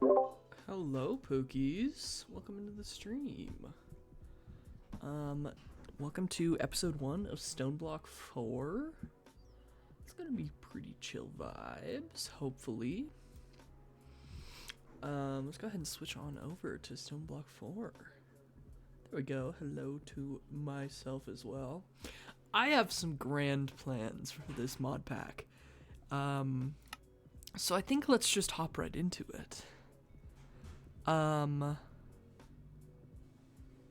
Hello, Pokies. Welcome into the stream. Welcome to episode 1 of Stoneblock 4. It's gonna be pretty chill vibes, hopefully. Let's go ahead and switch on over to Stoneblock 4. There we go. Hello to myself as well. I have some grand plans for this mod pack. So I think let's just hop right into it.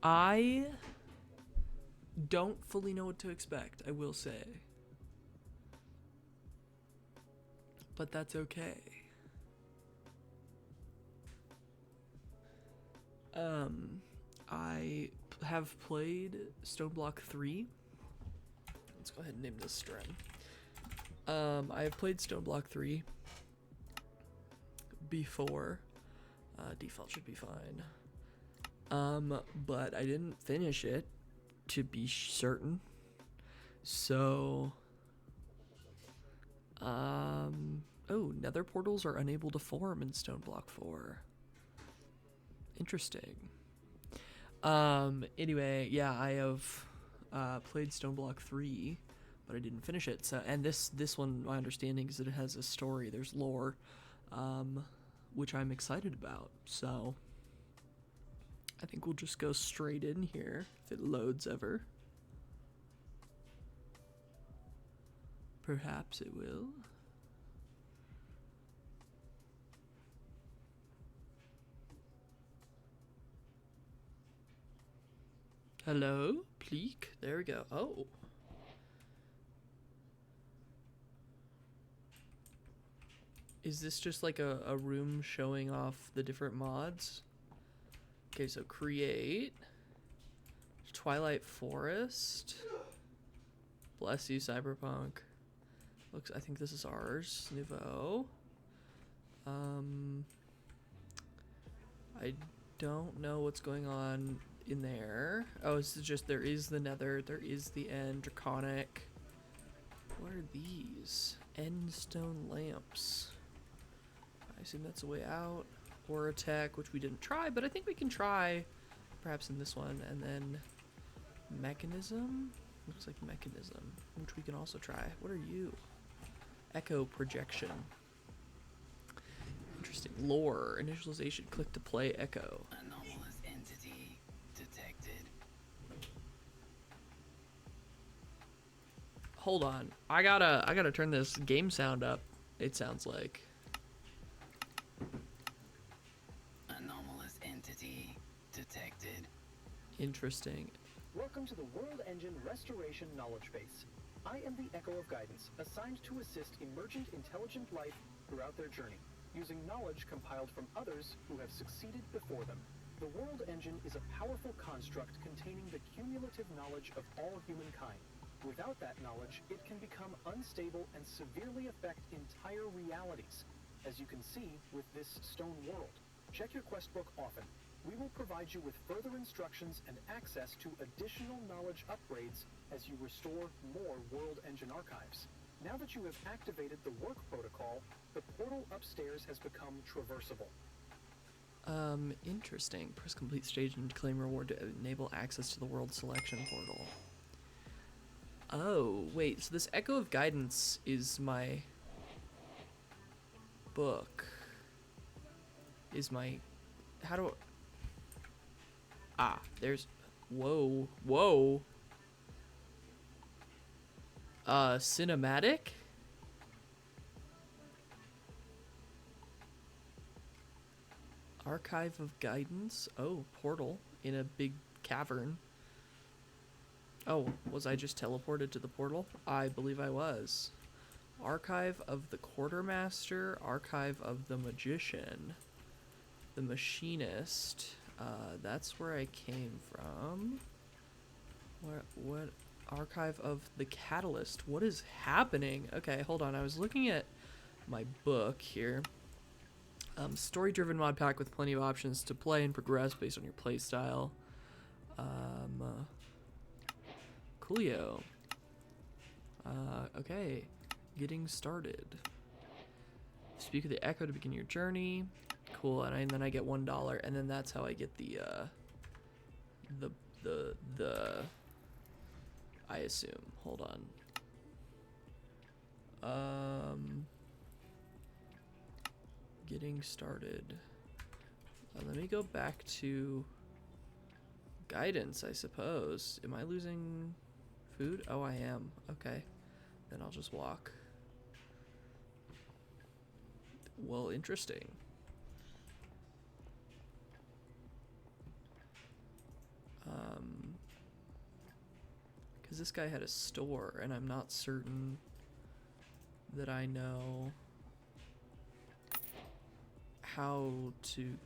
I don't fully know what to expect, I will say. But that's okay. I have played Stoneblock 3. Let's go ahead and name this stream. I have played Stoneblock 3 before. Default should be fine. But I didn't finish it, to be certain. So, oh, nether portals are unable to form in Stoneblock 4. Interesting. Anyway, yeah, I have, played Stoneblock 3, but I didn't finish it. So, and this one, my understanding is that it has a story, there's lore, which I'm excited about. So, I think we'll just go straight in here, if it loads ever. Perhaps it will. Hello, Pleek. There we go. Oh. Is this just like a room showing off the different mods? Okay, so create. Twilight Forest. Bless you, Cyberpunk. Looks, I think this is ours. Nouveau. I don't know what's going on in there. Oh, this is just, there is the nether, there is the end, draconic. What are these? End stone lamps. I assume that's a way out. Or a tech, which we didn't try, but I think we can try perhaps in this one. And then mechanism? Looks like mechanism, which we can also try. What are you? Echo projection. Interesting. Lore. Initialization. Click to play echo. Anomalous entity detected. Hold on. I gotta turn this game sound up, it sounds like. Anomalous entity detected. Interesting. Welcome to the World Engine Restoration Knowledge Base. I am the Echo of Guidance, assigned to assist emergent intelligent life throughout their journey, using knowledge compiled from others who have succeeded before them. The World Engine is a powerful construct containing the cumulative knowledge of all humankind. Without that knowledge, it can become unstable and severely affect entire realities, as you can see with this stone world. Check your quest book often. We will provide you with further instructions and access to additional knowledge upgrades as you restore more World Engine archives. Now that you have activated the work protocol, the portal upstairs has become traversable. Interesting. Press complete stage and claim reward to enable access to the world selection portal. Oh, wait, so this Echo of Guidance is my book. Is my, how do, there's, whoa, cinematic? Archive of Guidance? Oh, portal in a big cavern. Oh, was I just teleported to the portal? I believe I was. Archive of the Quartermaster, Archive of the Magician, the Machinist. That's where I came from. What? Archive of the Catalyst. What is happening? Okay, hold on. I was looking at my book here. Story-driven mod pack with plenty of options to play and progress based on your playstyle. Coolio. Okay, getting started. Speak of the Echo to begin your journey. Cool, and then I get $1, and then that's how I get the I assume. Hold on. Getting started. Let me go back to guidance, I suppose. Am I losing food? Oh, I am. Okay. Then I'll just walk. Well, interesting. Because this guy had a store, and I'm not certain that I know how to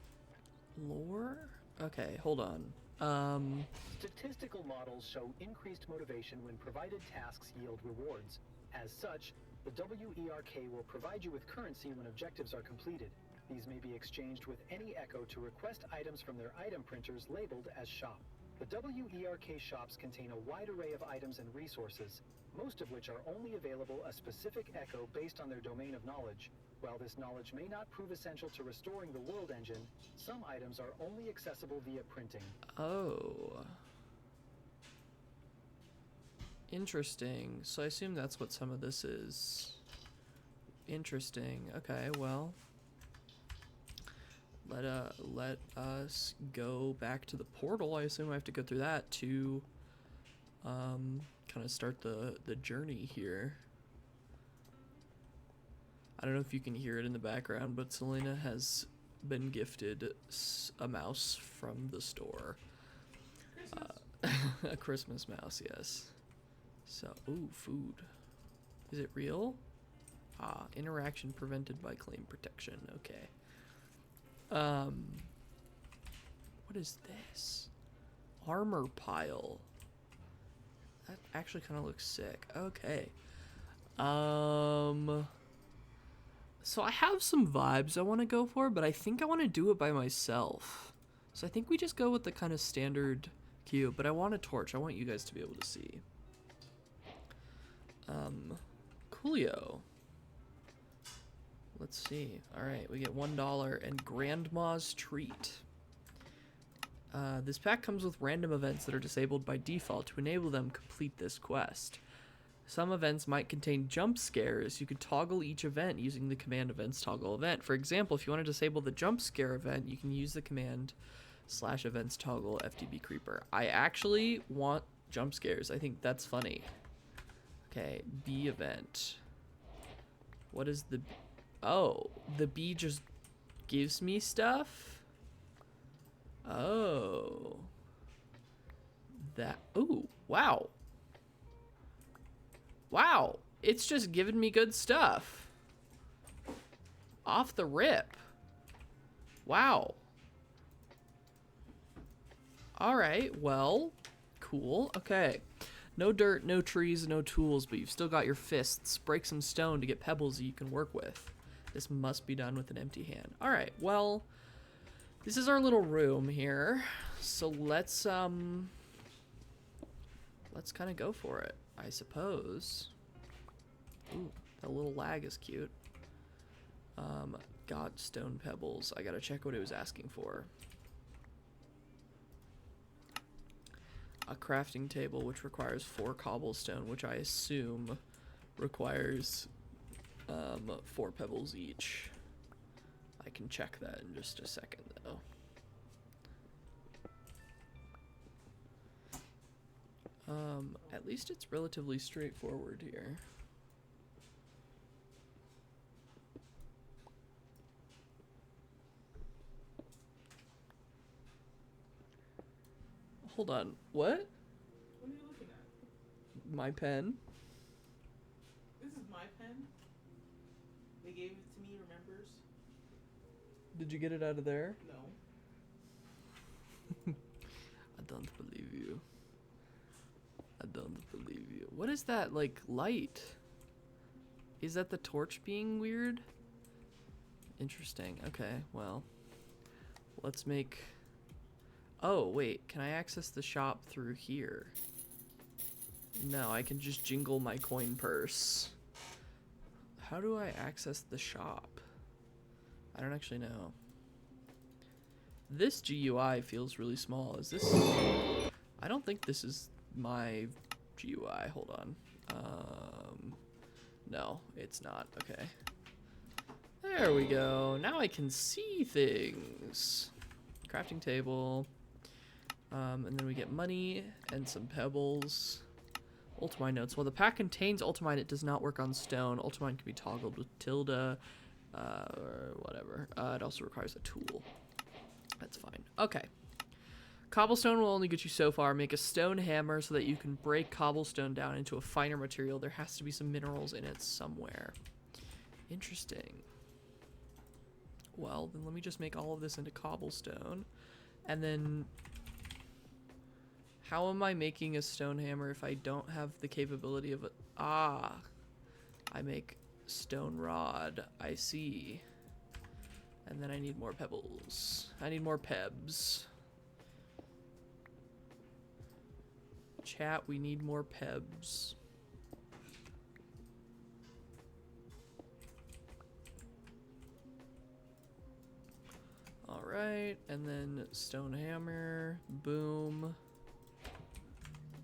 lure? Okay, hold on. Statistical models show increased motivation when provided tasks yield rewards. As such, the WERK will provide you with currency when objectives are completed. These may be exchanged with any Echo to request items from their item printers labeled as shop. The WERK shops contain a wide array of items and resources, most of which are only available a specific Echo based on their domain of knowledge. While this knowledge may not prove essential to restoring the world engine, some items are only accessible via printing. Oh. Interesting. So I assume that's what some of this is. Interesting. Okay, well. Let us go back to the portal. I assume I have to go through that to kind of start the journey here. I don't know if you can hear it in the background, but Selena has been gifted a mouse from the store. A Christmas mouse, yes. So, ooh, food. Is it real? Ah, interaction prevented by claim protection. Okay. What is this? Armor pile. That actually kind of looks sick. Okay. So I have some vibes I want to go for, but I think I want to do it by myself. So I think we just go with the kind of standard queue, but I want a torch. I want you guys to be able to see. Coolio. Let's see. All right, we get $1 and Grandma's Treat. This pack comes with random events that are disabled by default. To enable them, complete this quest. Some events might contain jump scares. You could toggle each event using the command events toggle event. For example, if you want to disable the jump scare event, you can use the command /events toggle FTB creeper. I actually want jump scares. I think that's funny. Okay, B event. What is the... Oh, the bee just gives me stuff? Oh. That... Ooh, wow. Wow, it's just giving me good stuff. Off the rip. Wow. Alright, well, cool. Okay. No dirt, no trees, no tools, but you've still got your fists. Break some stone to get pebbles that you can work with. This must be done with an empty hand. Alright, well, this is our little room here. So let's kind of go for it, I suppose. Ooh, that little lag is cute. Got stone pebbles. I gotta check what it was asking for. A crafting table, which requires 4 cobblestone, which I assume requires 4 pebbles each. I can check that in just a second, though. At least it's relatively straightforward here. Hold on. What? What are you looking at? My pen? This is my pen. They gave it to me, remembers? Did you get it out of there? No. I don't believe you. I don't believe you. What is that, like, light? Is that the torch being weird? Interesting. Okay, well. Let's make... Oh, wait. Can I access the shop through here? No, I can just jingle my coin purse. How do I access the shop? I don't actually know. This GUI feels really small. Is this... I don't think this is my GUI. Hold on. No, it's not. Okay. There we go. Now I can see things. Crafting table. And then we get money and some pebbles. Ultimine notes. While the pack contains ultimine, it does not work on stone. Ultimine can be toggled with tilde, or whatever. It also requires a tool. That's fine. Okay. Cobblestone will only get you so far. Make a stone hammer so that you can break cobblestone down into a finer material. There has to be some minerals in it somewhere. Interesting. Well, then let me just make all of this into cobblestone. And then... how am I making a stone hammer if I don't have the capability of it? Ah. I make stone rod. I see. And then I need more pebbles. I need more pebs. Chat, we need more pebs. Alright, and then stone hammer, boom.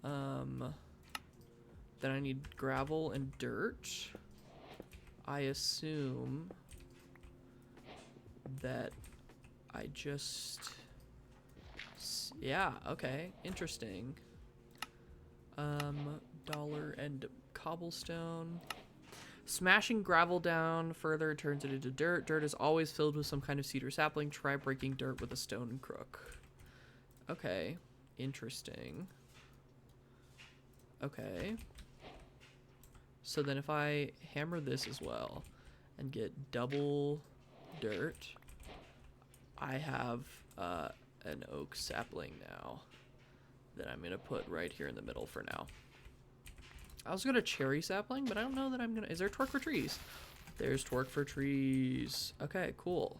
Then I need gravel and dirt. I assume that I just... yeah, okay, interesting. Dollar and cobblestone. Smashing gravel down further turns it into dirt. Dirt is always filled with some kind of cedar sapling. Try breaking dirt with a stone crook. Okay, interesting. Okay. So then if I hammer this as well and get double dirt, I have an oak sapling now that I'm gonna put right here in the middle for now. I was gonna cherry sapling, but I don't know that I'm gonna... is there torque for trees? There's torque for trees. Okay, cool.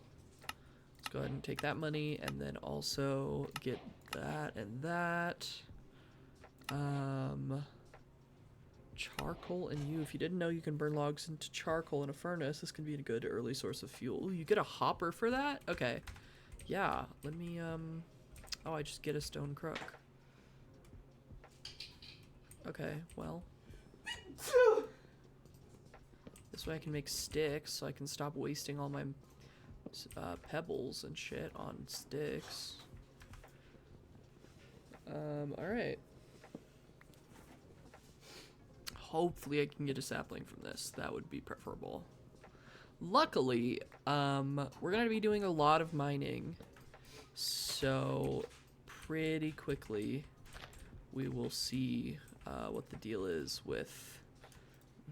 Let's go ahead and take that money and then also get that and that. Charcoal and you. If you didn't know you can burn logs into charcoal in a furnace, this can be a good early source of fuel. Ooh, you get a hopper for that? Okay. Yeah, let me, oh, I just get a stone crook. Okay, well. This way I can make sticks, so I can stop wasting all my pebbles and shit on sticks. Alright. Hopefully I can get a sapling from this. That would be preferable. Luckily, we're going to be doing a lot of mining. So, pretty quickly, we will see what the deal is with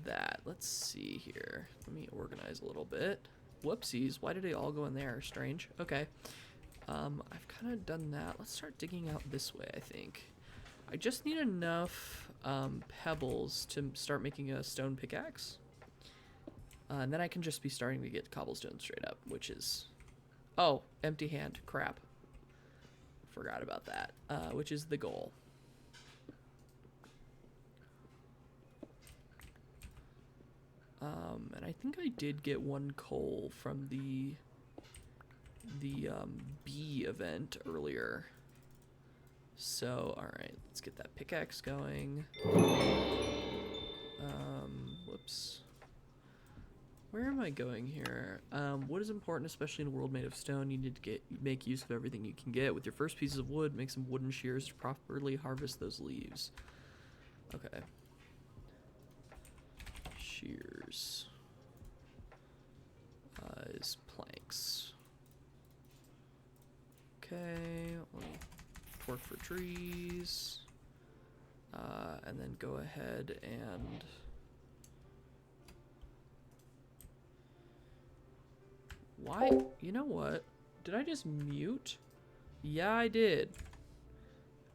that. Let's see here. Let me organize a little bit. Whoopsies. Why did they all go in there? Strange. Okay. I've kind of done that. Let's start digging out this way, I think. I just need enough pebbles to start making a stone pickaxe. And then I can just be starting to get cobblestone straight up, which is... oh, empty hand. Crap. Forgot about that. Which is the goal. And I think I did get one coal from the bee event earlier. So, alright, let's get that pickaxe going. Whoops. Where am I going here? Wood is important, especially in a world made of stone. You need to make use of everything you can get. With your first pieces of wood, make some wooden shears to properly harvest those leaves. Okay. Shears. Is planks. Okay, let me torque for trees. And then go ahead and... why? You know what? Did I just mute? Yeah, I did.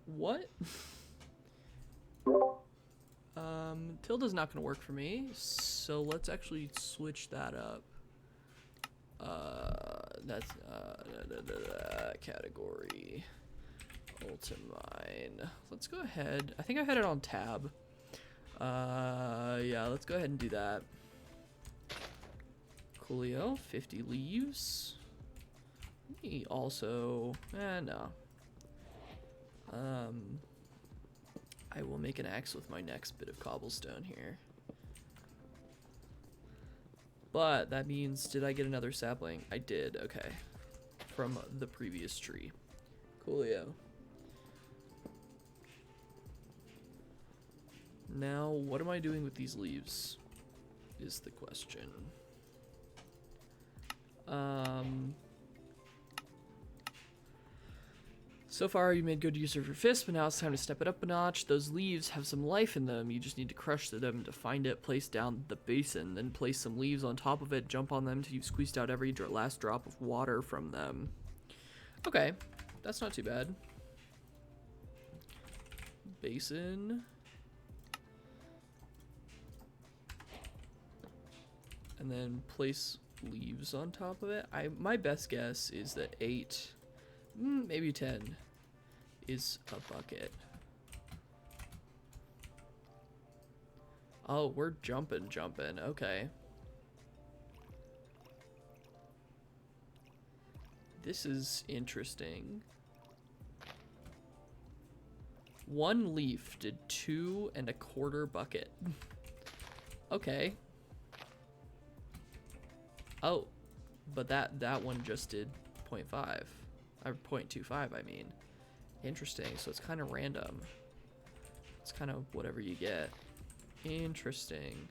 What? Tilda's not gonna work for me, so let's actually switch that up. That's category ultimine. Let's go ahead. I think I had it on tab. Yeah, let's go ahead and do that. Coolio, 50 leaves. He also, no. I will make an axe with my next bit of cobblestone here. But that means, did I get another sapling? I did, okay. From the previous tree. Coolio. Now, what am I doing with these leaves? Is the question. So far, you made good use of your fist, but now it's time to step it up a notch. Those leaves have some life in them. You just need to crush them to find it, place down the basin, then place some leaves on top of it, jump on them till you've squeezed out every last drop of water from them. Okay, that's not too bad. Basin. And then place leaves on top of it. My best guess is that 8, maybe 10 is a bucket. Oh, we're jumping. Okay. This is interesting. 1 leaf did 2 1/4 bucket. Okay. Oh, but that one just did 0.5. Or 0.25, I mean. Interesting, so it's kind of random. It's kind of whatever you get. Interesting.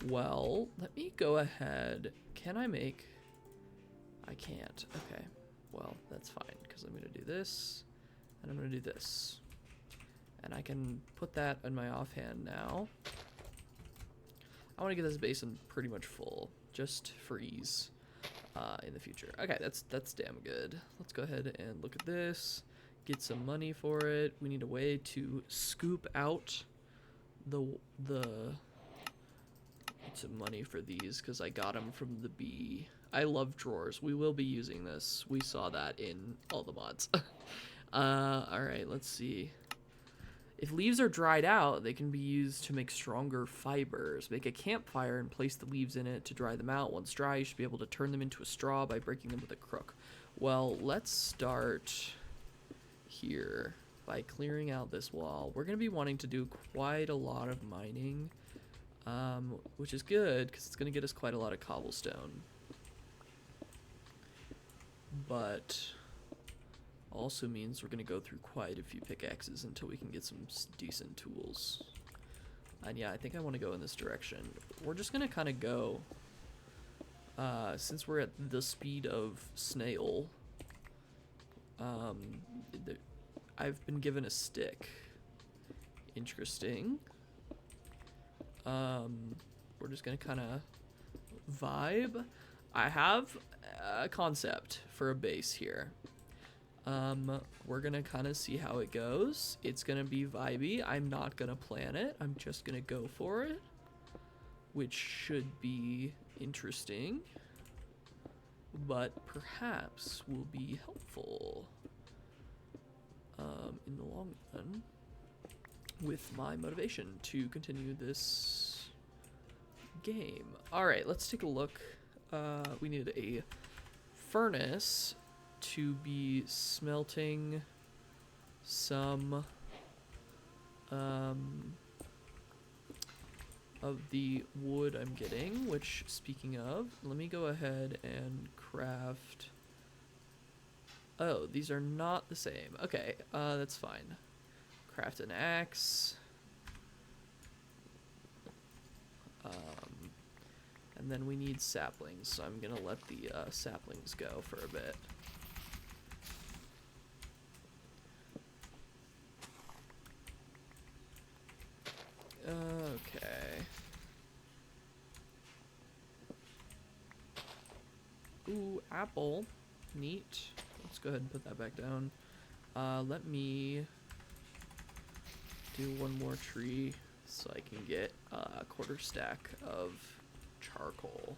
Well, let me go ahead. Can I make... I can't. Okay. Well, that's fine, because I'm going to do this, and I'm going to do this. And I can put that in my offhand now. I want to get this basin pretty much full, just for ease in the future. Okay, that's damn good. Let's go ahead and look at this. Get some money for it. We need a way to scoop out the get some money for these because I got them from the bee. I love drawers. We will be using this. We saw that in all the mods. All right, let's see. If leaves are dried out, they can be used to make stronger fibers. Make a campfire and place the leaves in it to dry them out. Once dry, you should be able to turn them into a straw by breaking them with a crook. Well, let's start here by clearing out this wall. We're going to be wanting to do quite a lot of mining, which is good because it's going to get us quite a lot of cobblestone. But also means we're going to go through quite a few pickaxes until we can get some decent tools. And yeah, I think I want to go in this direction. We're just going to kind of go, since we're at the speed of snail, I've been given a stick. Interesting. We're just going to kind of vibe. I have a concept for a base here. We're gonna kind of see how it goes. It's gonna be vibey. I'm not gonna plan it. I'm just gonna go for it, which should be interesting, but perhaps will be helpful in the long run with my motivation to continue this game. All right, let's take a look. We need a furnace to be smelting some of the wood I'm getting, which, speaking of, let me go ahead and craft... Oh, these are not the same. Okay, that's fine. Craft an axe. And then we need saplings, so I'm gonna let the saplings go for a bit. Okay. Ooh, apple. Neat. Let's go ahead and put that back down. Let me do one more tree so I can get a 1/4 stack of charcoal.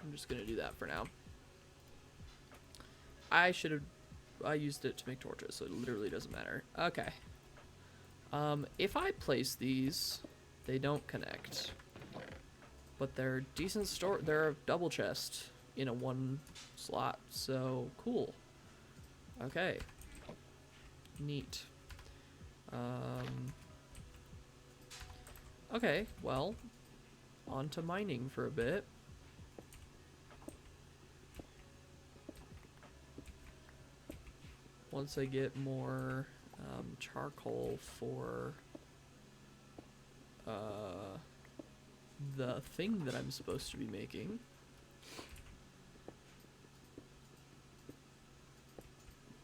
I'm just gonna do that for now. I used it to make torches, so it literally doesn't matter. Okay. If I place these, they don't connect. But they're decent store. They're a double chest in a one slot. So cool. Okay. Neat. Okay, well, on to mining for a bit. Once I get more charcoal for the thing that I'm supposed to be making.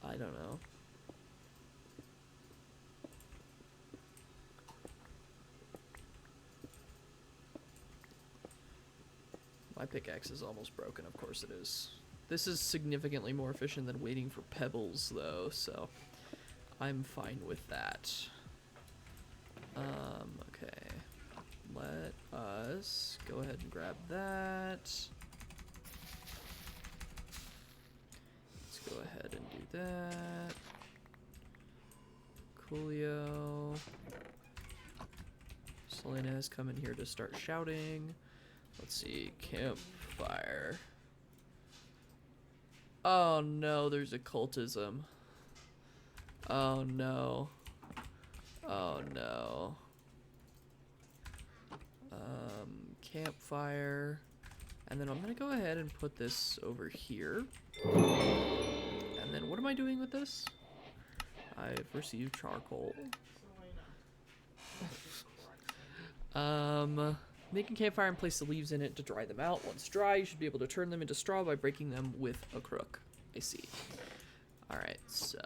I don't know. My pickaxe is almost broken, of course it is. This is significantly more efficient than waiting for pebbles, though, so I'm fine with that. Okay. Let us go ahead and grab that. Let's go ahead and do that. Coolio. Selena has come in here to start shouting. Let's see, campfire. Oh no, there's occultism. Oh no. Oh no. Campfire. And then I'm gonna go ahead and put this over here. And then what am I doing with this? I've received charcoal. Make a campfire and place the leaves in it to dry them out. Once dry, you should be able to turn them into straw by breaking them with a crook. I see. Alright, so.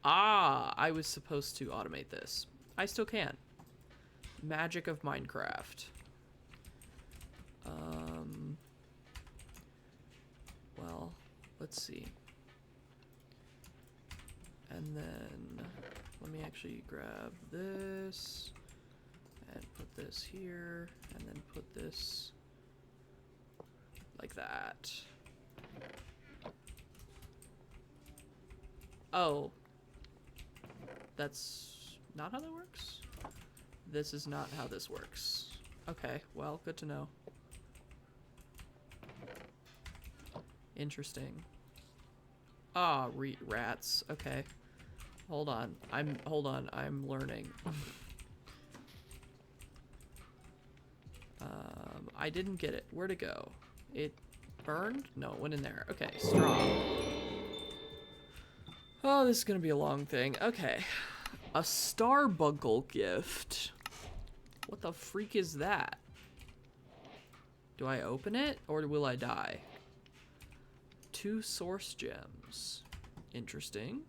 Ah, I was supposed to automate this. I still can. Magic of Minecraft. Well, let's see. And then let me actually grab this and put this here and then put this like that. Oh, that's not how that works? This is not how this works. Okay, well, good to know. Interesting. Ah, rats. Okay. Hold on, I'm learning. I didn't get it. Where'd it go? It burned? No, it went in there. Okay, straw. Oh, this is gonna be a long thing. Okay. A Starbuncle gift. What the freak is that? Do I open it, or will I die? 2 source gems. Interesting.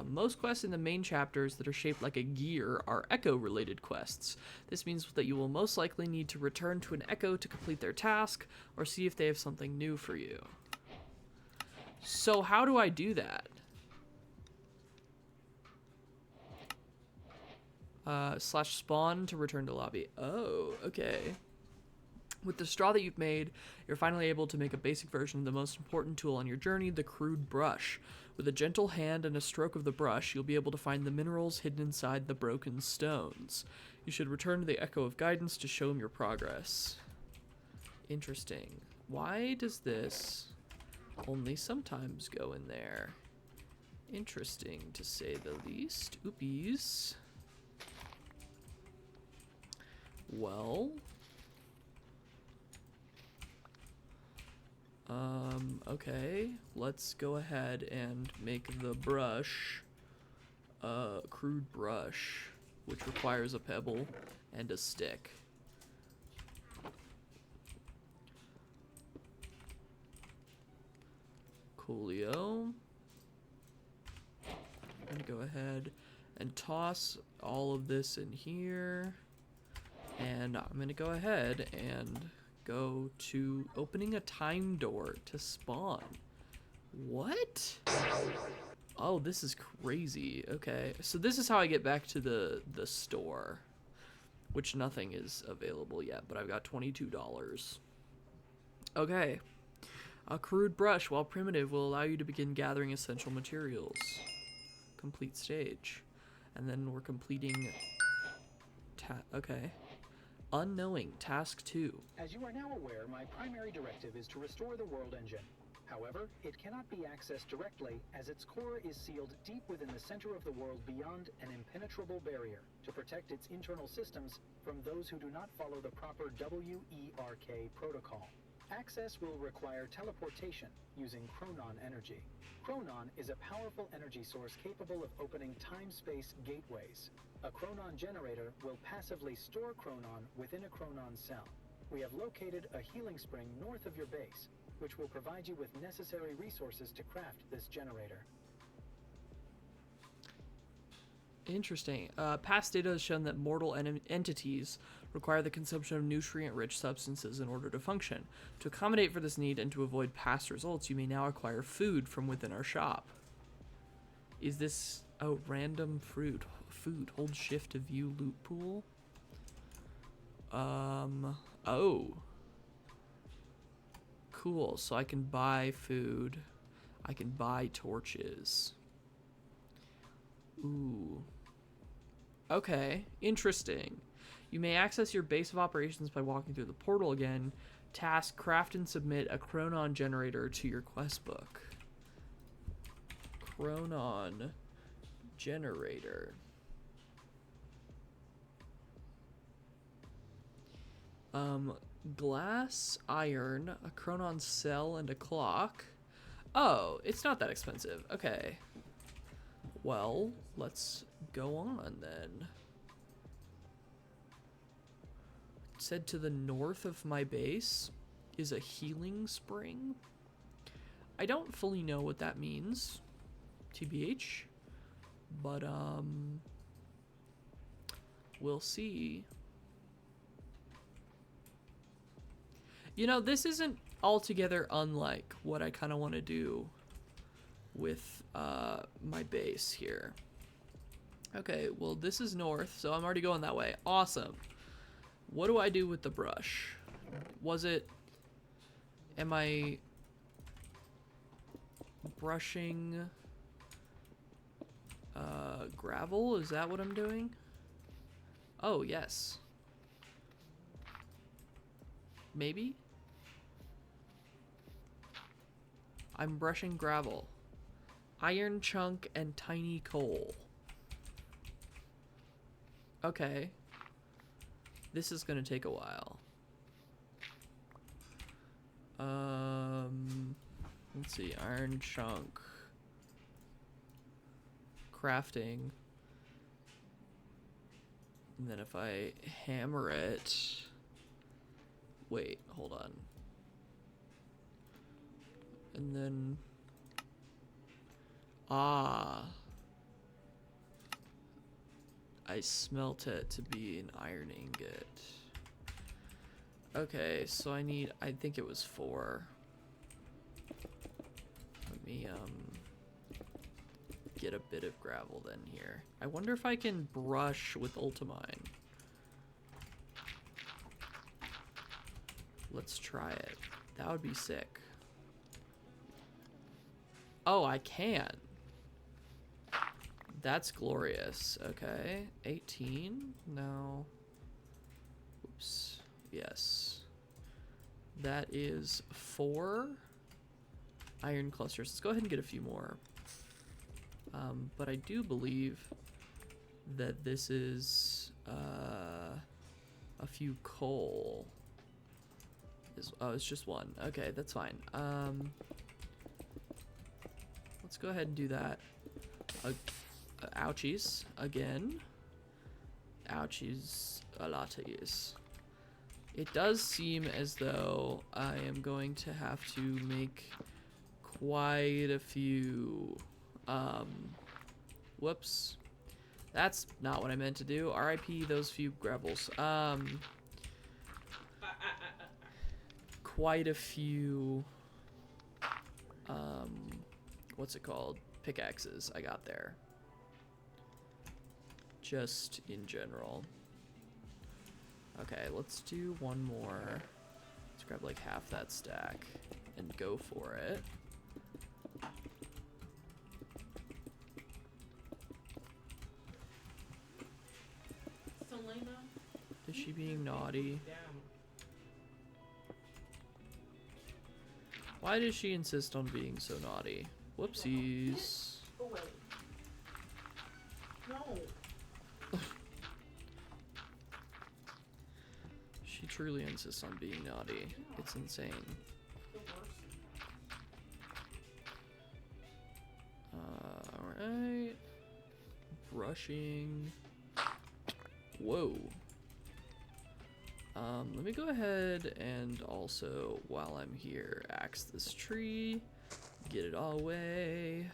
Most quests in the main chapters that are shaped like a gear are echo-related quests. This means that you will most likely need to return to an echo to complete their task, or see if they have something new for you. So how do I do that? Slash spawn to return to lobby. Oh, okay. With the straw that you've made, you're finally able to make a basic version of the most important tool on your journey, the crude brush. With a gentle hand and a stroke of the brush, you'll be able to find the minerals hidden inside the broken stones. You should return to the Echo of Guidance to show him your progress. Interesting. Why does this only sometimes go in there? Interesting, to say the least. Oopies. Well... okay, let's go ahead and make the brush a crude brush, which requires a pebble and a stick. Coolio. I'm gonna go ahead and toss all of this in here, and I'm gonna go ahead and go to opening a time door to spawn. What? Oh, this is crazy. Okay, so this is how I get back to the store, which nothing is available yet, but I've got $22. Okay. A crude brush, while primitive, will allow you to begin gathering essential materials. Complete stage. And then we're completing... okay. Unknowing, task 2. As you are now aware, my primary directive is to restore the world engine. However, it cannot be accessed directly as its core is sealed deep within the center of the world beyond an impenetrable barrier to protect its internal systems from those who do not follow the proper WERK protocol. Access will require teleportation using chronon energy. Chronon is a powerful energy source capable of opening time-space gateways. A chronon generator will passively store chronon within a chronon cell. We have located a healing spring north of your base, which will provide you with necessary resources to craft this generator. Interesting. Past data has shown that mortal entities require the consumption of nutrient-rich substances in order to function. To accommodate for this need and to avoid past results, you may now acquire food from within our shop. Is this... oh, random fruit. Food. Hold shift to view loot pool. Oh. Cool. So I can buy food. I can buy torches. Ooh. Okay. Interesting. You may access your base of operations by walking through the portal again. Task, craft and submit a chronon generator to your quest book. Chronon generator. Glass, iron, a chronon cell, and a clock. Oh, it's not that expensive. Okay. Well, let's go on then. It said to the north of my base is a healing spring. I don't fully know what that means, TBH, but we'll see. You know, this isn't altogether unlike what I kind of want to do with my base here. Okay, well, this is north, so I'm already going that way. Awesome. What do I do with the brush? Was it... am I brushing gravel? Is that what I'm doing? Oh, yes. Maybe? I'm brushing gravel. Iron chunk and tiny coal. Okay. This is gonna take a while. Let's see. Iron chunk. Crafting. And then if I hammer it... wait, hold on. And then... ah. I smelt it to be an iron ingot. Okay, so I need... I think it was 4. Let me, get a bit of gravel then here. I wonder if I can brush with Ultimine. Let's try it. That would be sick. Oh, I can. That's glorious. Okay. 18? No. Oops. Yes. That is 4 iron clusters. Let's go ahead and get a few more. But I do believe that this is a few coal. Oh, it's just 1. Okay, that's fine. Let's go ahead and do that. Ouchies again. Ouchies a lot of use. It does seem as though I am going to have to make quite a few whoops, that's not what I meant to do. RIP those few gravels. Quite a few what's it called, pickaxes I got there, just in general. Okay, let's do one more. Let's grab like half that stack and go for it. she being naughty? Damn. Why does she insist on being so naughty? Whoopsies. Go away. No. She truly insists on being naughty. It's insane. The worst. Alright. Brushing. Whoa. Let me go ahead and also, while I'm here, axe this tree. Get it all away.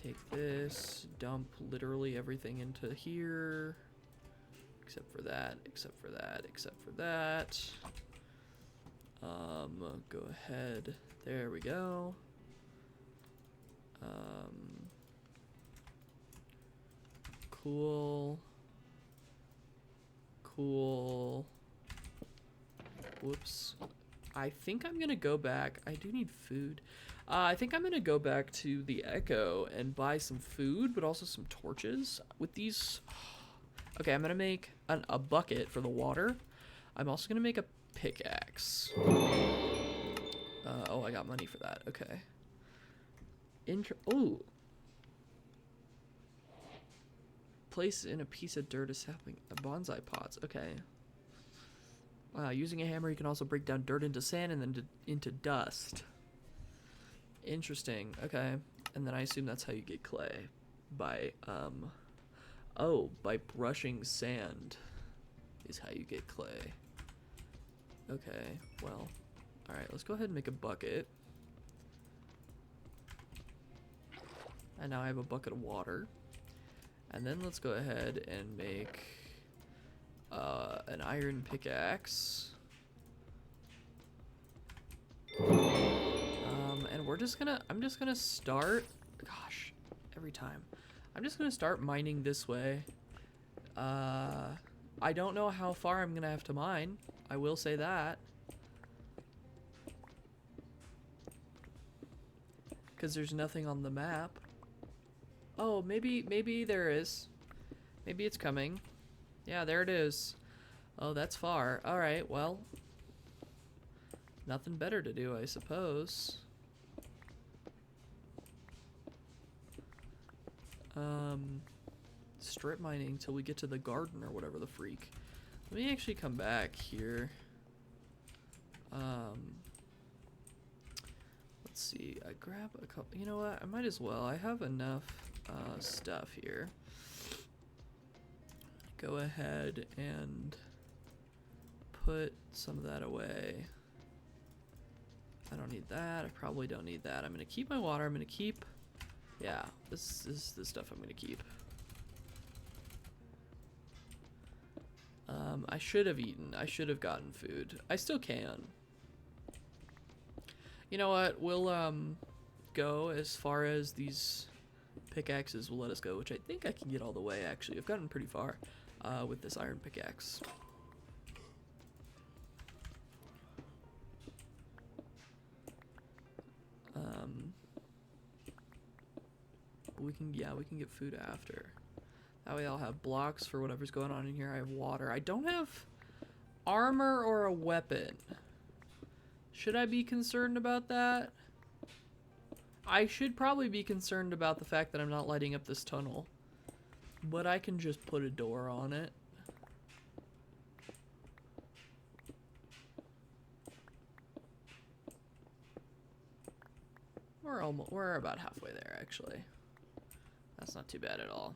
Take this. Dump literally everything into here. Except for that, except for that, except for that. Go ahead. There we go. Cool. Cool. Whoops. I think I'm gonna go back. I do need food. I think I'm gonna go back to the Echo and buy some food, but also some torches. With these... Okay, I'm gonna make a bucket for the water. I'm also gonna make a pickaxe. Oh, I got money for that. Okay. Oh. Place in a piece of dirt is happening. Bonsai pots. Okay. Using a hammer, you can also break down dirt into sand and then into dust. Interesting. Okay. And then I assume that's how you get clay. By, oh, by brushing sand is how you get clay. Okay, well, alright, let's go ahead and make a bucket. And now I have a bucket of water. And then let's go ahead and make an iron pickaxe. And I'm just gonna start, gosh, every time. I'm just gonna start mining this way. I don't know how far I'm gonna have to mine. I will say that. Because there's nothing on the map. Oh, maybe there is. Maybe it's coming. Yeah, there it is. Oh, that's far. Alright, well. Nothing better to do, I suppose. Strip mining till we get to the garden or whatever the freak. Let me actually come back here. Let's see. I grab a couple. You know what? I might as well. I have enough stuff here. Go ahead and put some of that away. I don't need that. I probably don't need that. I'm gonna keep my water. I'm gonna keep. Yeah, this is the stuff I'm gonna keep. I should have eaten. I should have gotten food. I still can. You know what? We'll go as far as these pickaxes will let us go, which I think I can get all the way, actually. I've gotten pretty far with this iron pickaxe. We can get food after. That way I'll have blocks for whatever's going on in here. I have water. I don't have armor or a weapon. Should I be concerned about that? I should probably be concerned about the fact that I'm not lighting up this tunnel. But I can just put a door on it. We're about halfway there, actually. That's not too bad at all.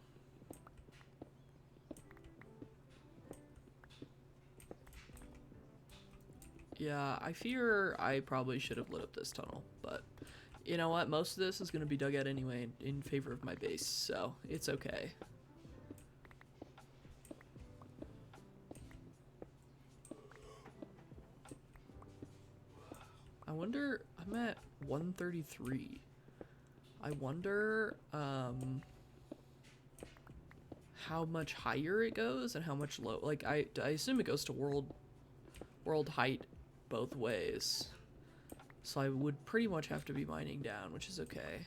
Yeah, I fear I probably should have lit up this tunnel, but you know what? Most of this is going to be dug out anyway in favor of my base, so it's okay. I wonder, I'm at 133. I wonder how much higher it goes and how much low. Like I assume it goes to world height both ways. So I would pretty much have to be mining down, which is okay.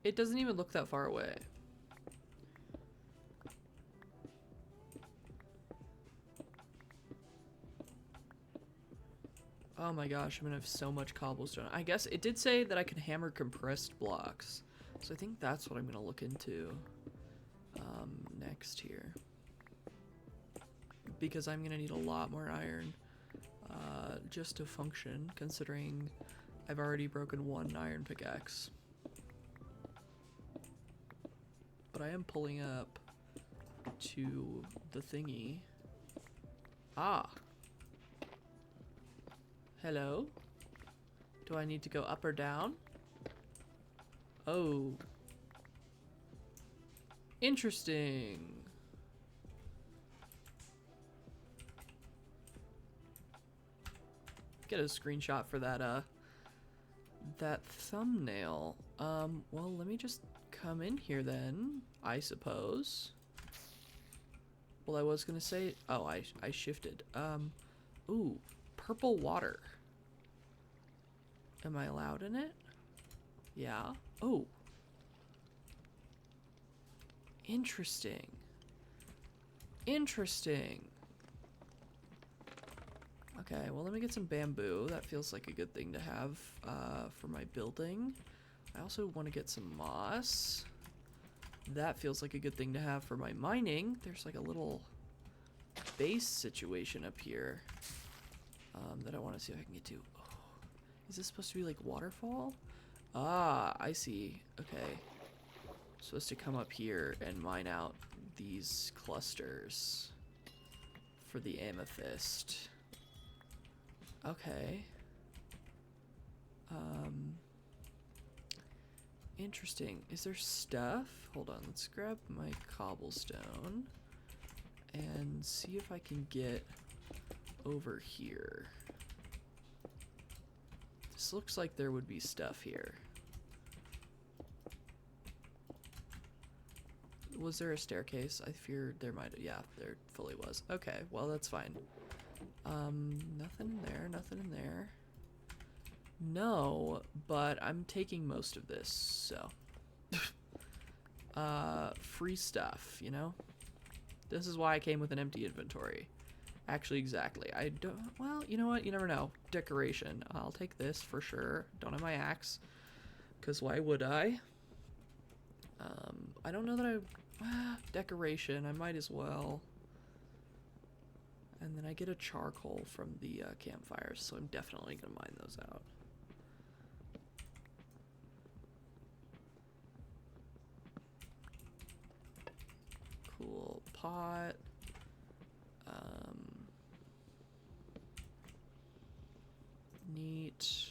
It doesn't even look that far away. Oh my gosh, I'm gonna have so much cobblestone. I guess it did say that I can hammer compressed blocks. So I think that's what I'm gonna look into next here. Because I'm gonna need a lot more iron just to function, considering I've already broken one iron pickaxe. But I am pulling up to the thingy. Ah. Hello? Do I need to go up or down? Oh. Interesting. Get a screenshot for that that thumbnail. Well, let me just come in here then, I suppose. Well, I was gonna say, oh, I shifted. Ooh, purple water. Am I allowed in it? Yeah. Oh. Interesting. Interesting. Okay, well, let me get some bamboo. That feels like a good thing to have for my building. I also want to get some moss. That feels like a good thing to have for my mining. There's like a little base situation up here that I want to see if I can get to. Oh, is this supposed to be like waterfall? Ah, I see. Okay. Supposed to come up here and mine out these clusters for the amethyst. Okay. Interesting. Is there stuff? Hold on, let's grab my cobblestone and see if I can get over here. This looks like there would be stuff here. Was there a staircase? I feared there might. Yeah, there fully was. Okay, well, that's fine. Nothing in there, nothing in there. No, but I'm taking most of this, so. Free stuff, you know? This is why I came with an empty inventory. Actually, exactly. I don't, well, you know what? You never know. Decoration. I'll take this for sure. Don't have my axe, because why would I? I don't know that decoration, I might as well. And then I get a charcoal from the campfires, so I'm definitely gonna mine those out. Cool pot. Neat.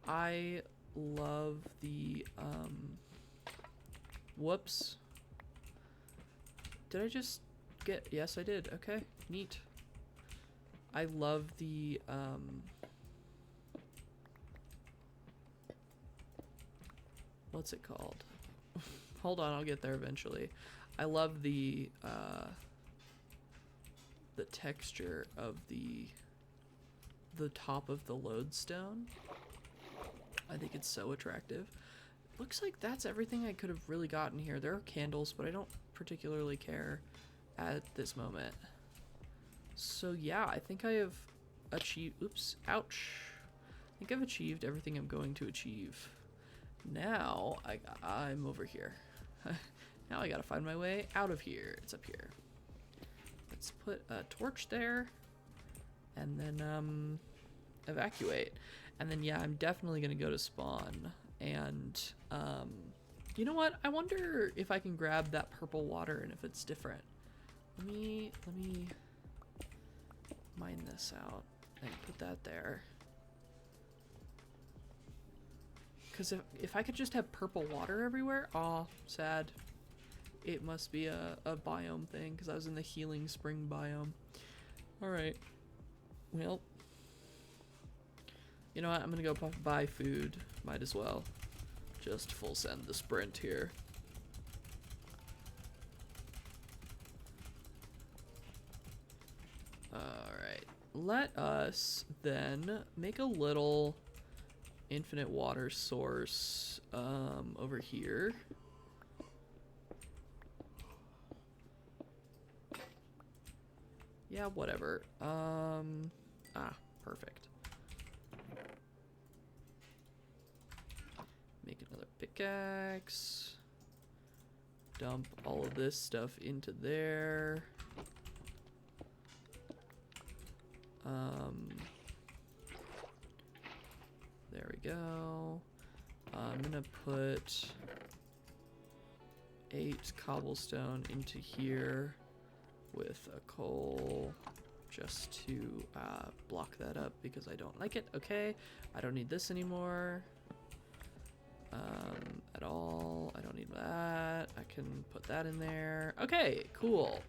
I love the whoops. Did I just get, yes I did. Okay, neat. I love the what's it called? Hold on, I'll get there eventually. I love the texture of the top of the lodestone. I think it's so attractive. Looks like that's everything I could have really gotten here. There are candles, but I don't particularly care at this moment. So yeah, I think I have achieved, oops, ouch. I think I've achieved everything I'm going to achieve. Now, I'm over here. Now I gotta find my way out of here. It's up here. Let's put a torch there, and then evacuate. And then yeah, I'm definitely gonna go to spawn. And you know what? I wonder if I can grab that purple water and if it's different. Let me mine this out and put that there. Because if I could just have purple water everywhere, aw, sad. It must be a biome thing, because I was in the healing spring biome. Alright. Well, you know what? I'm gonna go buy food. Might as well. Just full send the sprint here. Alright. Let us then make a little infinite water source over here. Yeah, whatever. Perfect. Make another pickaxe. Dump all of this stuff into there. There we go. I'm gonna put 8 cobblestone into here with a coal just to block that up because I don't like it. Okay, I don't need this anymore at all. I don't need that. I can put that in there. Okay, cool.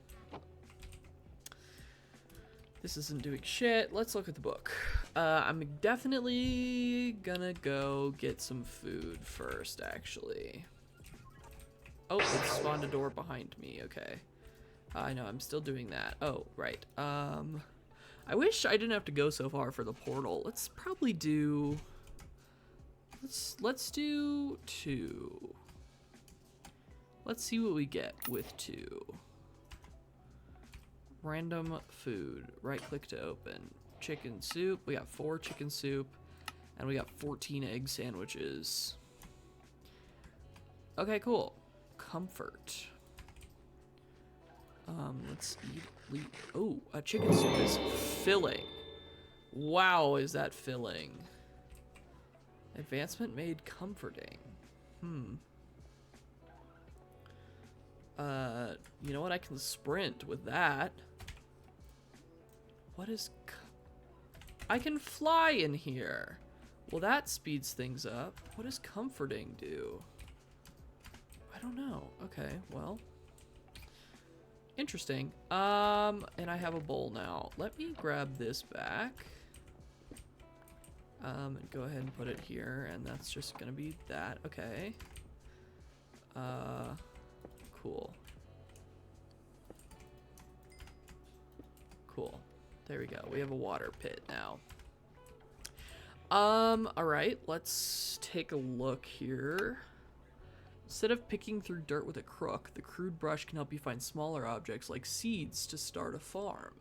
This isn't doing shit. Let's look at the book. I'm definitely gonna go get some food first, actually. Oh, it spawned a door behind me. Okay. I know, I'm still doing that. Oh, right. I wish I didn't have to go so far for the portal. Let's probably do... Let's do 2. Let's see what we get with 2. Random food. Right click to open. Chicken soup. We got 4 chicken soup. And we got 14 egg sandwiches. Okay, cool. Comfort. Let's eat. Oh, a chicken soup is filling. Wow, is that filling? Advancement made comforting. You know what? I can sprint with that. What is... I can fly in here. Well, that speeds things up. What does comforting do? I don't know. Okay, well... Interesting. And I have a bowl now. Let me grab this back. And go ahead and put it here, and that's just gonna be that. Okay. Cool. Cool. There we go. We have a water pit now. Alright, let's take a look here. Instead of picking through dirt with a crook, the crude brush can help you find smaller objects like seeds to start a farm.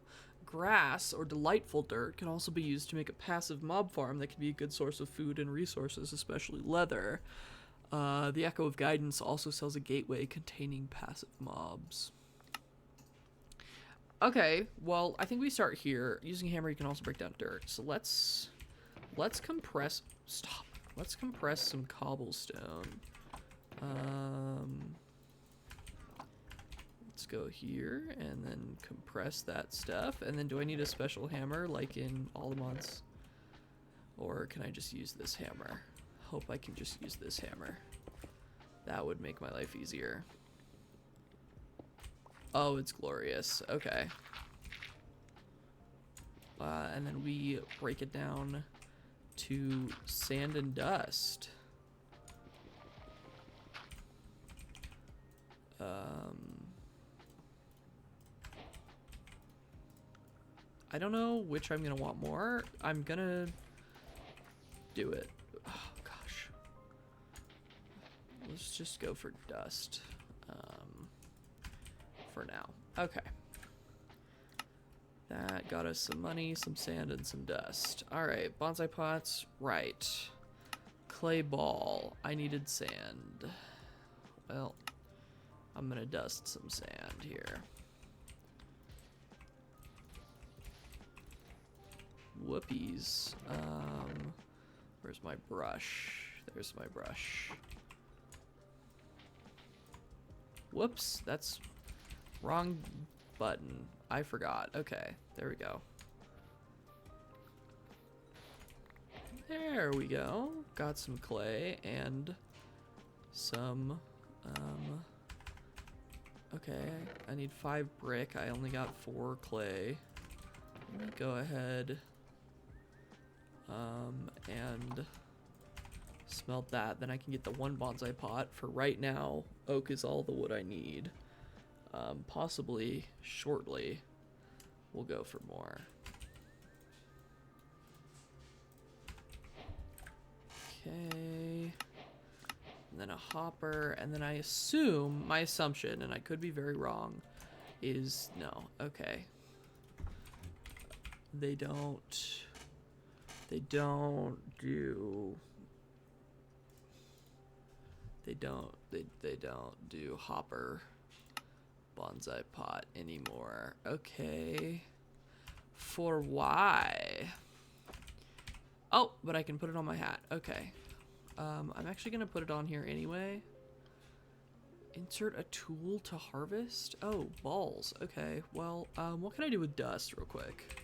Grass, or delightful dirt, can also be used to make a passive mob farm that can be a good source of food and resources, especially leather. The Echo of Guidance also sells a gateway containing passive mobs. Okay, well, I think we start here. Using a hammer, you can also break down dirt. So let's compress... Stop. Let's compress some cobblestone. Let's go here and then compress that stuff. And then do I need a special hammer like in all the mods? Or can I just use this hammer? Hope I can just use this hammer. That would make my life easier. Oh, it's glorious. Okay. And then we break it down to sand and dust. I don't know which I'm gonna want more. I'm gonna do it. Oh gosh. Let's just go for dust. For now. Okay. That got us some money, some sand, and some dust. Alright, bonsai pots. Right. Clay ball. I needed sand. Well, I'm gonna dust some sand here. Whoopies. Where's my brush? There's my brush. Whoops, that's wrong button. I forgot. Okay, there we go. There we go. Got some clay and some, okay, I need 5 brick. I only got 4 clay. Let me go ahead, and smelt that. Then I can get the 1 bonsai pot. For right now, oak is all the wood I need. Possibly shortly, we'll go for more. Okay. And then a hopper, and then I assume, my assumption, and I could be very wrong, is no. Okay. They don't do they don't do hopper bonsai pot anymore. Okay. For why? Oh, but I can put it on my hat. Okay. I'm actually gonna put it on here anyway. Insert a tool to harvest? Oh, balls. Okay. Well, what can I do with dust real quick?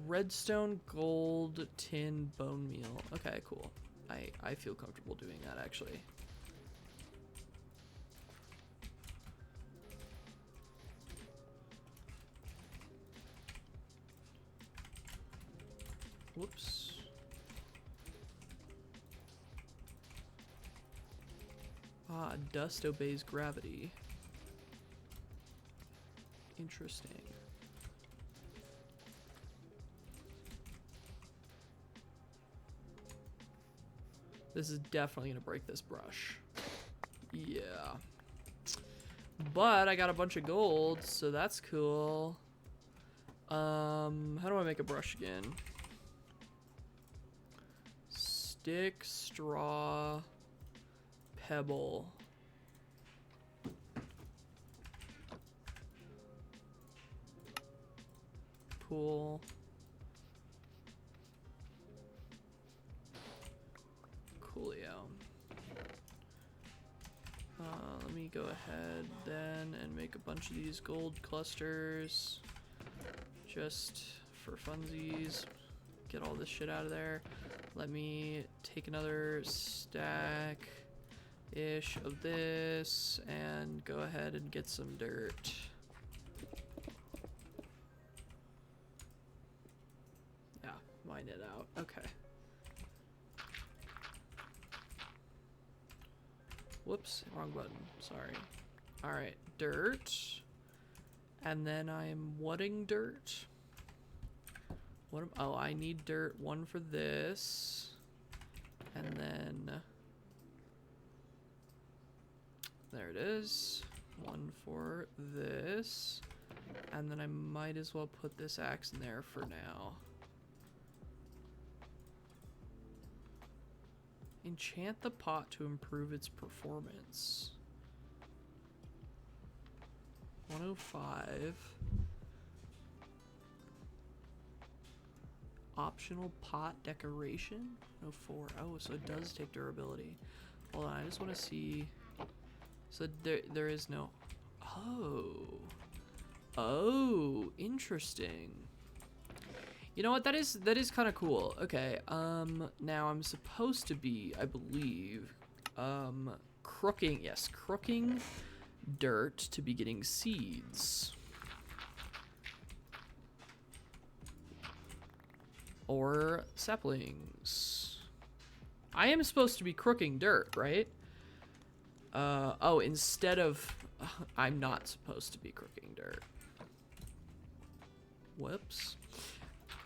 Redstone, gold, tin, bone meal. Okay, cool. I feel comfortable doing that actually. Whoops. Ah, dust obeys gravity. Interesting. This is definitely gonna break this brush. Yeah. But I got a bunch of gold, so that's cool. How do I make a brush again? Stick, straw, pebble. Cool. Coolio. Let me go ahead then and make a bunch of these gold clusters just for funsies. Get all this shit out of there. Let me take another stack-ish of this and go ahead and get some dirt. Yeah, mine it out. Okay. Whoops, wrong button. Sorry. Alright, dirt. And then I'm whatting dirt? Oh, I need dirt. One for this. And then... there it is. One for this. And then I might as well put this axe in there for now. Enchant the pot to improve its performance. 105. Optional pot decoration. 104. Oh, so it does take durability. Hold on, I just want to see. So there is no. Oh, interesting. You know what? That is kind of cool. Okay. Now I'm supposed to be, I believe, crooking. Yes, crooking dirt to be getting seeds. Or saplings. I am supposed to be crooking dirt, right? Oh, instead of... I'm not supposed to be crooking dirt. Whoops.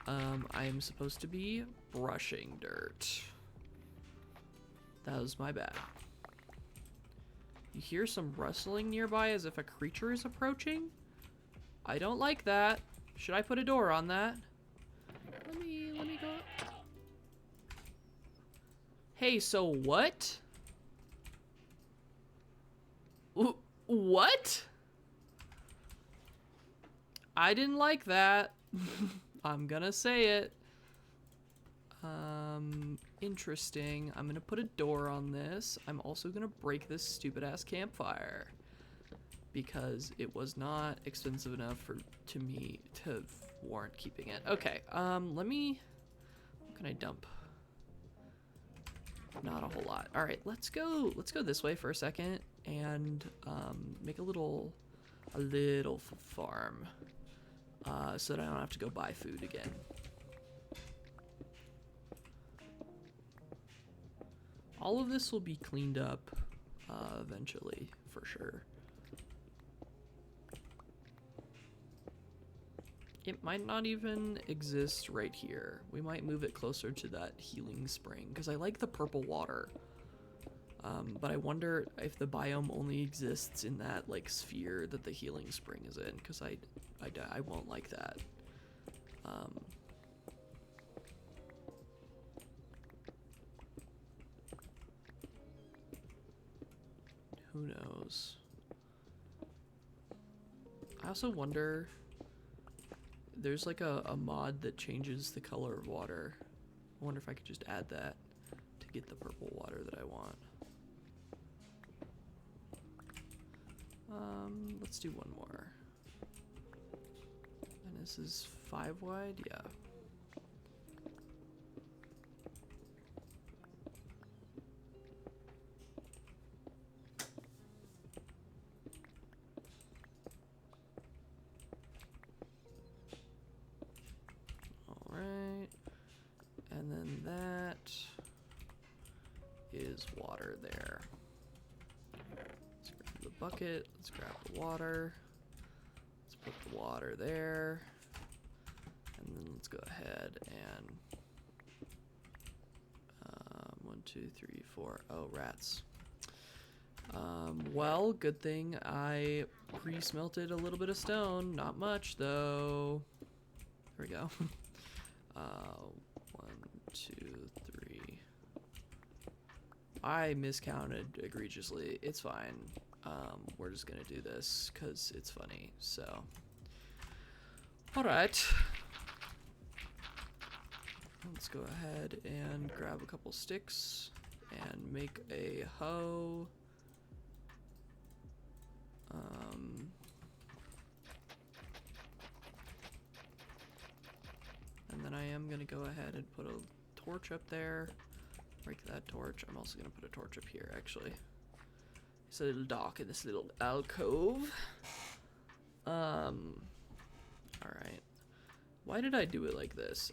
I am supposed to be brushing dirt. That was my bad. You hear some rustling nearby as if a creature is approaching? I don't like that. Should I put a door on that? Let me go. Hey, so what? What? I didn't like that. I'm gonna say it. Interesting. I'm gonna put a door on this. I'm also gonna break this stupid ass campfire because it was not expensive enough to me to warrant keeping it. Okay. Let me. What can I dump? Not a whole lot. All right. Let's go this way for a second and make a little farm. So that I don't have to go buy food again. All of this will be cleaned up eventually, for sure. It might not even exist right here. We might move it closer to that healing spring, because I like the purple water. But I wonder if the biome only exists in that, like, sphere that the healing spring is in, because I won't like that. Who knows? I also wonder, there's like a mod that changes the color of water. I wonder if I could just add that to get the purple water that I want. Let's do one more. And this is 5 wide? Yeah. Alright. And then that is water there. Let's grab the bucket. Let's grab the water. Let's put the water there. And then let's go ahead and 1, 2, 3, 4. Oh, rats. Well, good thing I pre-smelted a little bit of stone. Not much, though. There we go. 1, 2, 3. I miscounted egregiously. It's fine. We're just gonna do this because it's funny. So, all right. Let's go ahead and grab a couple sticks and make a hoe. And then I am gonna go ahead and put a torch up there. Break that torch. I'm also gonna put a torch up here, actually. It's a little dark in this little alcove. Alright. Why did I do it like this?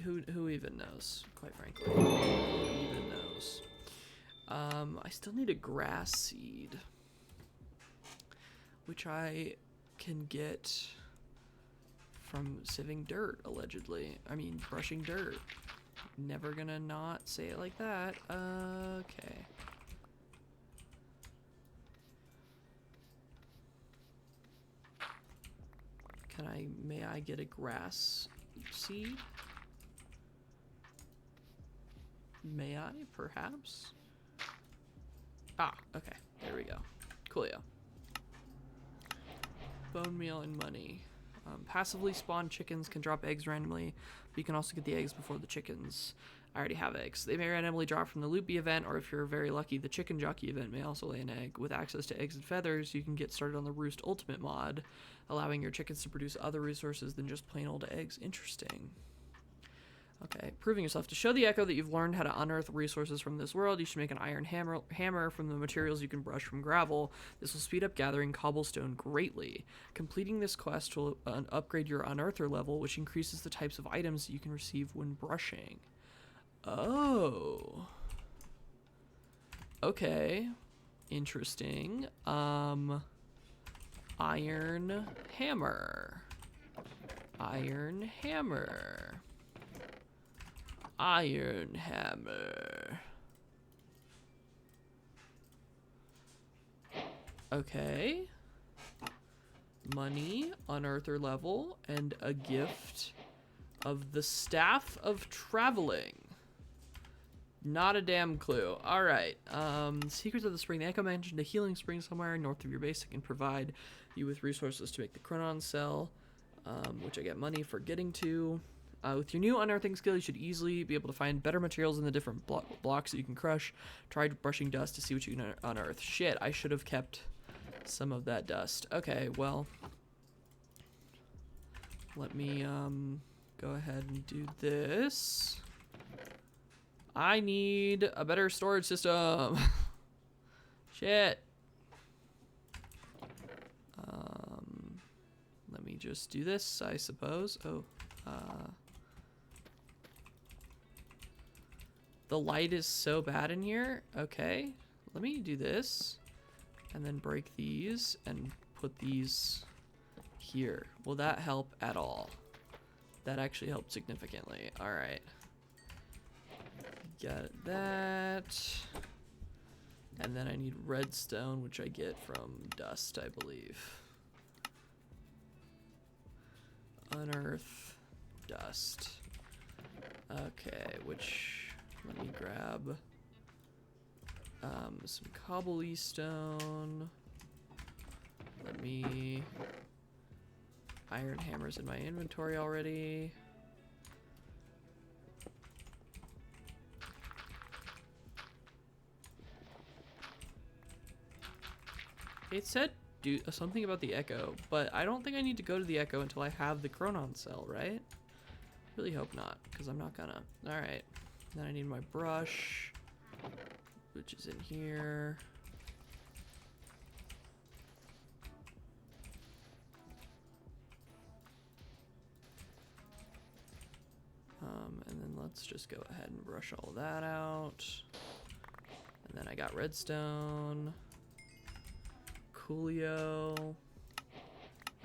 Who even knows, quite frankly. Who even knows? I still need a grass seed, which I can get from sieving dirt, allegedly. I mean, brushing dirt. Never gonna not say it like that. Okay. May I get a grass seed? May I, perhaps? Ah, okay. There we go. Coolio. Bone meal and money. Passively spawned chickens can drop eggs randomly, but you can also get the eggs before the chickens. I already have eggs. They may randomly drop from the loopy event, or if you're very lucky, the chicken jockey event may also lay an egg. With access to eggs and feathers, you can get started on the Roost Ultimate mod, allowing your chickens to produce other resources than just plain old eggs. Interesting. Okay, proving yourself. To show the Echo that you've learned how to unearth resources from this world, you should make an iron hammer from the materials you can brush from gravel. This will speed up gathering cobblestone greatly. Completing this quest will upgrade your unearther level, which increases the types of items that you can receive when brushing. Oh. Okay. Interesting. Iron hammer. Iron hammer. Iron hammer. Okay. Money, unearther level, and a gift of the Staff of Traveling. Not a damn clue. Alright. Secrets of the Spring. The Echo mentioned a healing spring somewhere north of your base that can provide you with resources to make the Chronon cell, which I get money for getting to. With your new unearthing skill, you should easily be able to find better materials in the different blocks that you can crush. Try brushing dust to see what you can unearth. Shit, I should have kept some of that dust. Okay, well, let me go ahead and do this. I need a better storage system. Shit. Let me just do this, I suppose. Oh, the light is so bad in here. Okay, let me do this and then break these and put these here. Will that help at all? That actually helped significantly. Alright. Got that. And then I need redstone, which I get from dust, I believe. Unearth dust. Okay, which let me grab some cobblestone. Let me iron hammers in my inventory already. It said do something about the echo, but I don't think I need to go to the echo until I have the chronon cell, right? Really hope not, because I'm not gonna. Alright. Then I need my brush, which is in here. And then let's just go ahead and brush all that out. And then I got redstone, coolio,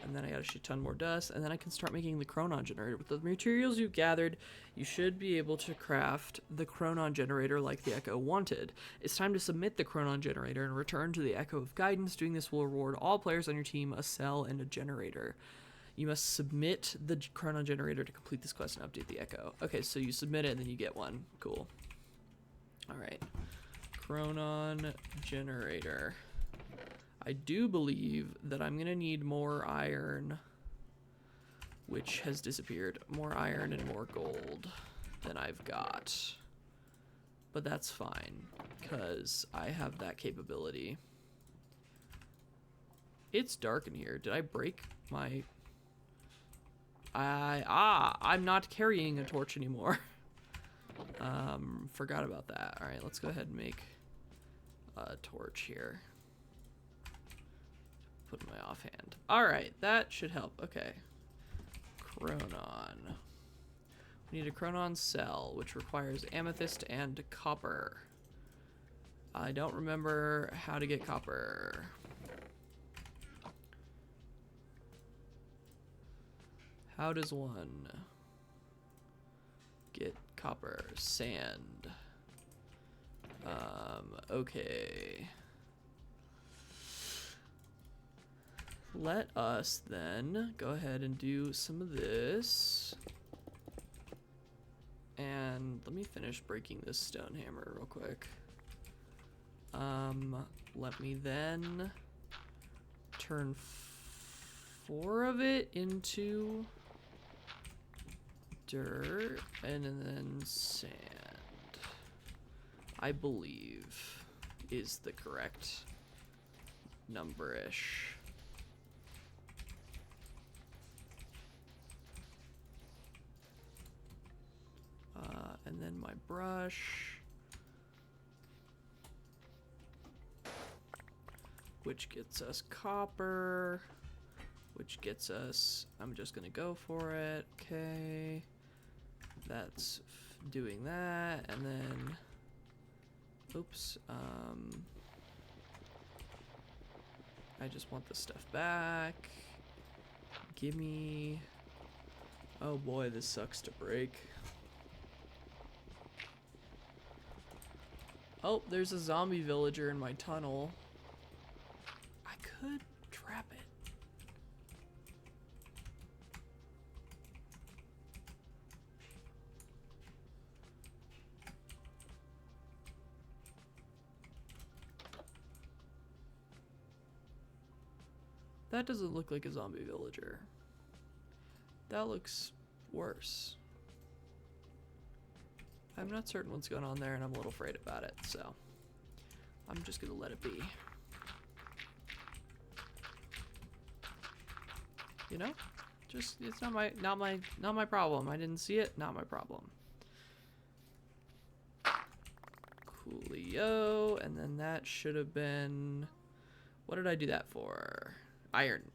and then I got a shit ton more dust, and then I can start making the chronon generator. With the materials you've gathered, you should be able to craft the chronon generator like the Echo wanted. It's time to submit the chronon generator and return to the Echo of Guidance. Doing this will reward all players on your team a cell and a generator. You must submit the chronon generator to complete this quest and update the Echo. Okay, so you submit it and then you get one. Cool. Alright. Chronon generator. I do believe that I'm gonna need more iron, which has disappeared. More iron and more gold than I've got. But that's fine, because I have that capability. It's dark in here. Did I break my... I'm not carrying a torch anymore. Forgot about that. Alright, let's go ahead and make a torch here. Put in my offhand. Alright, that should help. Okay. Chronon. We need a chronon cell, which requires amethyst and copper. I don't remember how to get copper. How does one get copper? Sand. Okay. Let us then go ahead and do some of this. And let me finish breaking this stone hammer real quick. Let me then turn 4 of it into dirt and then sand. I believe is the correct number-ish. And then my brush, which gets us copper, which gets us, I'm just gonna go for it, okay, that's doing that, and then, oops, I just want this stuff back, gimme, oh boy, this sucks to break. Oh, there's a zombie villager in my tunnel. I could trap it. That doesn't look like a zombie villager. That looks worse. I'm not certain what's going on there, and I'm a little afraid about it, so I'm just gonna let it be. You know, just it's not my problem. I didn't see it, not my problem. Coolio, and then that should have been. What did I do that for? Iron.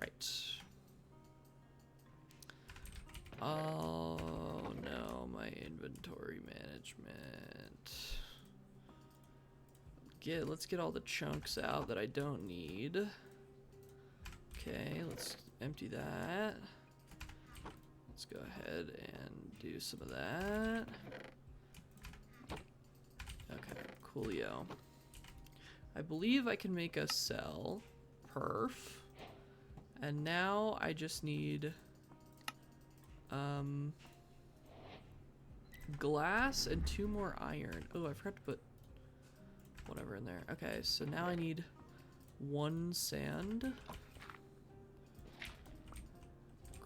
Right. Oh no, my inventory management. Let's get all the chunks out that I don't need. Okay, let's empty that. Let's go ahead and do some of that. Okay, coolio. I believe I can make a cell. Perf. And now I just need glass and 2 more iron. Oh, I forgot to put whatever in there. Okay, so now I need 1 sand.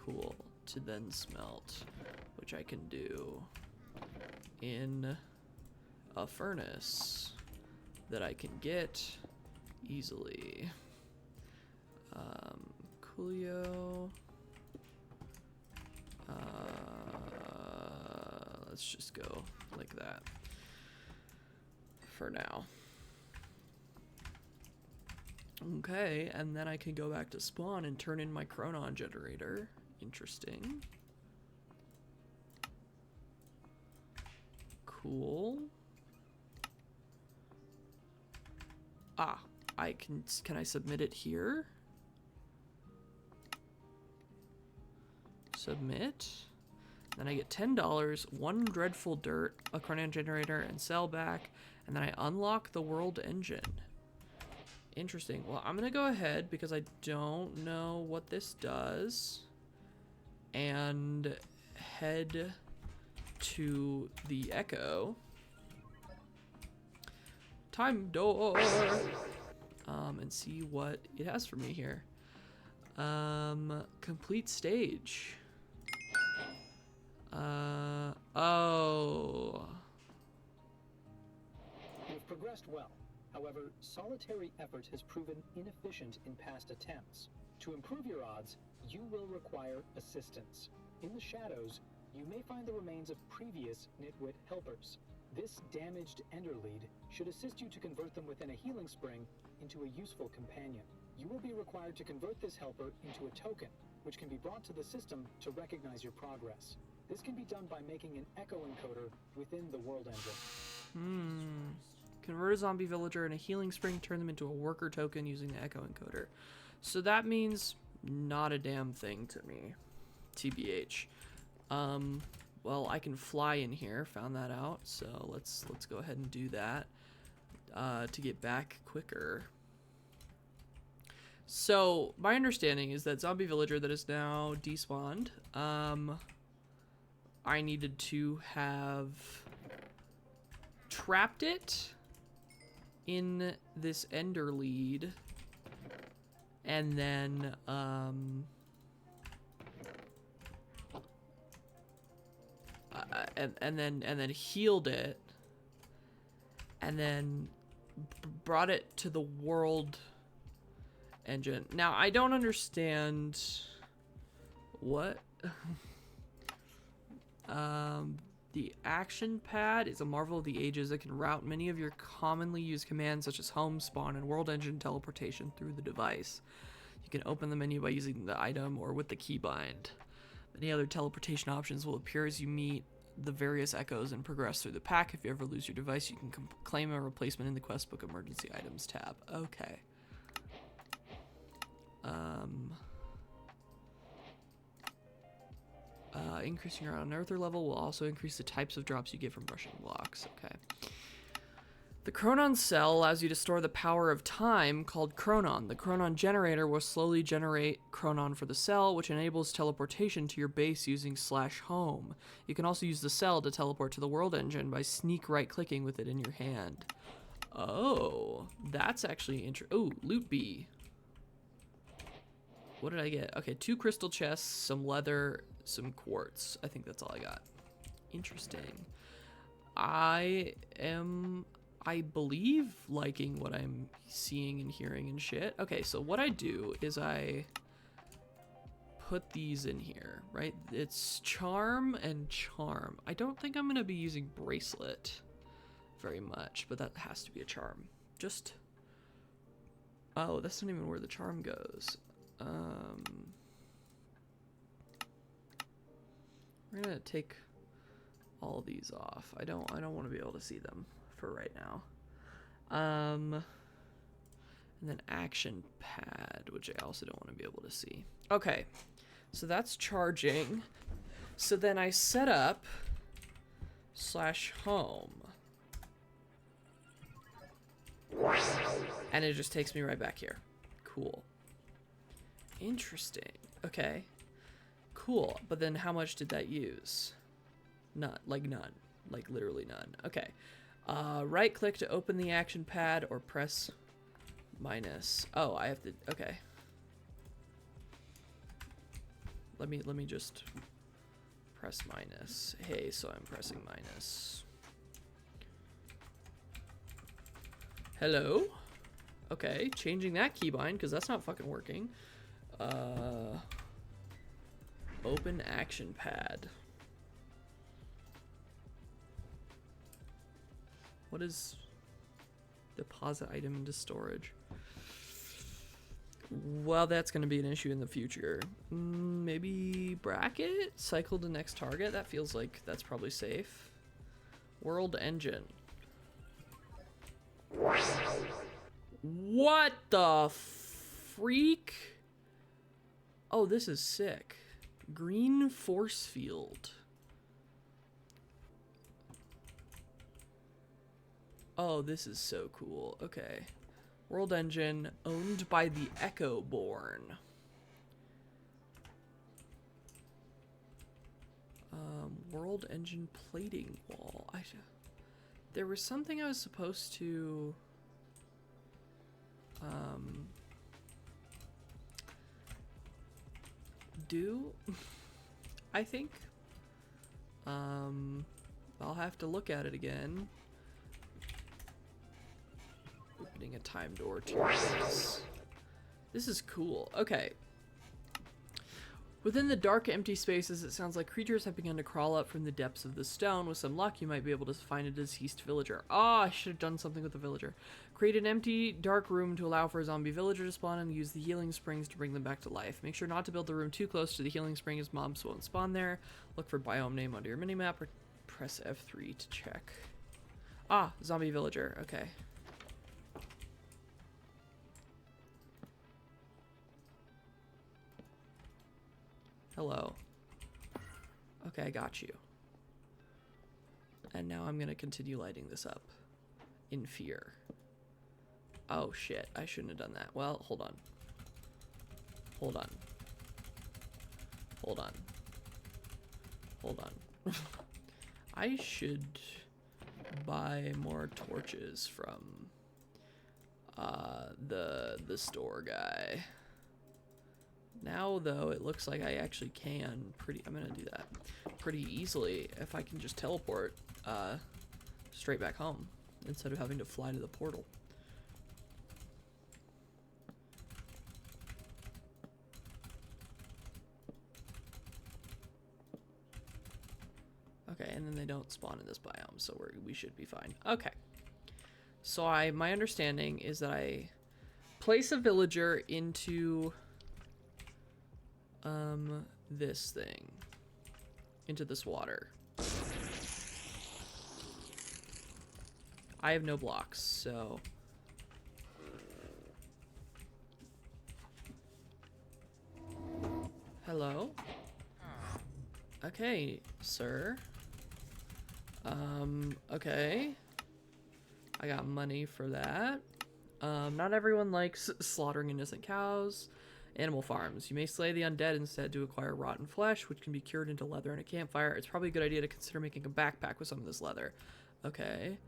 Cool. To then smelt, which I can do in a furnace that I can get easily. Coolio. Let's just go like that for now. Okay, and then I can go back to spawn and turn in my chronon generator. Interesting. Cool. Ah, can I submit it here? Submit. Then I get $10, 1 dreadful dirt, a chronon generator, and cell back, and then I unlock the world engine. Interesting. Well, I'm gonna go ahead because I don't know what this does, and head to the Echo. Time door. And see what it has for me here. Complete stage. Oh. You've progressed well. However, solitary effort has proven inefficient in past attempts. To improve your odds, you will require assistance. In the shadows, you may find the remains of previous Nitwit helpers. This damaged Enderlead should assist you to convert them within a healing spring into a useful companion. You will be required to convert this helper into a token, which can be brought to the system to recognize your progress. This can be done by making an echo encoder within the world engine. Convert a zombie villager in a healing spring, turn them into a worker token using the echo encoder. So that means not a damn thing to me. TBH. Well, I can fly in here, found that out, so let's go ahead and do that to get back quicker. So, my understanding is that zombie villager that is now despawned, I needed to have trapped it in this ender lead, and then and then healed it, and then brought it to the world engine. Now I don't understand what the action pad is a marvel of the ages that can route many of your commonly used commands such as home, spawn, and world engine teleportation through the device. You can open the menu by using the item or with the keybind. Many other teleportation options will appear as you meet the various echoes and progress through the pack. If you ever lose your device, you can claim a replacement in the quest book emergency items tab. Okay. Increasing your unearther level will also increase the types of drops you get from brushing blocks. Okay. The Chronon cell allows you to store the power of time called Chronon. The Chronon generator will slowly generate Chronon for the cell, which enables teleportation to your base using /home. You can also use the cell to teleport to the world engine by sneak right-clicking with it in your hand. Oh, that's actually interesting. Oh, loot bee. What did I get? Okay, 2 crystal chests, some leather, some quartz. I think that's all I got. Interesting. I believe liking what I'm seeing and hearing and shit. Okay, so what I do is I put these in here, right? It's charm and charm. I don't think I'm gonna be using bracelet very much, but that has to be a charm. Just, oh, that's not even where the charm goes. We're gonna take all these off. I don't want to be able to see them for right now. And then action pad, which I also don't want to be able to see. Okay, so that's charging. So then I set up /home. And it just takes me right back here. Cool. Interesting. Okay. Cool. But then how much did that use? None. Like none. Like literally none. Okay. Right click to open the action pad or press minus. Oh, I have to. Okay. Let me just press minus. Hey, so I'm pressing minus. Hello? Okay, changing that keybind because that's not fucking working. Open action pad. What is deposit item into storage? Well, that's going to be an issue in the future. Maybe bracket? Cycle to next target? That feels like that's probably safe. World engine. What the freak? Oh, this is sick. Green force field. Oh, this is so cool. Okay. World engine owned by the Echo Born. World engine plating wall. There was something I was supposed to do, I think. I'll have to look at it again. Opening a time door to this. This is cool. Okay. Within the dark, empty spaces, it sounds like creatures have begun to crawl up from the depths of the stone. With some luck, you might be able to find a deceased villager. Ah, I should have done something with the villager. Create an empty, dark room to allow for a zombie villager to spawn and use the healing springs to bring them back to life. Make sure not to build the room too close to the healing spring as mobs won't spawn there. Look for biome name under your minimap or press F3 to check. Ah, zombie villager. Okay. Hello. Okay, I got you. And now I'm gonna continue lighting this up. In fear. Oh shit, I shouldn't have done that. Well, hold on. Hold on. Hold on. Hold on. I should buy more torches from the store guy. Now, though, it looks like I actually can I'm gonna do that pretty easily if I can just teleport straight back home instead of having to fly to the portal. Okay, and then they don't spawn in this biome, so we should be fine. Okay. So my understanding is that I place a villager into this thing, into this water. I have no blocks, so hello. Okay, sir. Okay. I got money for that. Not everyone likes slaughtering innocent cows. Animal farms. You may slay the undead instead to acquire rotten flesh, which can be cured into leather in a campfire. It's probably a good idea to consider making a backpack with some of this leather. Okay.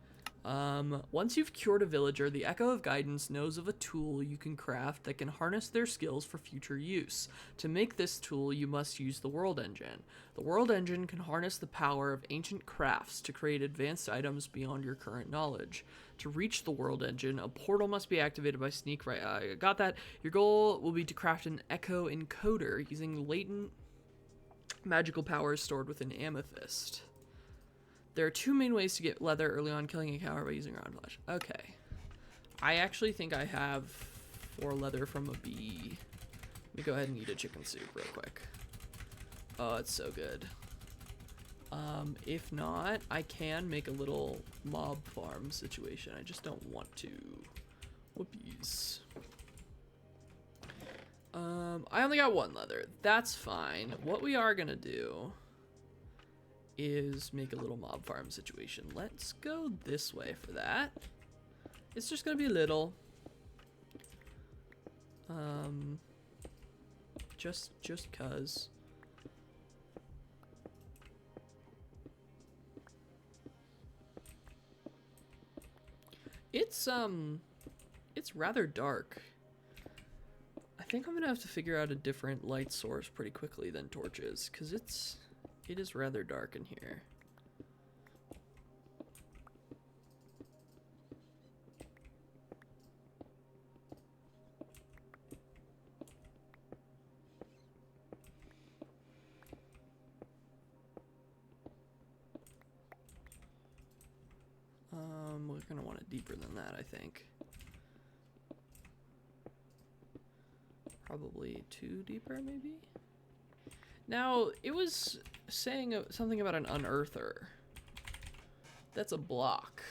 Once you've cured a villager, the Echo of Guidance knows of a tool you can craft that can harness their skills for future use. To make this tool, you must use the World Engine. The World Engine can harness the power of ancient crafts to create advanced items beyond your current knowledge. To reach the World Engine, a portal must be activated by sneak right. I got that. Your goal will be to craft an Echo encoder using latent magical powers stored within Amethyst. There are two main ways to get leather early on: killing a cow by using round flesh. Okay. I actually think I have 4 leather from a bee. Let me go ahead and eat a chicken soup real quick. Oh, it's so good. If not, I can make a little mob farm situation. I just don't want to. Whoopies. I only got 1 leather. That's fine. What we are gonna do is make a little mob farm situation. Let's go this way for that. It's just gonna be little. Just cuz. It's rather dark. I think I'm gonna have to figure out a different light source pretty quickly than torches, cuz it is rather dark in here. We're gonna want it deeper than that, I think. Probably 2 deeper, maybe? Now, it was saying something about an unearther. That's a block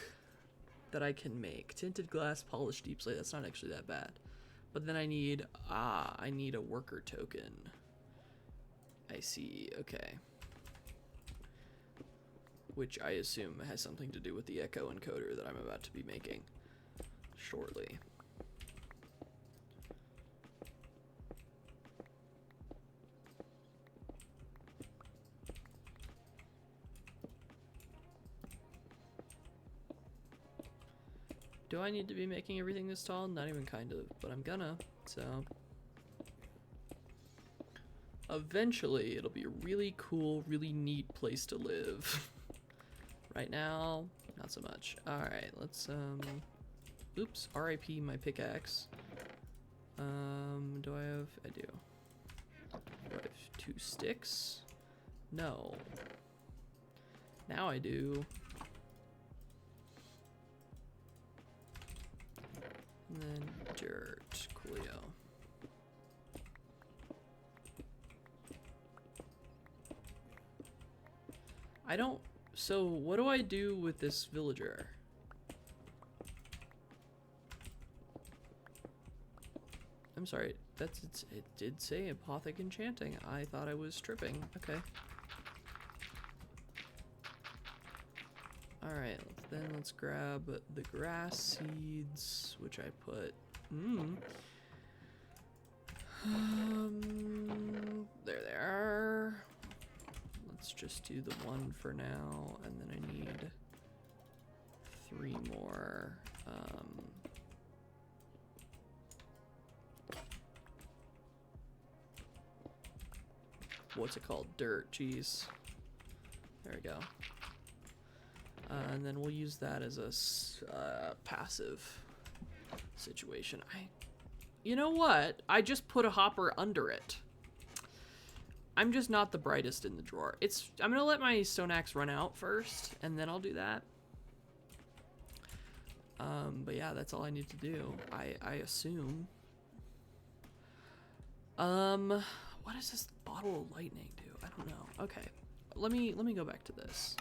that I can make. Tinted glass, polished deep slate. That's not actually that bad. But then I need a worker token. I see, okay. Which I assume has something to do with the echo encoder that I'm about to be making shortly. Do I need to be making everything this tall? Not even kind of, but I'm gonna, so. Eventually, it'll be a really cool, really neat place to live. Right now, not so much. Alright, let's, oops, RIP my pickaxe. Do I have, I do. Do I have 2 sticks? No. Now I do. And then dirt, coolio. I don't, so what do I do with this villager? I'm sorry, it did say apothic enchanting. I thought I was tripping, okay. Alright, then let's grab the grass seeds, which I put, there they are. Let's just do the 1 for now, and then I need 3 more. What's it called? Dirt, jeez. There we go. And then we'll use that as a passive situation. You know what? I just put a hopper under it. I'm just not the brightest in the drawer. I'm gonna let my stone axe run out first, and then I'll do that. But yeah, that's all I need to do. I assume. What does this bottle of lightning do? I don't know. Okay, let me go back to this.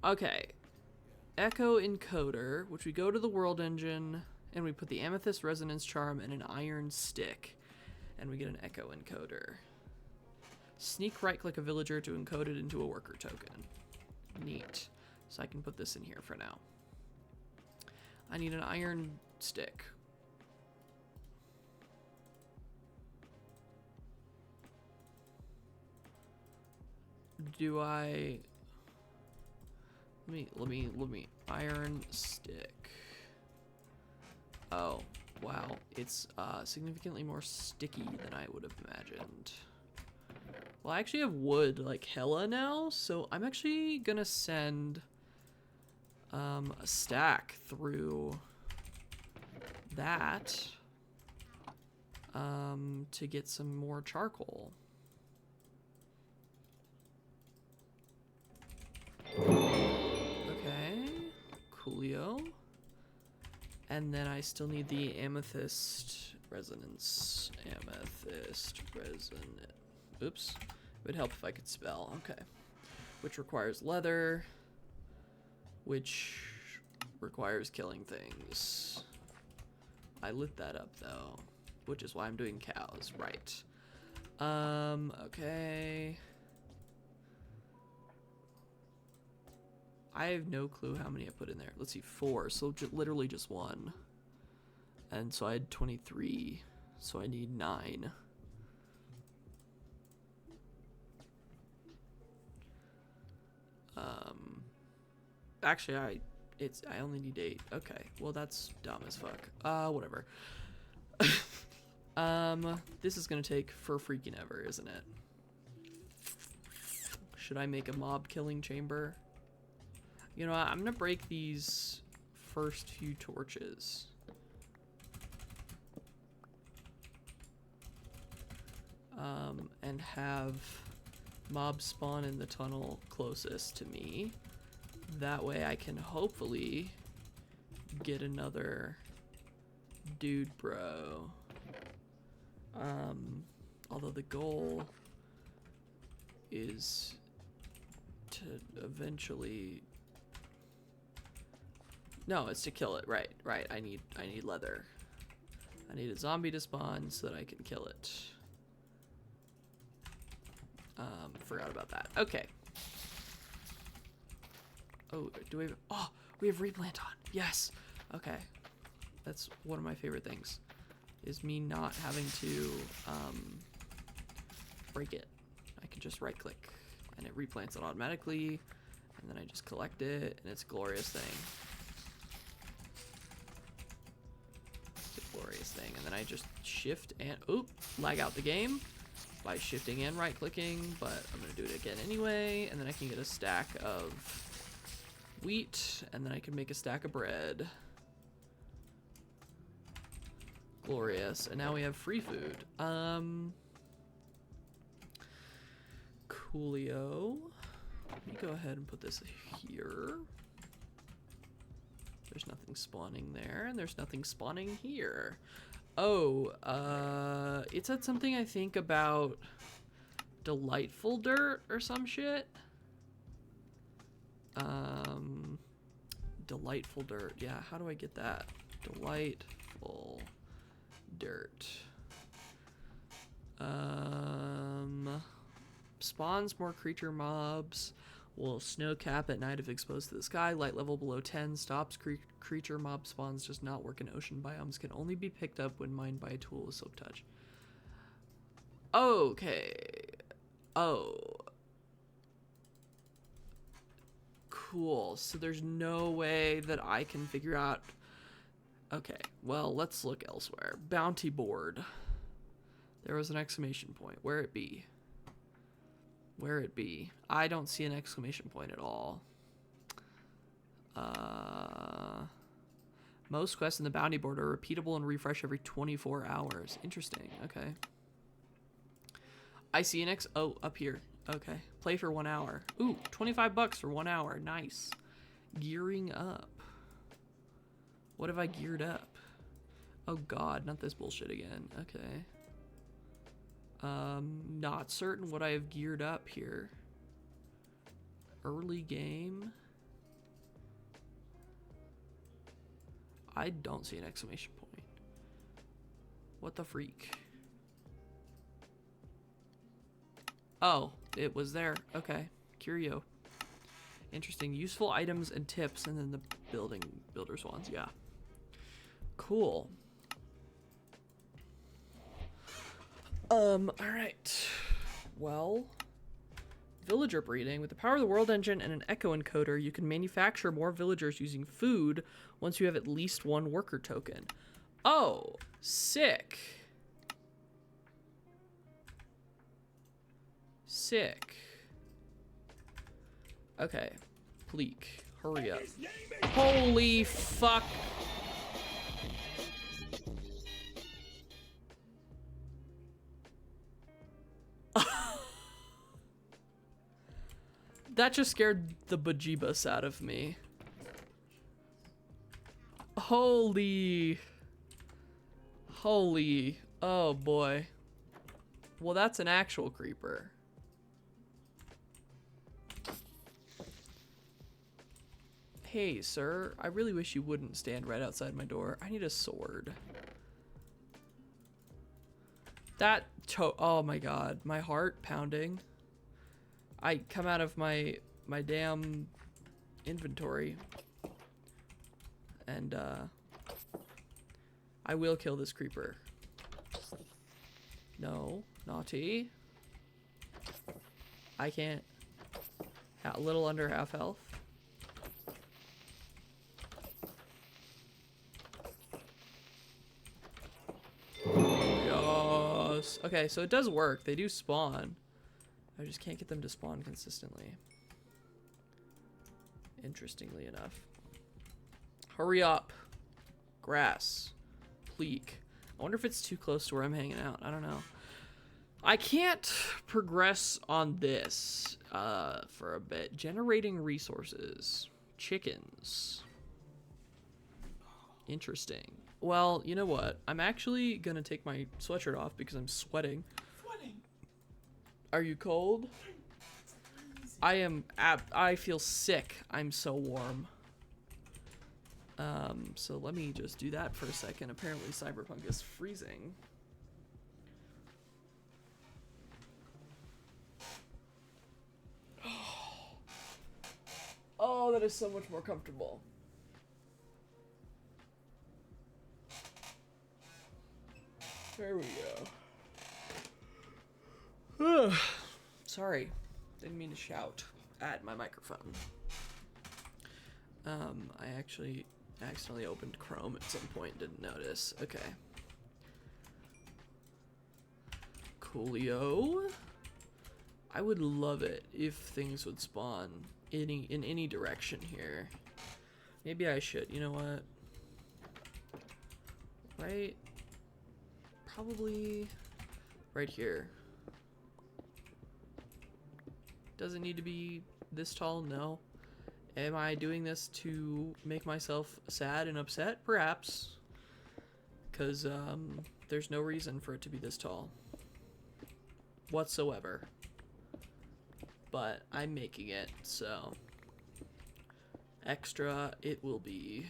Okay, echo encoder, which we go to the world engine, and we put the amethyst resonance charm and an iron stick, and we get an echo encoder. Sneak right click a villager to encode it into a worker token. Neat. So I can put this in here for now. I need an iron stick. Do I... Let me iron stick. Oh, wow. It's significantly more sticky than I would have imagined. Well, I actually have wood like hella now, so I'm actually gonna send a stack through that to get some more charcoal. Okay, coolio. And then I still need the amethyst resonance. Amethyst resonance. Oops. It would help if I could spell. Okay. Which requires leather. Which requires killing things. I lit that up though. Which is why I'm doing cows. Right. Okay. I have no clue how many I put in there. Let's see, 4. So literally just 1. And so I had 23. So I need 9. Actually, I only need 8. Okay, well that's dumb as fuck. Whatever. This is gonna take for freaking ever, isn't it? Should I make a mob killing chamber? You know what? I'm gonna break these first few torches. And have mobs spawn in the tunnel closest to me. That way I can hopefully get another dude bro. Although the goal is to eventually... No, it's to kill it. Right. I need leather. I need a zombie to spawn so that I can kill it. Forgot about that. Okay. Oh, do we have... Oh, we have replant on. Yes. Okay. That's one of my favorite things. Is me not having to break it. I can just right click and it replants it automatically. And then I just collect it and it's a glorious thing. It's a glorious thing. And then I just shift and... Oop! Lag out the game by shifting and right clicking, but I'm gonna do it again anyway, and then I can get a stack of wheat, and then I can make a stack of bread. Glorious. And now we have free food. Coolio. Let me go ahead and put this here. There's nothing spawning there, and there's nothing spawning here. Oh, it said something, I think, about delightful dirt or some shit. Delightful dirt. Yeah, how do I get that? Delightful dirt. Spawns more creature mobs. Will snow cap at night if exposed to the sky. Light level below 10. Stops creature mob spawns. Does not work in ocean biomes. Can only be picked up when mined by a tool with silk touch. Okay. Oh. Cool. So there's no way that I can figure out... Okay. Well, let's look elsewhere. Bounty board. There was an exclamation point. Where it be? Where it be? I don't see an exclamation point at all. Most quests in the bounty board are repeatable and refresh every 24 hours. Interesting. Okay. I see an oh, up here. Okay. Play for 1 hour. Ooh, $25 for 1 hour. Nice. Gearing up. What have I geared up? Oh god, not this bullshit again. Okay. Not certain what I have geared up here. Early game. I don't see an exclamation point. What the freak? Oh, it was there. Okay. Curio. Interesting. Useful items and tips, and then the builder's wands. Yeah. Cool. Alright. Well, villager breeding. With the power of the world engine and an echo encoder, you can manufacture more villagers using food once you have at least 1 worker token. Oh, sick. Sick. Okay. Pleek, hurry up. Holy fuck. That just scared the bejeebus out of me. Holy. Holy. Oh boy. Well, that's an actual creeper. Hey, sir. I really wish you wouldn't stand right outside my door. I need a sword. Oh my god. My heart pounding. I come out of my damn inventory. And, I will kill this creeper. No, naughty. I can't. A little under half health. Yes. Okay, so it does work. They do spawn. I just can't get them to spawn consistently. Interestingly enough. Hurry up. Grass. Pleak. I wonder if it's too close to where I'm hanging out. I don't know. I can't progress on this for a bit. Generating resources. Chickens. Interesting. Well, you know what? I'm actually gonna take my sweatshirt off because I'm sweating. Sweating. Are you cold? I feel sick. I'm so warm. So let me just do that for a second. Apparently Cyberpunk is freezing. Oh, that is so much more comfortable. There we go. Sorry, didn't mean to shout at my microphone. I actually accidentally opened Chrome at some point, didn't notice. Okay. Coolio. I would love it if things would spawn in any direction here. Maybe I should. You know what? Right? Probably right here. Does it need to be this tall? No. Am I doing this to make myself sad and upset? Perhaps. Because there's no reason for it to be this tall. Whatsoever. But I'm making it, so extra it will be.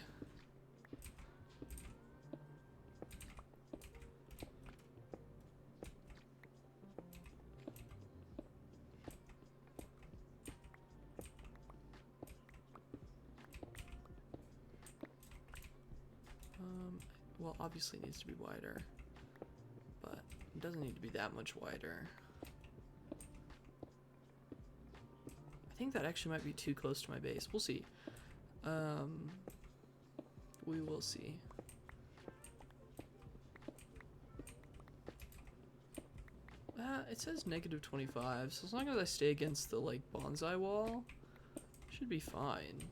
Well, obviously it needs to be wider, but it doesn't need to be that much wider. I think that actually might be too close to my base. We'll see. We will see. It says -25, so as long as I stay against the, like, bonsai wall, should be fine.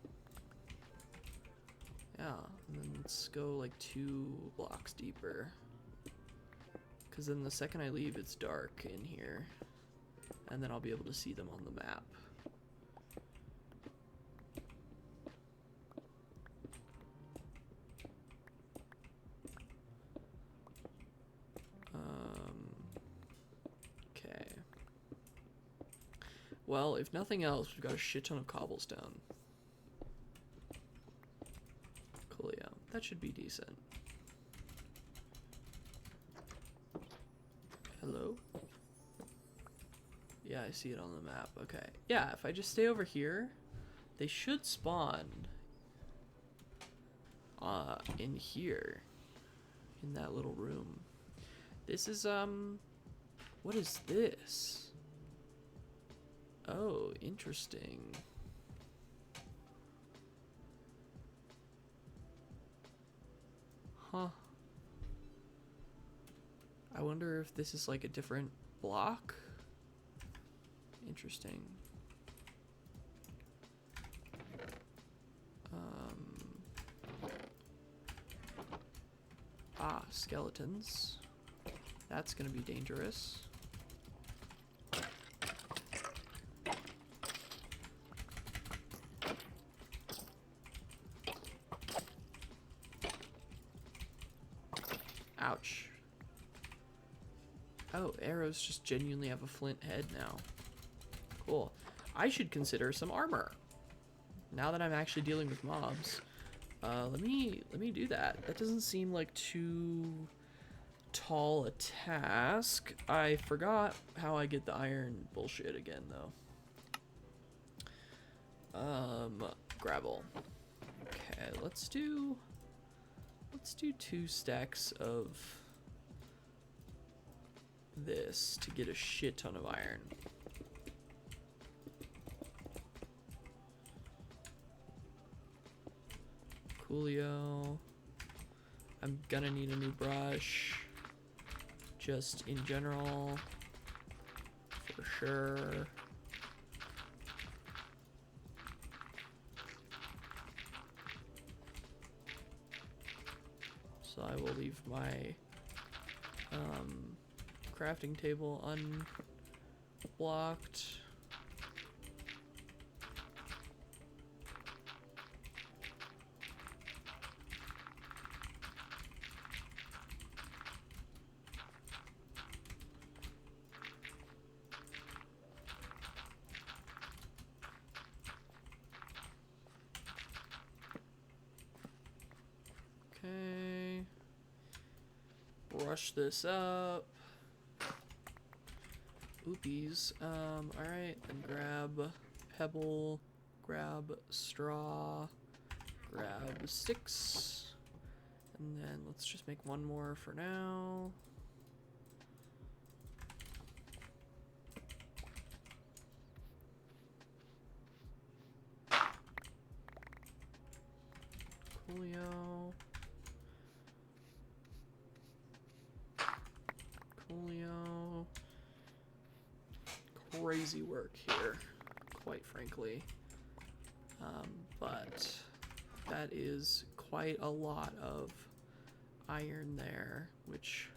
Yeah, and then let's go, like, 2 blocks deeper. Because then the second I leave, it's dark in here. And then I'll be able to see them on the map. Okay. Well, if nothing else, we've got a shit ton of cobblestone. Coolio. That should be decent. Hello? Yeah, I see it on the map. Okay. Yeah, if I just stay over here, they should spawn in here. In that little room. This is, what is this? Oh, interesting. Huh. I wonder if this is like a different block. Interesting. Skeletons. That's gonna be dangerous. Ouch. Oh, arrows just genuinely have a flint head now. Cool. I should consider some armor. Now that I'm actually dealing with mobs. Let me do that. That doesn't seem like too tall a task. I forgot how I get the iron bullshit again, though. Gravel. Okay, let's do 2 stacks of this to get a shit ton of iron. Coolio. I'm gonna need a new brush. Just in general. For sure. So I will leave my crafting table unblocked. Okay. Brush this up. Oopies. Alright, then grab pebble, grab straw, grab sticks, and then let's just make one more for now. Coolio. Coolio. Crazy work here, quite frankly. But that is quite a lot of iron there, which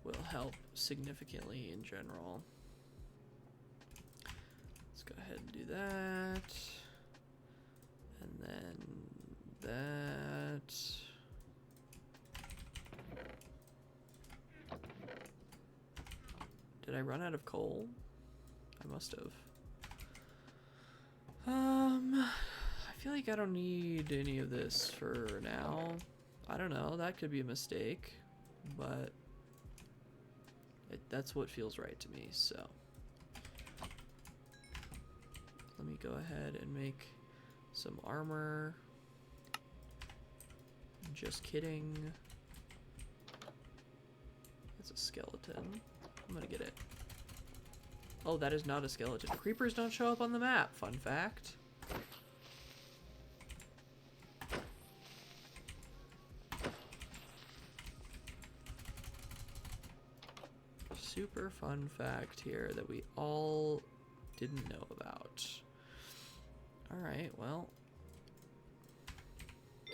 will help significantly in general. Let's go ahead and do that. And then that. Did I run out of coal? I must have. I feel like I don't need any of this for now. I don't know, that could be a mistake, but that's what feels right to me, so. Let me go ahead and make some armor. Just kidding. It's a skeleton. I'm gonna get it. Oh, that is not a skeleton. Creepers don't show up on the map, fun fact. Super fun fact here that we all didn't know about. Alright, well.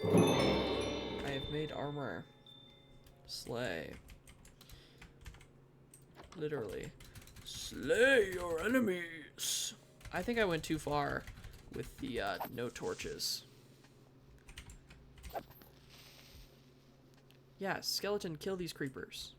I have made armor. Slay. Literally. Slay your enemies! I think I went too far with the no torches. Yeah, skeleton, kill these creepers.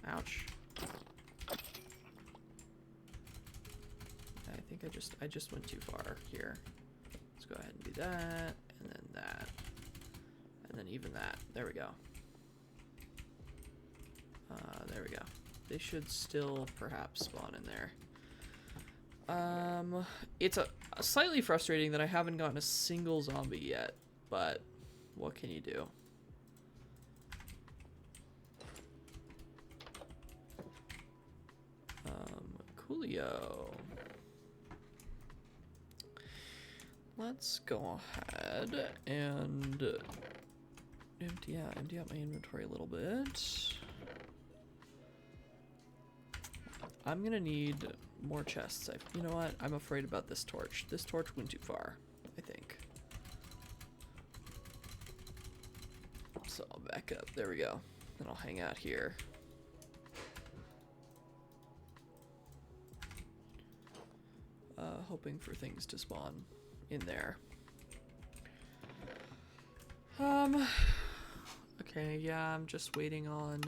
Ouch. I just went too far here. Let's go ahead and do that, and then that, and then even that. There we go. There we go. They should still perhaps spawn in there. It's a slightly frustrating that I haven't gotten a single zombie yet, but what can you do? Coolio. Let's go ahead and empty out my inventory a little bit. I'm gonna need more chests. You know what? I'm afraid about this torch. This torch went too far, I think. So I'll back up. There we go. Then I'll hang out here. Hoping for things to spawn in there. Okay, yeah, I'm just waiting on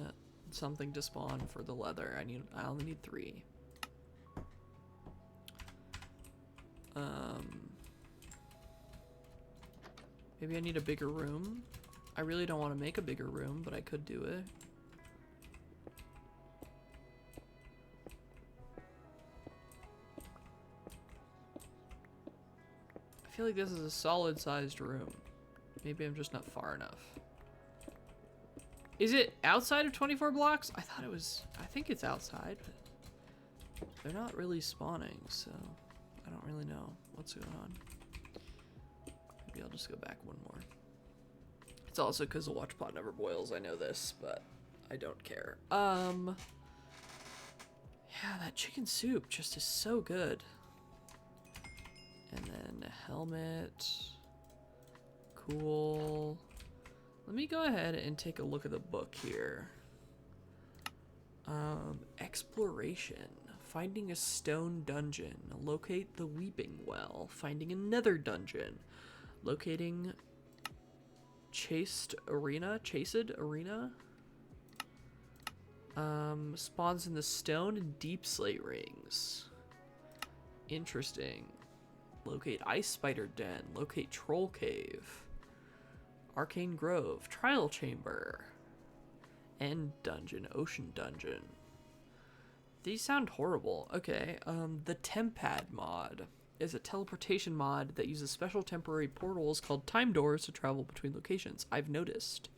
something to spawn for the leather. I only need 3. Maybe I need a bigger room. I really don't want to make a bigger room, but I could do it. I feel like this is a solid sized room. Maybe I'm just not far enough. Is it outside of 24 blocks? I thought it was, I think it's outside, but they're not really spawning, so I don't really know what's going on. Maybe I'll just go back one more. It's also because the watch pot never boils, I know this, but I don't care. Yeah, that chicken soup just is so good. And then helmet. Cool. Let me go ahead and take a look at the book here. Exploration. Finding a stone dungeon. Locate the weeping well. Finding another dungeon. Locating chased arena. Spawns in the stone and deep slate rings. Interesting. Locate ice spider den. Locate troll cave. Arcane Grove, Trial Chamber, End Dungeon, Ocean Dungeon. These sound horrible. Okay, the Tempad mod is a teleportation mod that uses special temporary portals called time doors to travel between locations. I've noticed.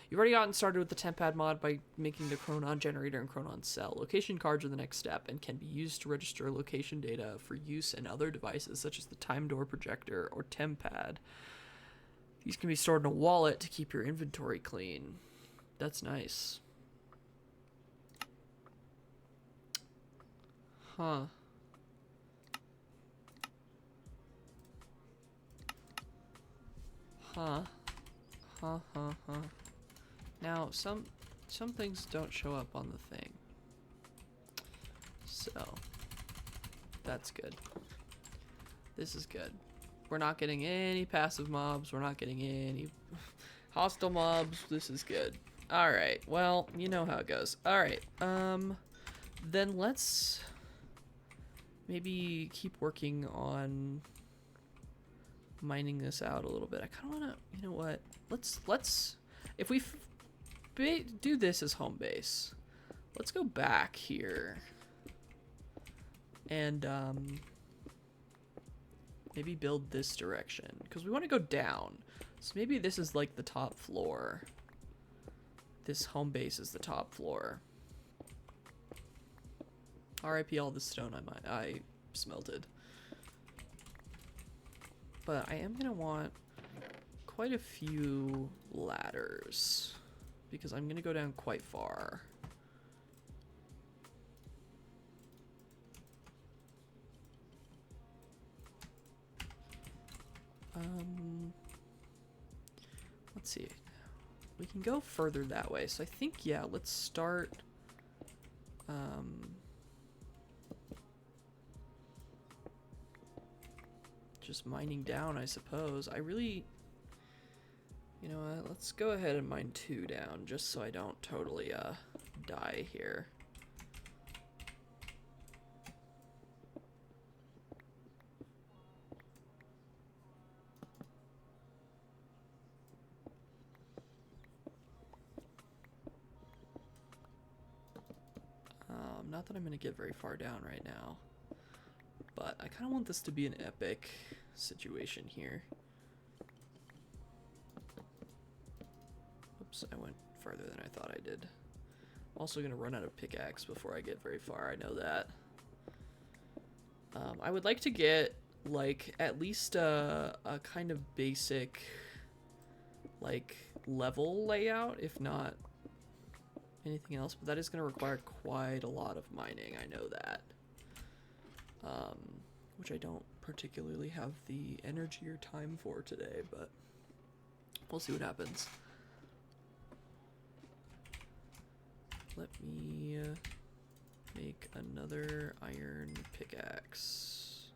You've already gotten started with the Tempad mod by making the Chronon generator and Chronon cell. Location cards are the next step and can be used to register location data for use in other devices such as the time door projector or Tempad. These can be stored in a wallet to keep your inventory clean. That's nice. Huh. Huh. Now, some things don't show up on the thing. So, that's good. This is good. We're not getting any passive mobs. We're not getting any hostile mobs. This is good. Alright, well, you know how it goes. Alright, then let's maybe keep working on mining this out a little bit. I kind of want to, you know what? Let's, if we do this as home base, let's go back here and, maybe build this direction, because we want to go down. So maybe this is like the top floor. This home base is the top floor. RIP all the stone I smelted. But I am gonna want quite a few ladders, because I'm gonna go down quite far. Let's see. We can go further that way. So I think, yeah, let's start, just mining down, I suppose. I really, you know what, let's go ahead and mine 2 down, just so I don't totally, die here. Not that I'm going to get very far down right now, but I kind of want this to be an epic situation here. Oops, I went farther than I thought I did. I'm also going to run out of pickaxe before I get very far, I know that. I would like to get, like, at least a kind of basic, like, level layout, if not anything else, but that is going to require quite a lot of mining, I know that. Which I don't particularly have the energy or time for today, but we'll see what happens. Let me make another iron pickaxe.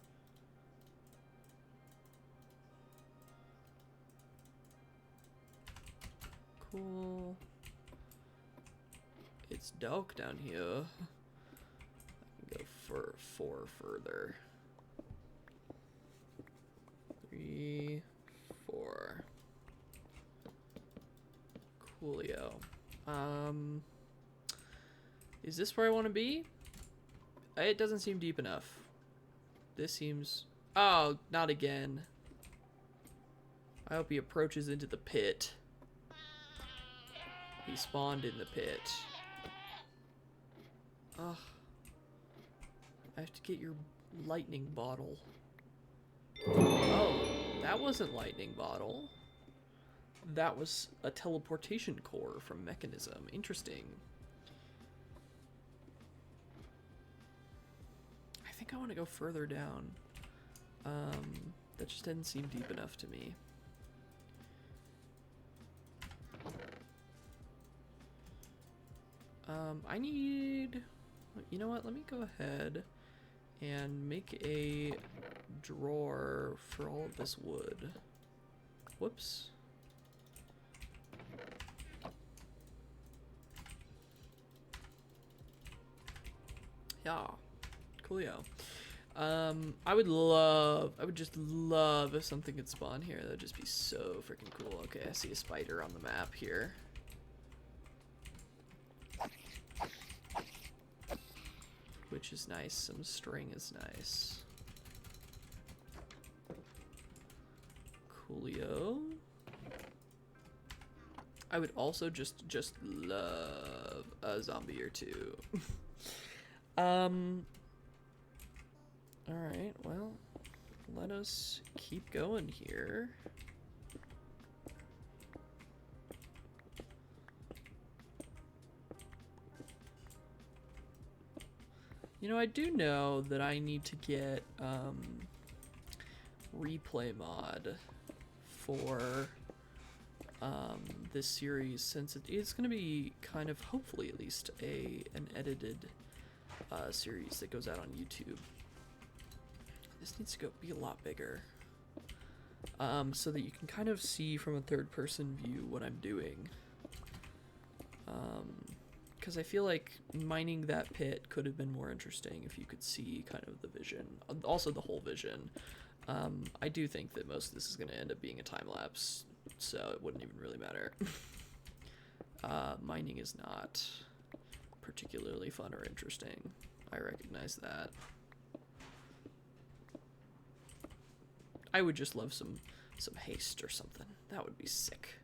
Cool. It's dark down here. I can go for 4 further. 3, 4. Coolio. Is this where I want to be? It doesn't seem deep enough. This seems... Oh, not again. I hope he approaches into the pit. He spawned in the pit. Ugh. I have to get your lightning bottle. Oh, that wasn't lightning bottle. That was a teleportation core from Mechanism. Interesting. I think I want to go further down. That just didn't seem deep enough to me. I need... You know what? Let me go ahead and make a drawer for all of this wood. Whoops. Yeah. Coolio. I would just love if something could spawn here. That'd just be so freaking cool. Okay, I see a spider on the map here. Which is nice. Some string is nice. Coolio. I would also just love a zombie or two. Alright, well, let us keep going here. You know, I do know that I need to get replay mod for this series, since it's going to be kind of, hopefully at least, an edited series that goes out on YouTube. This needs to be a lot bigger, so that you can kind of see from a third-person view what I'm doing. Because I feel like mining that pit could have been more interesting if you could see kind of the vision, also the whole vision. I do think that most of this is going to end up being a time-lapse, so it wouldn't even really matter. Mining is not particularly fun or interesting. I recognize that. I would just love some haste or something. That would be sick.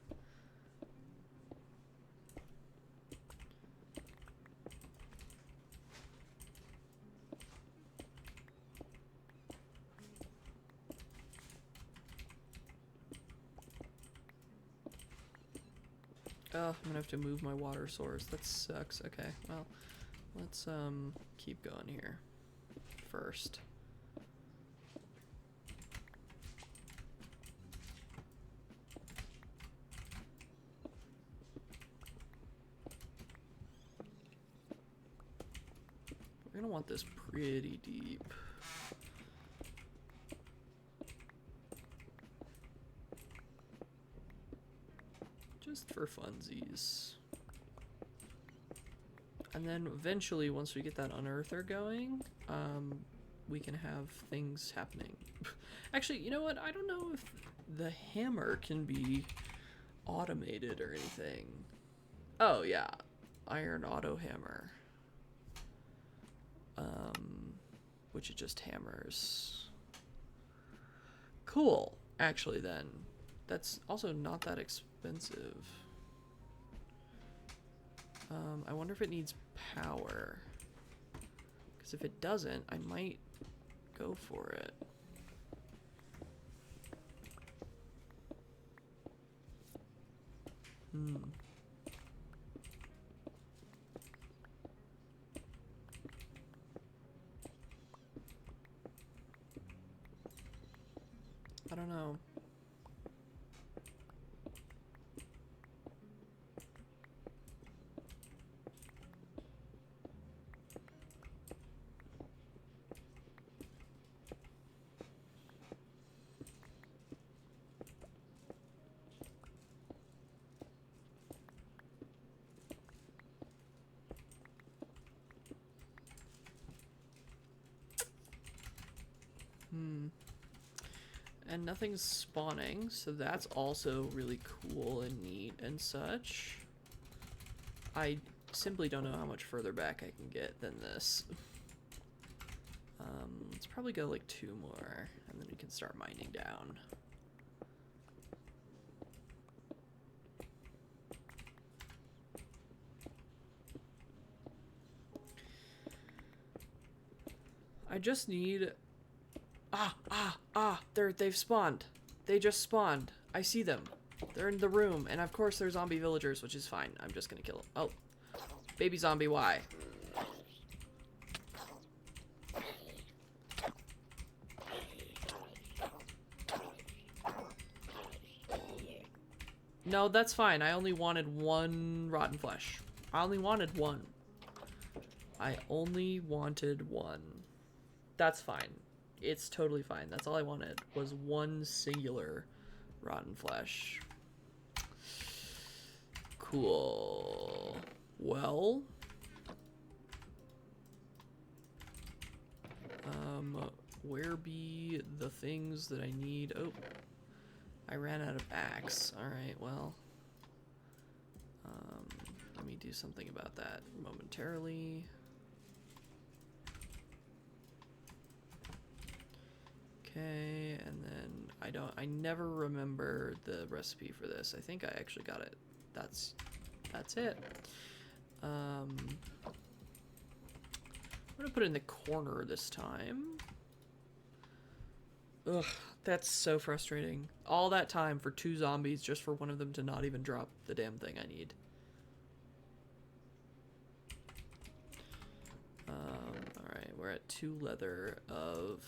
Oh, I'm gonna have to move my water source. That sucks. Okay, well, let's keep going here first. We're gonna want this pretty deep. Just for funsies. And then eventually, once we get that unearther going, we can have things happening. Actually, you know what? I don't know if the hammer can be automated or anything. Oh, yeah. Iron auto hammer. Which it just hammers. Cool. Actually, then. That's also not that expensive. I wonder if it needs power. Because if it doesn't, I might go for it. I don't know. And nothing's spawning, so that's also really cool and neat and such. I simply don't know how much further back I can get than this. Let's probably go like 2 more, and then we can start mining down. I just need... they've spawned. They just spawned. I see them. They're in the room, and of course they're zombie villagers, which is fine. I'm just gonna kill them. Oh, baby zombie, why? No, that's fine. I only wanted 1 rotten flesh. I only wanted 1. I only wanted 1. That's fine. It's totally fine. That's all I wanted, was 1 singular rotten flesh. Cool. Well, where be the things that I need? Oh, I ran out of axe. Alright, well, let me do something about that momentarily. Okay, and then I never remember the recipe for this. I think I actually got it. That's it. I'm gonna put it in the corner this time. Ugh, that's so frustrating. All that time for 2 zombies just for one of them to not even drop the damn thing I need. Alright, we're at 2 leather of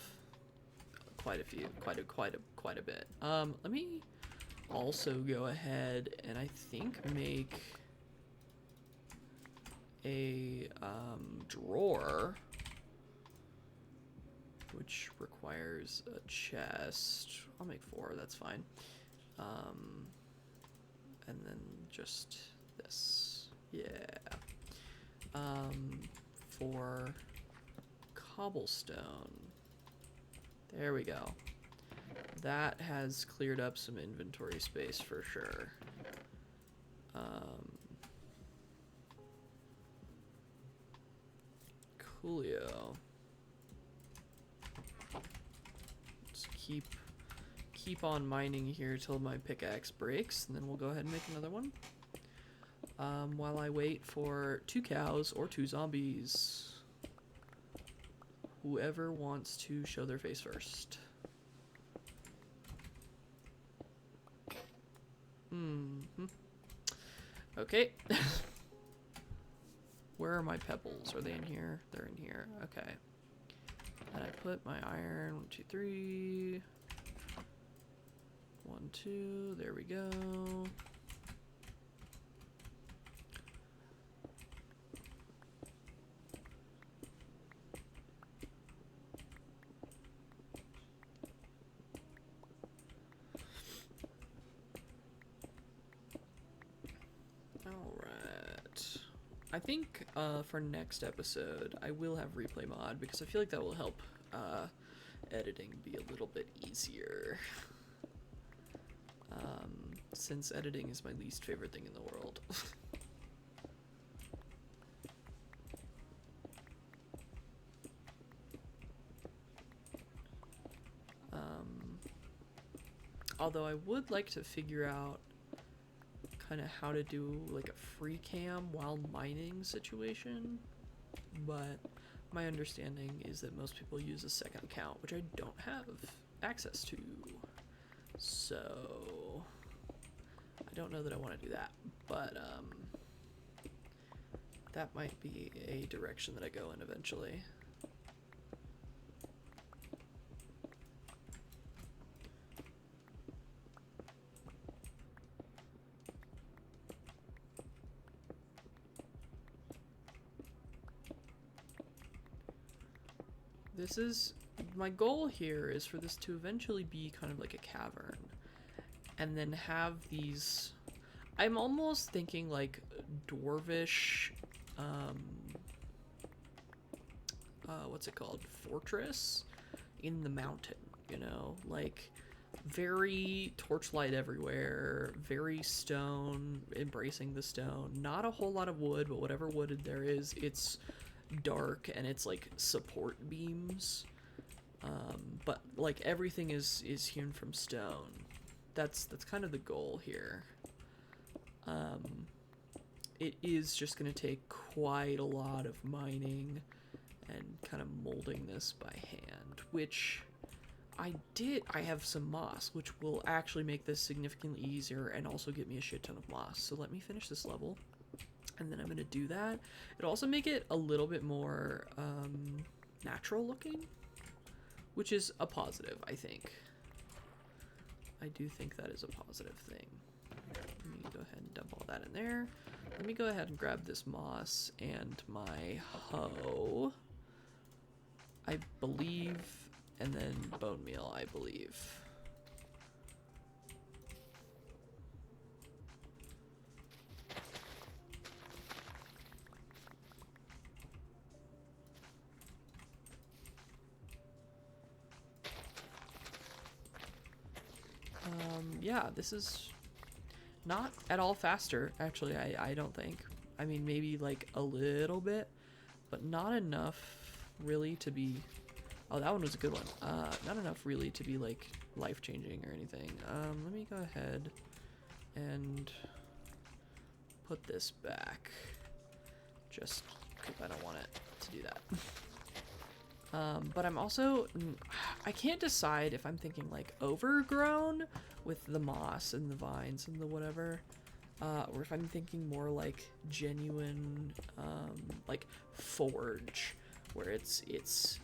quite a few, quite a bit. Let me also go ahead and I think make a drawer, which requires a chest. I'll make 4, that's fine. And then just this, yeah. For cobblestone. There we go. That has cleared up some inventory space for sure. Coolio. Let's keep on mining here till my pickaxe breaks, and then we'll go ahead and make another one. While I wait for 2 cows or 2 zombies. Whoever wants to show their face first. Okay. Where are my pebbles? Are they in here? They're in here. Okay. And I put my iron. 1, 2, 3. 1, 2. There we go. I think for next episode, I will have replay mod because I feel like that will help editing be a little bit easier. Since editing is my least favorite thing in the world. Although I would like to figure out kind of how to do like a free cam while mining situation, but my understanding is that most people use a second account, which I don't have access to, so I don't know that I want to do that, but that might be a direction that I go in eventually. My goal here is for this to eventually be kind of like a cavern, and then have these, I'm almost thinking like dwarvish, what's it called? Fortress in the mountain, you know, like very torchlight everywhere, very stone, embracing the stone. Not a whole lot of wood, but whatever wood there is, it's dark and it's like support beams. But like everything is hewn from stone. That's kind of the goal here. It is just going to take quite a lot of mining and kind of molding this by hand, which I have some moss, which will actually make this significantly easier and also get me a shit ton of moss. So let me finish this level, and then I'm going to do that. It'll also make it a little bit more natural looking, which is a positive, I think. I do think that is a positive thing. Let me go ahead and dump all that in there. Let me go ahead and grab this moss and my hoe, I believe, and then bone meal, I believe. Yeah, this is not at all faster, actually, I don't think. I mean, maybe like a little bit, but not enough really to be... Oh, that one was a good one. Not enough really to be like life-changing or anything. Let me go ahead and put this back, just because I don't want it to do that. But I'm also... I can't decide if I'm thinking like overgrown with the moss and the vines and the whatever, or if I'm thinking more like genuine, like forge, where it's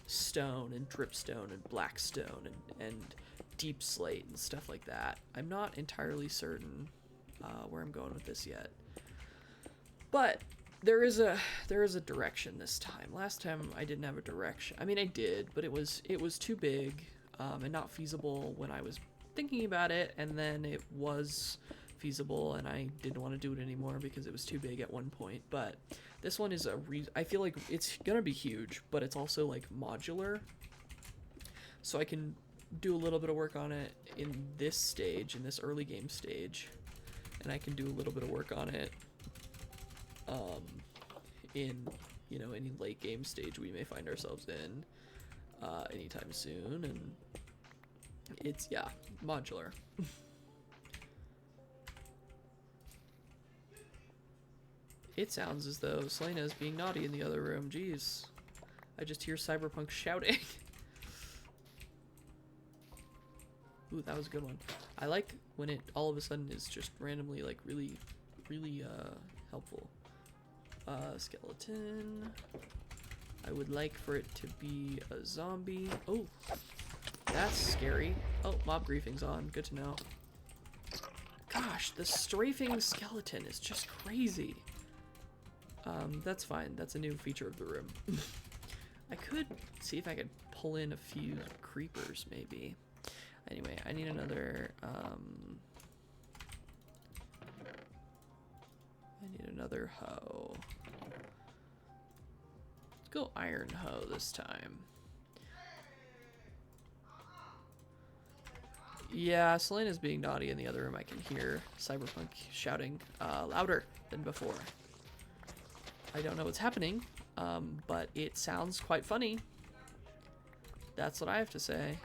stone and dripstone and black stone and deep slate and stuff like that. I'm not entirely certain where I'm going with this yet, but there is a direction this time. Last time I didn't have a direction. I mean, I did, but it was too big and not feasible when I was thinking about it, and then it was feasible and I didn't want to do it anymore because it was too big at one point. But this one is I feel like it's gonna be huge, but it's also like modular, so I can do a little bit of work on it in this stage, in this early game stage, and I can do a little bit of work on it in, you know, any late game stage we may find ourselves in anytime soon. And it's, yeah, modular. It sounds as though Selena is being naughty in the other room. Jeez, I just hear Cyberpunk shouting. Ooh, that was a good one. I like when it all of a sudden is just randomly like really helpful. Skeleton. I would like for it to be a zombie. Oh, that's scary. Oh, mob griefing's on. Good to know. Gosh, the strafing skeleton is just crazy. That's fine. That's a new feature of the room. I could see if I could pull in a few creepers, maybe. Anyway, I need another, hoe. Let's go iron hoe this time. Yeah, Selena's being naughty in the other room. I can hear Cyberpunk shouting louder than before. I don't know what's happening, but it sounds quite funny. That's what I have to say.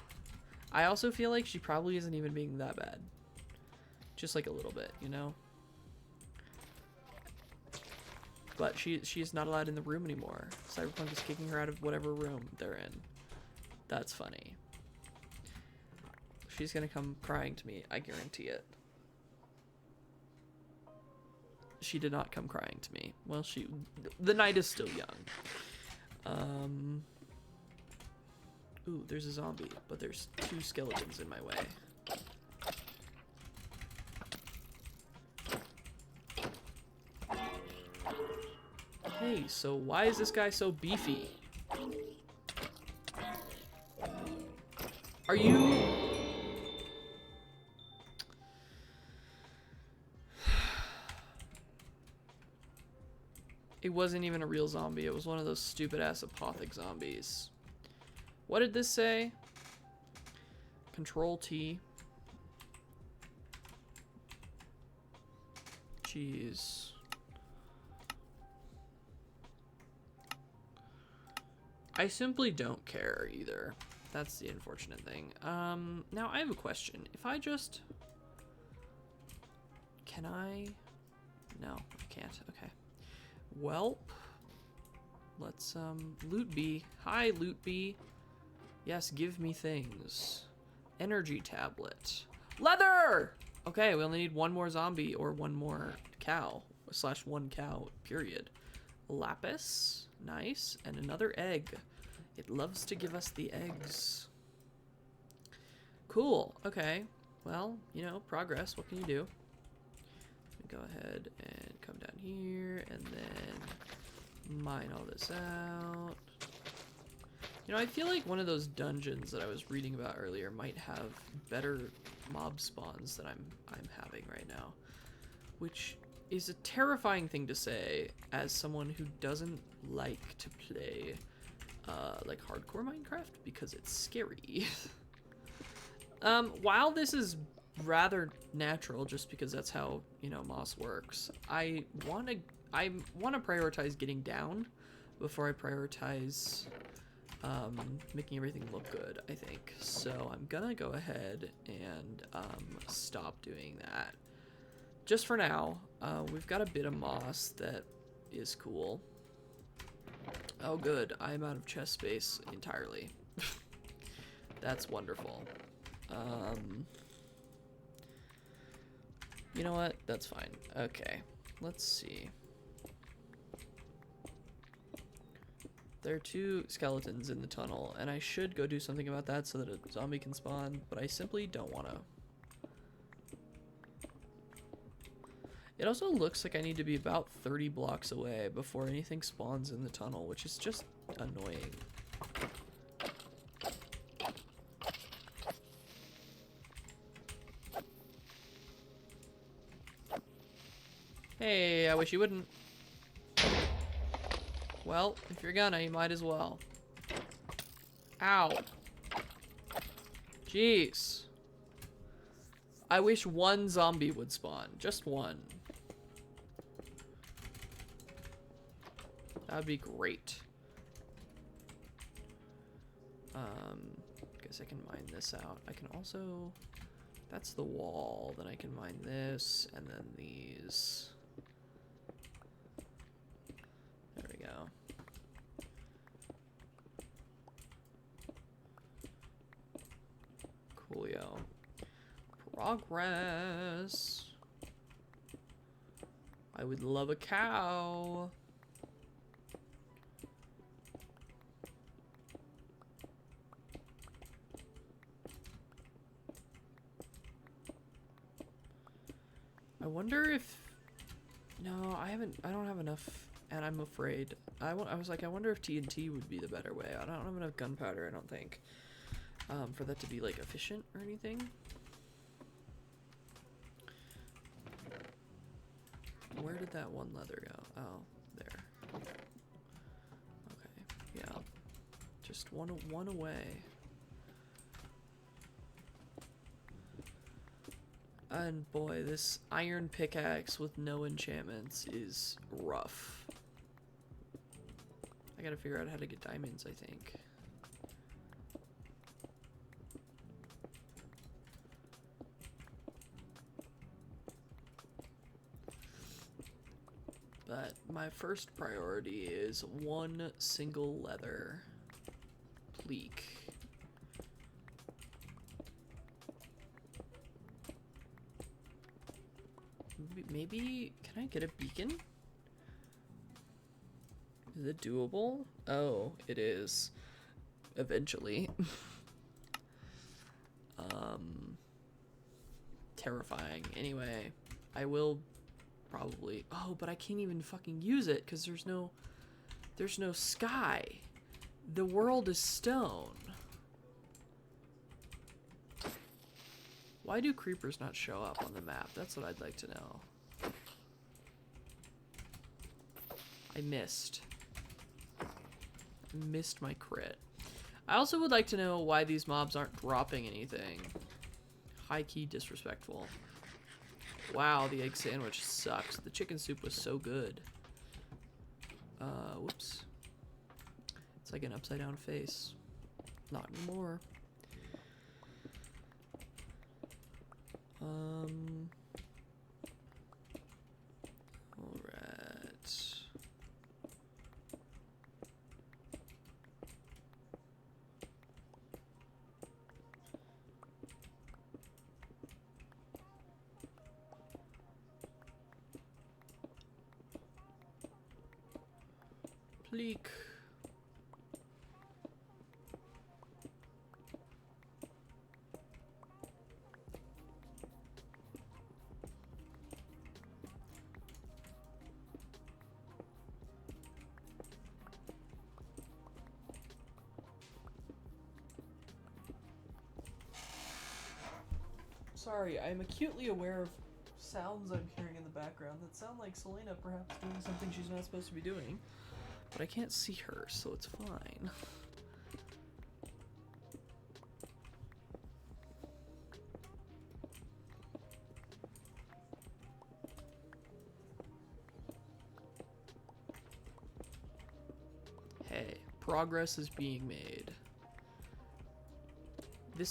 I also feel like she probably isn't even being that bad. Just like a little bit, you know? But she's not allowed in the room anymore. Cyberpunk is kicking her out of whatever room they're in. That's funny. She's gonna come crying to me, I guarantee it. She did not come crying to me. Well, the night is still young. Ooh, there's a zombie, but there's 2 skeletons in my way. Hey, so why is this guy so beefy? Are you... It wasn't even a real zombie. It was one of those stupid ass apothic zombies. What did this say? Control T. Jeez. I simply don't care either. That's the unfortunate thing. Now I have a question. If I just... Can I... No, I can't. Okay. Welp. Let's, loot bee. Hi, loot bee. Yes, give me things. Energy tablet. Leather! Okay, we only need one more zombie or one more cow. / one cow, period. Lapis. Nice. And another egg. It loves to give us the eggs. Cool. Okay. Well, you know, progress. What can you do? Go ahead and come down here and then mine all this out. You know, I feel like one of those dungeons that I was reading about earlier might have better mob spawns than I'm having right now, which is a terrifying thing to say as someone who doesn't like to play like hardcore Minecraft because it's scary. While this is rather natural just because that's how, you know, moss works, I want to prioritize getting down before I prioritize making everything look good, I think. So I'm gonna go ahead and stop doing that just for now. We've got a bit of moss that is cool. Oh good, I'm out of chest space entirely. That's wonderful. You know what? That's fine. Okay, let's see. There are 2 skeletons in the tunnel, and I should go do something about that so that a zombie can spawn, but I simply don't want to. It also looks like I need to be about 30 blocks away before anything spawns in the tunnel, which is just annoying. Hey, I wish you wouldn't. Well, if you're gonna, you might as well. Ow. Jeez. I wish one zombie would spawn. Just one. That would be great. Guess I can mine this out. I can also... That's the wall. Then I can mine this, and then these. There we go. Coolio. Progress. I would love a cow. I wonder if... No, I don't have enough, and I'm afraid. I was like, I wonder if TNT would be the better way. I don't have enough gunpowder, I don't think, for that to be, like, efficient or anything. Where did that one leather go? Oh, there. Okay, yeah. Just one away. And boy, this iron pickaxe with no enchantments is rough. I gotta figure out how to get diamonds, I think. But my first priority is one single leather pleak. Maybe, can I get a beacon? Is it doable? Oh, it is. Eventually. Terrifying. Anyway, I will probably... Oh, but I can't even fucking use it because there's no sky. The world is stone. Why do creepers not show up on the map? That's what I'd like to know. I missed my crit. I also would like to know why these mobs aren't dropping anything. High key disrespectful. Wow, the egg sandwich sucks. The chicken soup was so good. Whoops. It's like an upside down face. Not anymore. Alright. Pleek. Sorry, I'm acutely aware of sounds I'm hearing in the background that sound like Selena perhaps doing something she's not supposed to be doing. But I can't see her, so it's fine. Hey, progress is being made.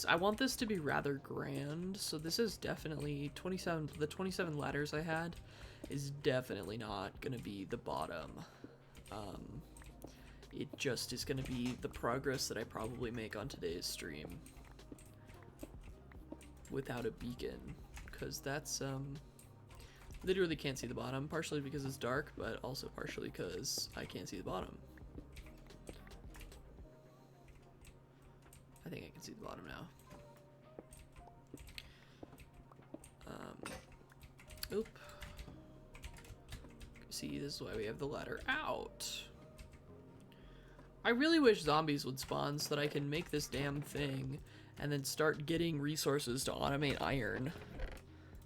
I want this to be rather grand, so this is definitely 27. The 27 ladders I had is definitely not gonna be the bottom. It just is gonna be the progress that I probably make on today's stream without a beacon, because that's literally can't see the bottom, partially because it's dark, but also partially because I can't see the bottom. I think I can see the bottom now. Oop. See, this is why we have the ladder out. I really wish zombies would spawn so that I can make this damn thing and then start getting resources to automate iron.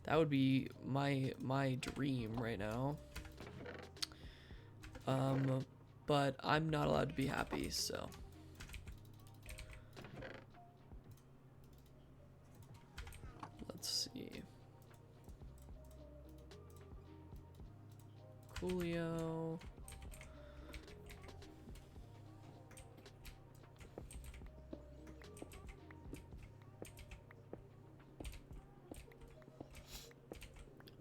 That would be my dream right now. But I'm not allowed to be happy, so. Let's see. Coolio.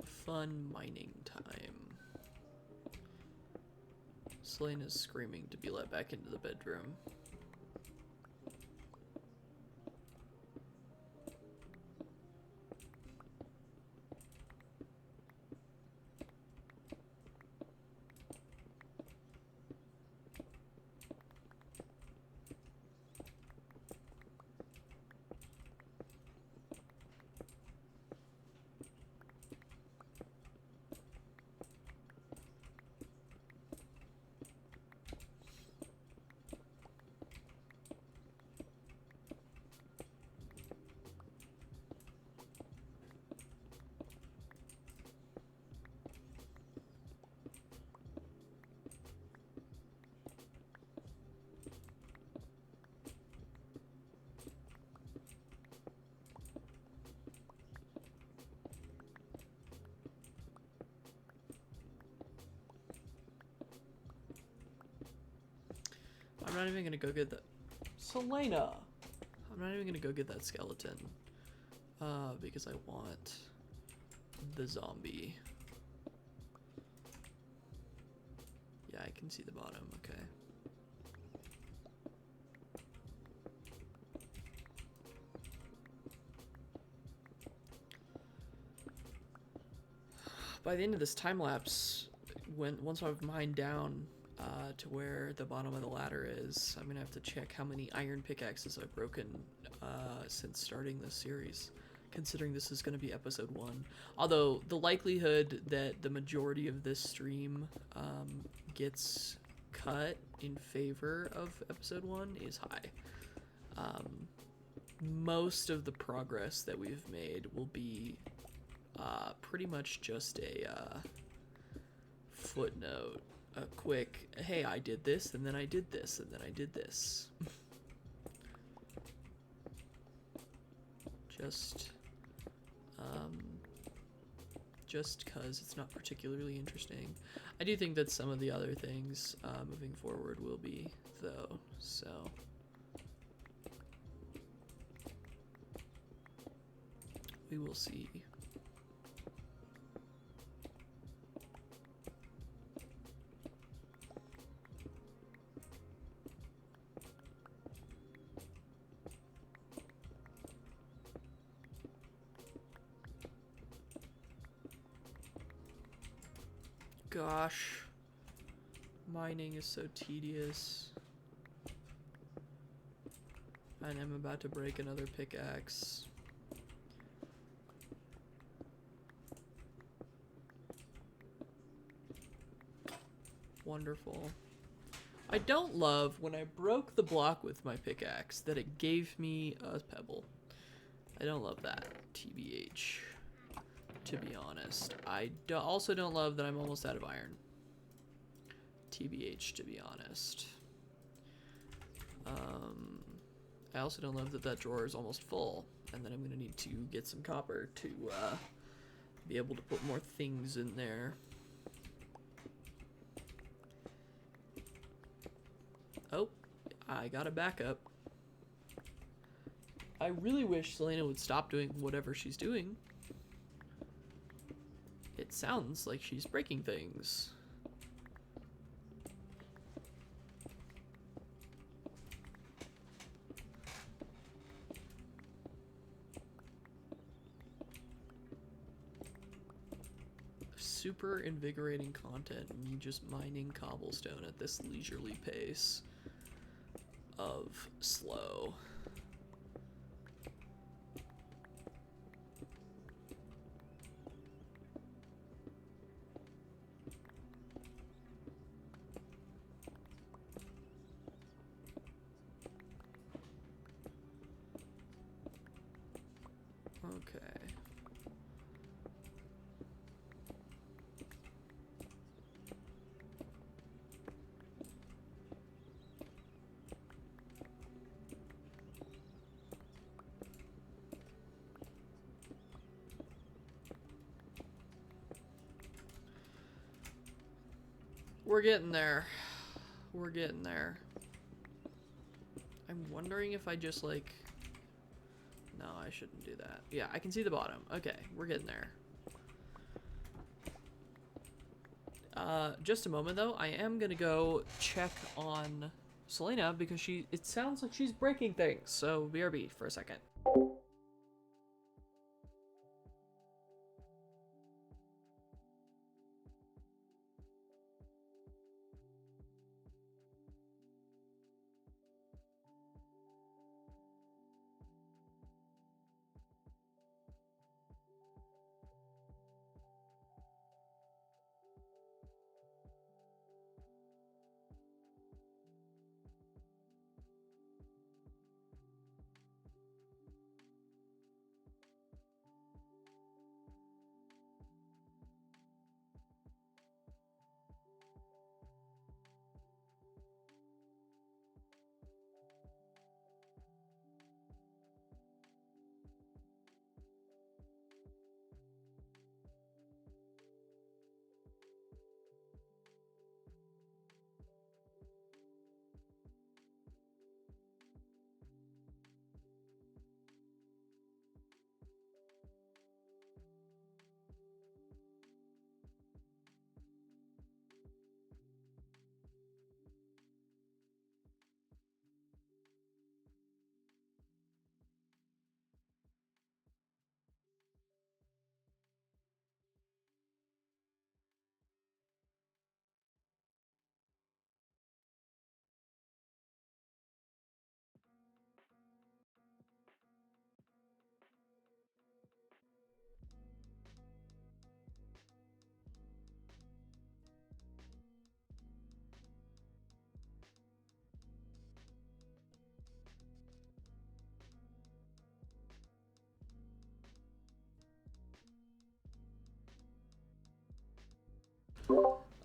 Fun mining time. Selena's screaming to be let back into the bedroom. I'm not even gonna go get that. Selena! I'm not even gonna go get that skeleton. Because I want the zombie. Yeah, I can see the bottom, okay. By the end of this time lapse, once I've mined down to where the bottom of the ladder is, I'm gonna have to check how many iron pickaxes I've broken since starting this series, considering this is gonna be episode 1. Although the likelihood that the majority of this stream gets cut in favor of episode 1 is high. Most of the progress that we've made will be pretty much just a footnote, a quick, hey, I did this, and then I did this, and then I did this. Just, just because it's not particularly interesting. I do think that some of the other things moving forward will be, though, so... we will see. Gosh, mining is so tedious. And I'm about to break another pickaxe. Wonderful. I don't love when I broke the block with my pickaxe that it gave me a pebble. I don't love that, TBH. To be honest, I also don't love that I'm almost out of iron. TBH, to be honest. I also don't love that that drawer is almost full, and then I'm gonna need to get some copper to be able to put more things in there. Oh, I got a backup. I really wish Selena would stop doing whatever she's doing. It sounds like she's breaking things. Super invigorating content, me just mining cobblestone at this leisurely pace of slow. Okay. We're getting there. We're getting there. I'm wondering if I just like... No, I shouldn't do that. Yeah, I can see the bottom. Okay, we're getting there. Just a moment though. I am gonna go check on Selena because it sounds like she's breaking things. So BRB for a second.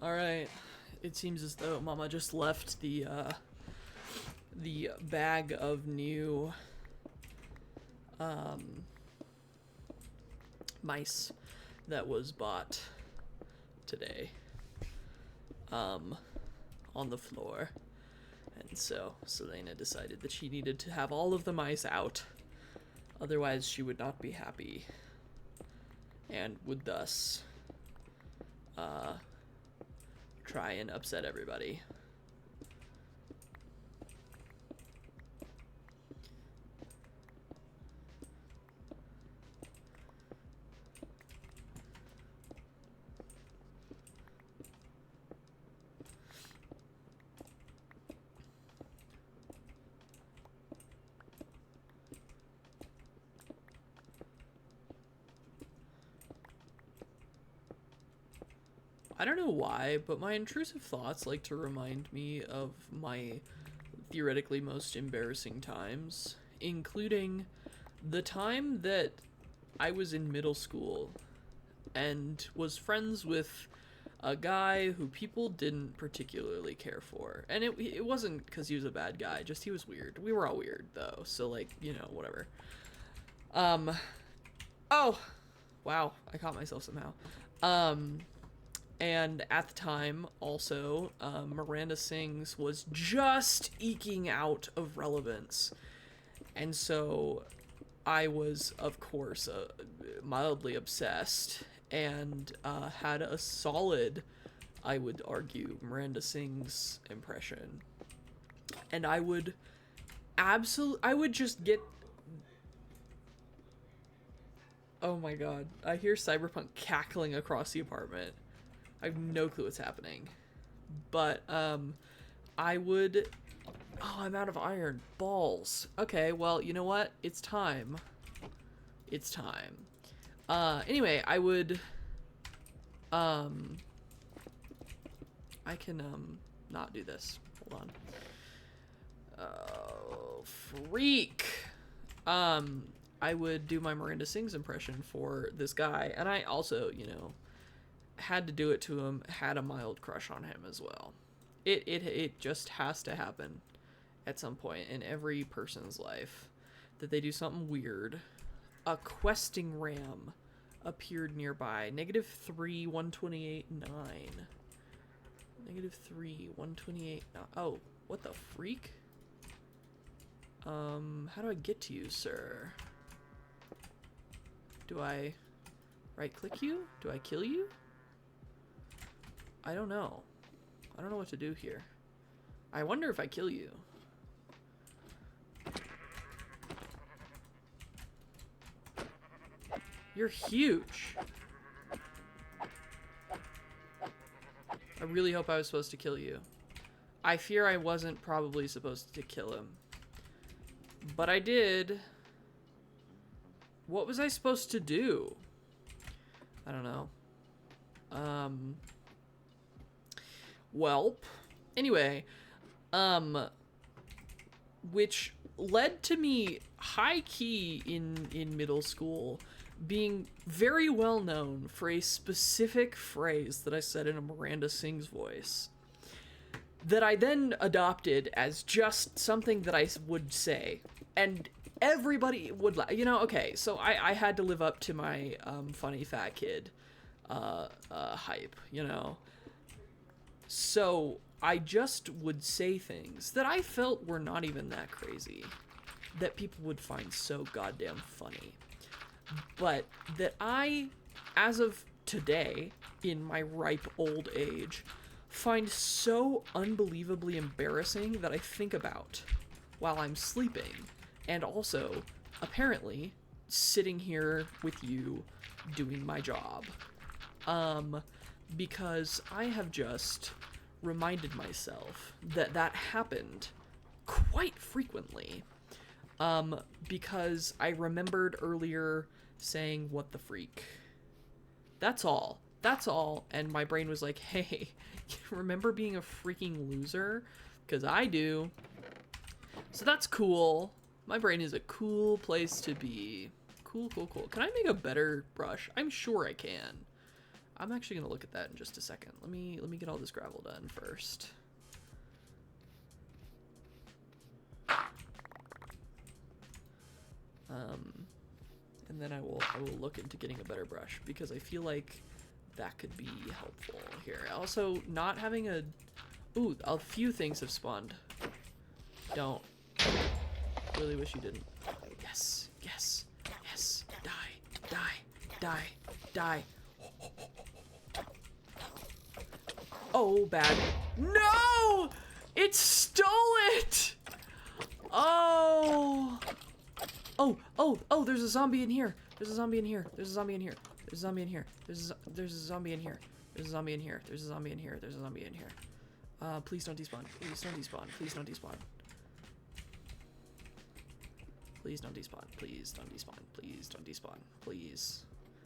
Alright, it seems as though Mama just left the bag of new mice that was bought today on the floor. And so Selena decided that she needed to have all of the mice out, otherwise she would not be happy, and would thus try and upset everybody. I don't know why, but my intrusive thoughts like to remind me of my theoretically most embarrassing times, including the time that I was in middle school and was friends with a guy who people didn't particularly care for. And it wasn't because he was a bad guy, just he was weird. We were all weird, though, so, like, you know, whatever. Oh! Wow, I caught myself somehow. And at the time, also, Miranda Sings was just eking out of relevance. And so I was, of course, mildly obsessed and had a solid, I would argue, Miranda Sings impression. And I would just get... Oh my god. I hear Cyberpunk cackling across the apartment. I have no clue what's happening. But, I would... Oh, I'm out of iron. Balls. Okay, well, you know what? It's time. It's time. Anyway, I would... I can, not do this. Hold on. Oh, freak! I would do my Miranda Sings impression for this guy, and I also, you know, had to do it to him, had a mild crush on him as well. It just has to happen at some point in every person's life that they do something weird. A questing ram appeared nearby. -3, 128, 9. -3, 128, 9. Oh, what the freak? How do I get to you, sir? Do I right-click you? Do I kill you? I don't know. I don't know what to do here. I wonder if I kill you. You're huge. I really hope I was supposed to kill you. I fear I wasn't probably supposed to kill him. But I did. What was I supposed to do? I don't know. Welp. Anyway, which led to me high-key in middle school being very well known for a specific phrase that I said in a Miranda Sings voice that I then adopted as just something that I would say, and everybody would you know, okay, so I had to live up to my funny fat kid hype, you know. So I just would say things that I felt were not even that crazy, that people would find so goddamn funny, but that I, as of today, in my ripe old age, find so unbelievably embarrassing that I think about while I'm sleeping, and also, apparently, sitting here with you doing my job. Because I have just reminded myself that that happened quite frequently. Because I remembered earlier saying, what the freak? That's all. That's all. And my brain was like, hey, remember being a freaking loser? Because I do. So that's cool. My brain is a cool place to be. Cool, cool, cool. Can I make a better brush? I'm sure I can. I'm actually going to look at that in just a second. Let me get all this gravel done first. And then I will look into getting a better brush because I feel like that could be helpful here. Also, not having a... Ooh, a few things have spawned. Don't. Really wish you didn't. Yes, yes, yes. Die, die, die, die. Oh, bad. No! It stole it! Oh! Oh, there's a zombie in here. There's a zombie in here. There's a zombie in here. There's a zombie in here. There's a zombie in here. There's a zombie in here. There's a zombie in here. There's a zombie in here. Please don't despawn. Please don't despawn. Please don't despawn. Please don't despawn. Please don't despawn. Please don't despawn. Please.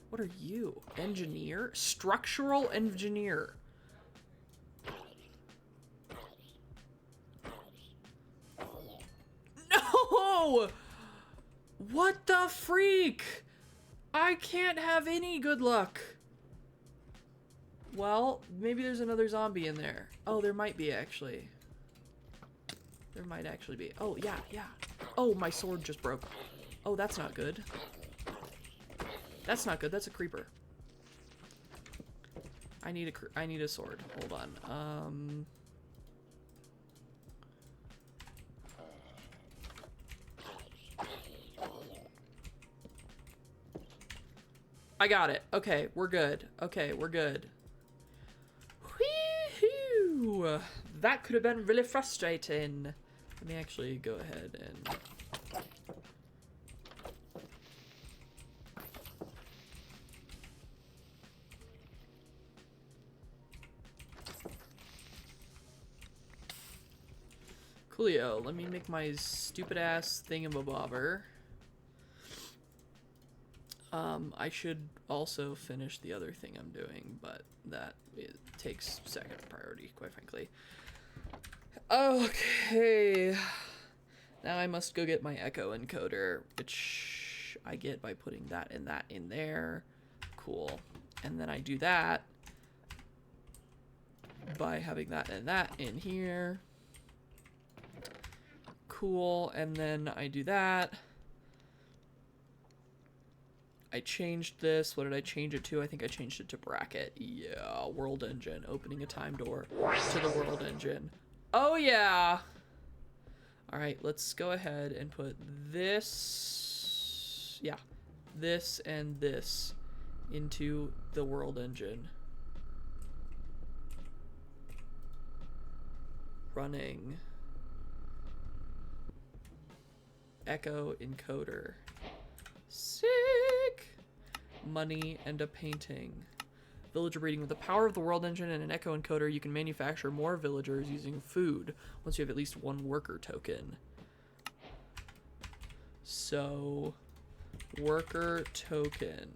What are you? Engineer? Structural engineer. No! What the freak? I can't have any good luck. Well, maybe there's another zombie in there. Oh, there might be actually. There might actually be. Oh, yeah, yeah. Oh, my sword just broke. Oh, that's not good. That's not good. That's a creeper. I need a sword. Hold on. I got it. Okay, we're good. Okay, we're good. Whee-hoo! That could have been really frustrating. Let me actually go ahead and... Coolio, let me make my stupid ass thingamabobber. I should also finish the other thing I'm doing, but that takes second priority, quite frankly. Okay. Now I must go get my echo encoder, which I get by putting that in there. Cool. And then I do that by having that and that in here. Cool. And then I do that. I changed this. What did I change it to? I think I changed it to bracket. Yeah, world engine. Opening a time door to the world engine. Oh, yeah. All right, let's go ahead and put this. Yeah, this and this into the world engine. Running. Echo encoder. Sick! Money and a painting. Villager breeding. With the power of the world engine and an echo encoder, you can manufacture more villagers using food once you have at least one worker token. So, worker token.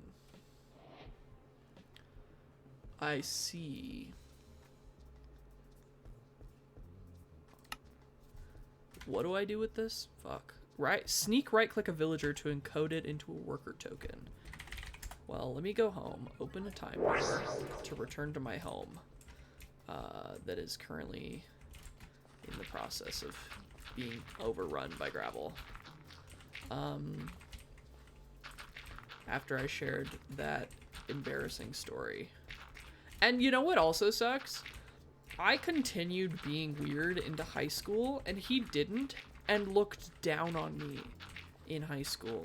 I see. What do I do with this? Fuck. Right, sneak right-click a villager to encode it into a worker token. Well, let me go home, open a time door to return to my home that is currently in the process of being overrun by gravel. After I shared that embarrassing story. And you know what also sucks? I continued being weird into high school, and he didn't, and looked down on me in high school.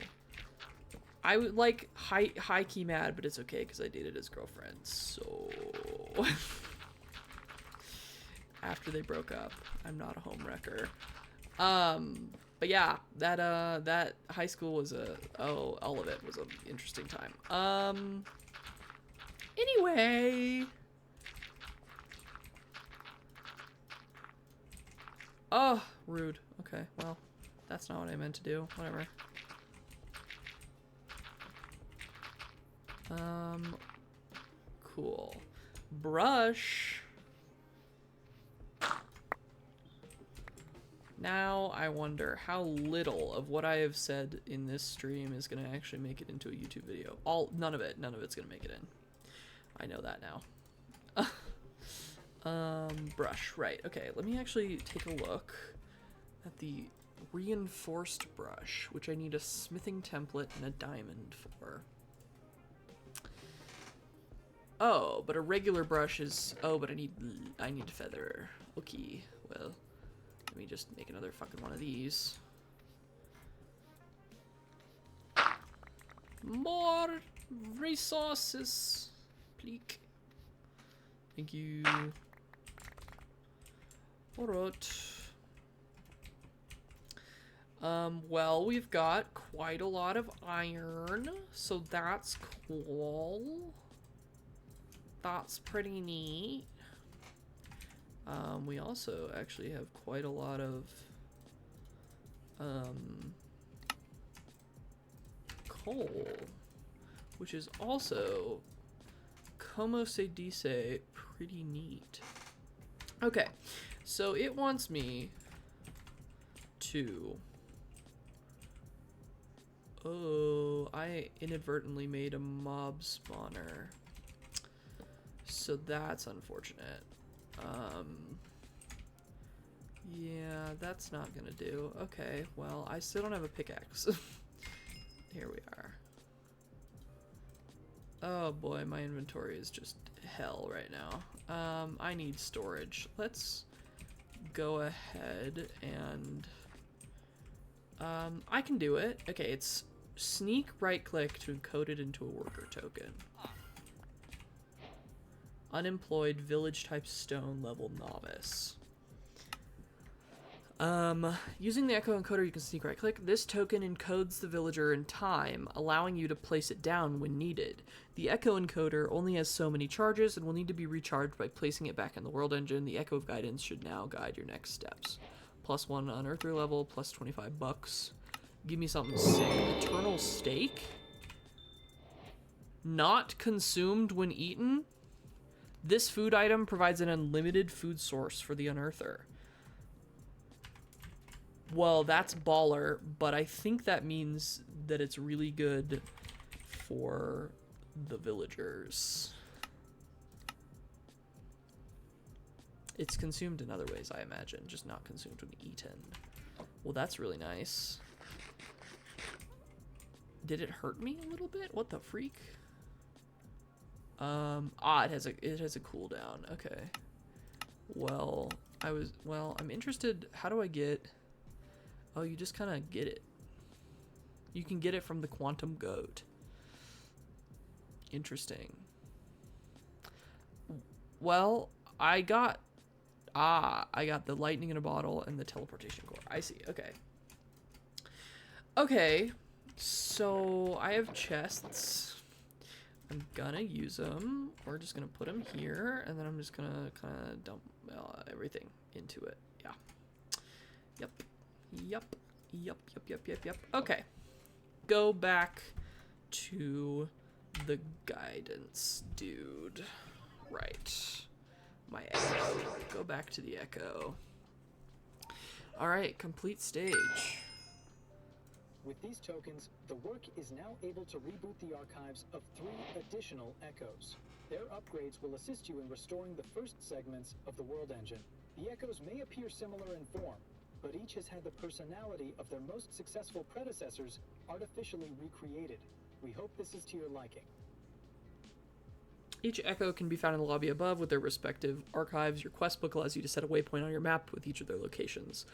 I was like high-key mad, but it's okay because I dated his girlfriend. So after they broke up, I'm not a homewrecker. But yeah, that high school was all of it was an interesting time. Anyway. Oh, rude. Okay, well, that's not what I meant to do. Whatever. Cool. Brush. Now I wonder how little of what I have said in this stream is going to actually make it into a YouTube video. None of it's going to make it in. I know that now. Brush, right. Okay, let me actually take a look at the reinforced brush, which I need a smithing template and a diamond for. Oh, but a regular brush is... Oh, but I need feather. Okay, well, let me just make another fucking one of these. More resources, please. Thank you. Alright. Well, we've got quite a lot of iron, so that's cool. That's pretty neat. We also actually have quite a lot of coal, which is also, como se dice, pretty neat. Okay, so it wants me to... Oh, I inadvertently made a mob spawner. So that's unfortunate. Yeah, that's not gonna do. Okay, well, I still don't have a pickaxe. Here we are. Oh boy, my inventory is just hell right now. I need storage. Let's go ahead and... I can do it. Okay, it's sneak right-click to encode it into a worker token. Unemployed village type stone level novice. Using the echo encoder, you can sneak right click. This token encodes the villager in time, allowing you to place it down when needed. The echo encoder only has so many charges and will need to be recharged by placing it back in the world engine. The echo of guidance should now guide your next steps. +1 unearther level, plus 25 bucks. Give me something sick. Eternal steak? Not consumed when eaten? This food item provides an unlimited food source for the unearther. Well, that's baller, but I think that means that it's really good for the villagers. It's consumed in other ways, I imagine, just not consumed when eaten. Well, that's really nice. Did it hurt me a little bit? What the freak? It has a cooldown. Okay. Well, I'm interested. How do I get... Oh, you just kind of get it. You can get it from the quantum goat. Interesting. Well, I got the lightning in a bottle and the teleportation core. I see. Okay. Okay. So I have chests. I'm gonna use them. We're just gonna put them here, and then I'm just gonna kind of dump everything into it. Yeah. Yep. Yep. Okay. Go back to the guidance, dude. Right. My echo. Go back to the echo. Alright, complete stage. With these tokens, the work is now able to reboot the archives of 3 additional echoes. Their upgrades will assist you in restoring the first segments of the world engine. The echoes may appear similar in form, but each has had the personality of their most successful predecessors artificially recreated. We hope this is to your liking. Each echo can be found in the lobby above with their respective archives. Your quest book allows you to set a waypoint on your map with each of their locations.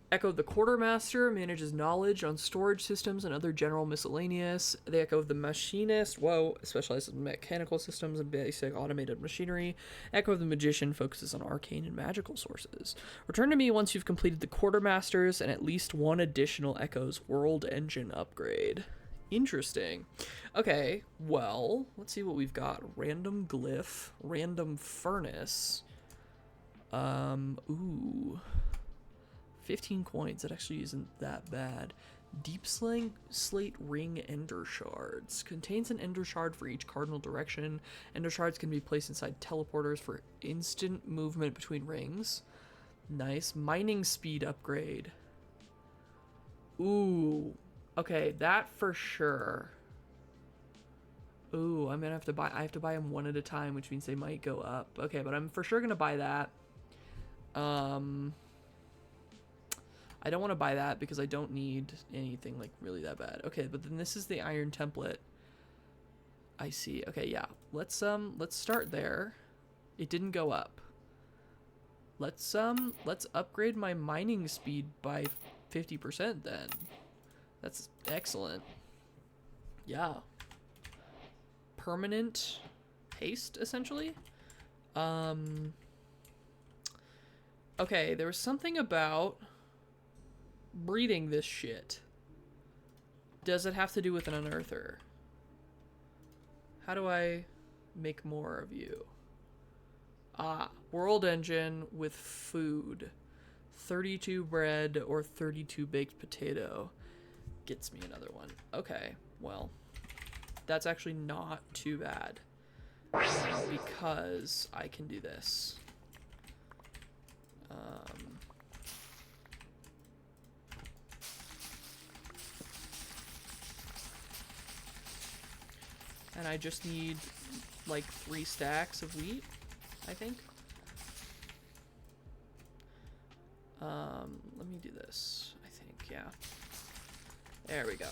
Echo of the Quartermaster manages knowledge on storage systems and other general miscellaneous. The Echo of the Machinist, specializes in mechanical systems and basic automated machinery. Echo of the Magician focuses on arcane and magical sources. Return to me once you've completed the Quartermasters and at least one additional Echo's world engine upgrade. Interesting. Okay, well, let's see what we've got. Random glyph, random furnace. Ooh. 15 coins, that actually isn't that bad. Deep Slate Ring Ender Shards. Contains an Ender Shard for each cardinal direction. Ender Shards can be placed inside teleporters for instant movement between rings. Nice. Mining speed upgrade. Ooh. Okay, that for sure. Ooh, I'm gonna have to buy... I have to buy them one at a time, which means they might go up. Okay, but I'm for sure gonna buy that. I don't want to buy that because I don't need anything like really that bad. Okay, but then this is the iron template. I see. Okay, yeah. Let's start there. It didn't go up. Let's upgrade my mining speed by 50% then. That's excellent. Yeah. Permanent haste, essentially. Okay, there was something about breeding this shit. Does it have to do with an unearther? How do I make more of you? Ah, world engine with food. 32 bread or 32 baked potato gets me another one. Okay, well, that's actually not too bad because I can do this. And I just need like 3 stacks of wheat, I think. Let me do this, I think, yeah. There we go.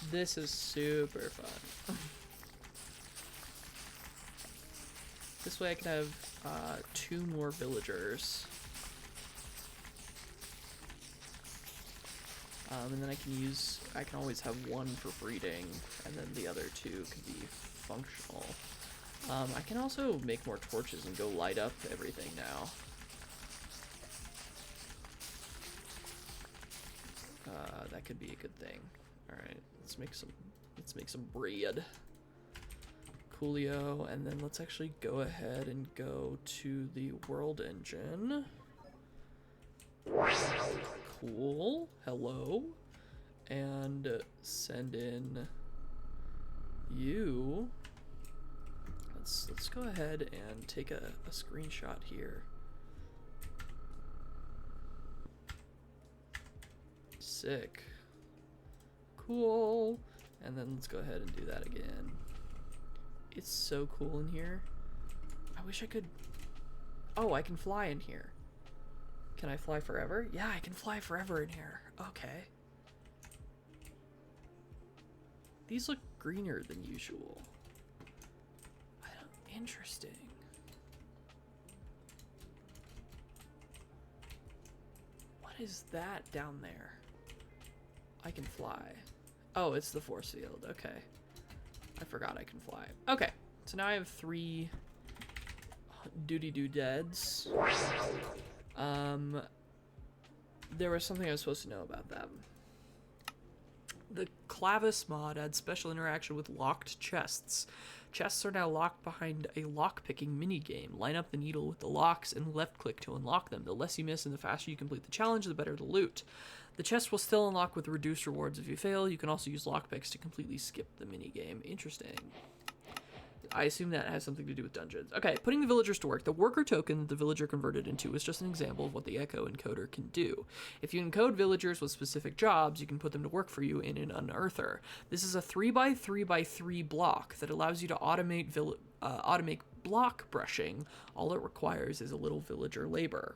This is super fun. This way I can have 2 more villagers. And then I can always have 1 for breeding, and then the other 2 can be functional. I can also make more torches and go light up everything now. That could be a good thing. Alright, let's make some bread. Coolio, and then let's actually go ahead and go to the world engine. Cool. Hello. And send in you. Let's go ahead and take a screenshot here. Sick. Cool. And then let's go ahead and do that again. It's so cool in here. I wish I could... Oh, I can fly in here. Can I fly forever? Yeah, I can fly forever in here. Okay. These look greener than usual. Interesting. What is that down there? I can fly. Oh, it's the force field. Okay. I forgot I can fly. Okay. So now I have 3 doody-doo-deads. There was something I was supposed to know about them. The Clavis mod adds special interaction with locked chests. Chests are now locked behind a lock-picking minigame. Line up the needle with the locks and left-click to unlock them. The less you miss and the faster you complete the challenge, the better the loot. The chest will still unlock with reduced rewards if you fail. You can also use lockpicks to completely skip the minigame. Interesting. I assume that has something to do with dungeons. Okay, putting the villagers to work. The worker token the villager converted into is just an example of what the Echo encoder can do. If you encode villagers with specific jobs, you can put them to work for you in an unearther. This is a 3x3x3 block that allows you to automate block brushing. All it requires is a little villager labor.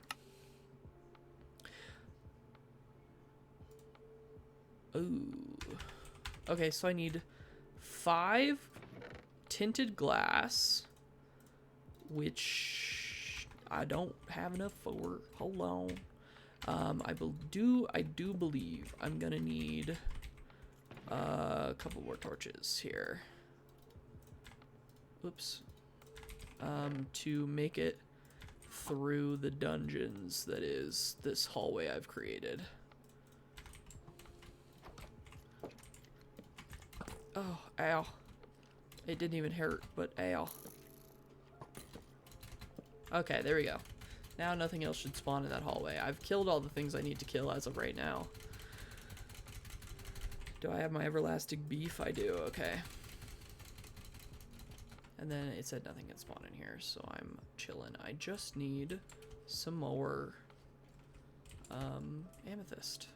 Ooh. Okay, so I need 5 tinted glass, which I don't have enough for. Hold on. I do believe I'm gonna need a couple more torches here. Oops. To make it through the dungeons that is this hallway I've created. Oh, ow. It didn't even hurt, but ow. Okay, there we go. Now nothing else should spawn in that hallway. I've killed all the things I need to kill as of right now. Do I have my everlasting beef? I do, okay. And then it said nothing can spawn in here, so I'm chilling. I just need some more amethyst.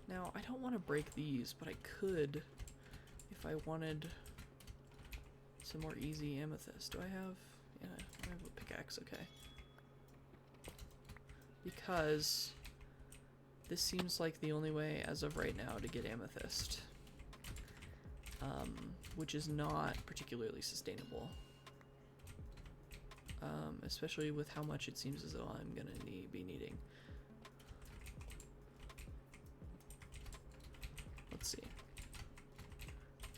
Now, I don't want to break these, but I could if I wanted some more easy amethyst. Do I have... Yeah, I have a pickaxe, okay. Because this seems like the only way as of right now to get amethyst. Which is not particularly sustainable. Especially with how much it seems as though I'm gonna be needing. Let's see.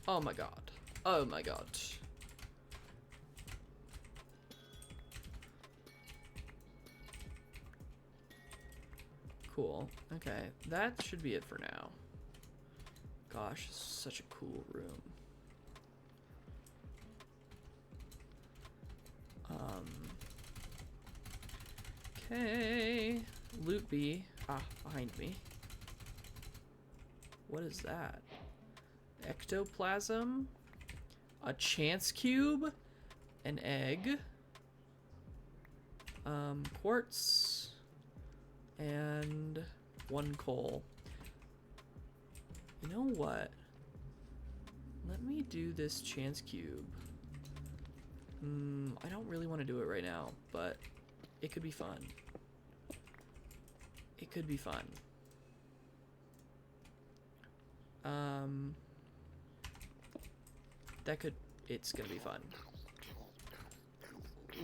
Oh my god. Oh my god. Cool. Okay, that should be it for now. Gosh, this is such a cool room. Okay. Loot bee. Ah, behind me. What is that? Ectoplasm? A chance cube? An egg? Quartz? And 1 coal. You know what? Let me do this chance cube. I don't really want to do it right now, but it could be fun. It could be fun. It's gonna be fun.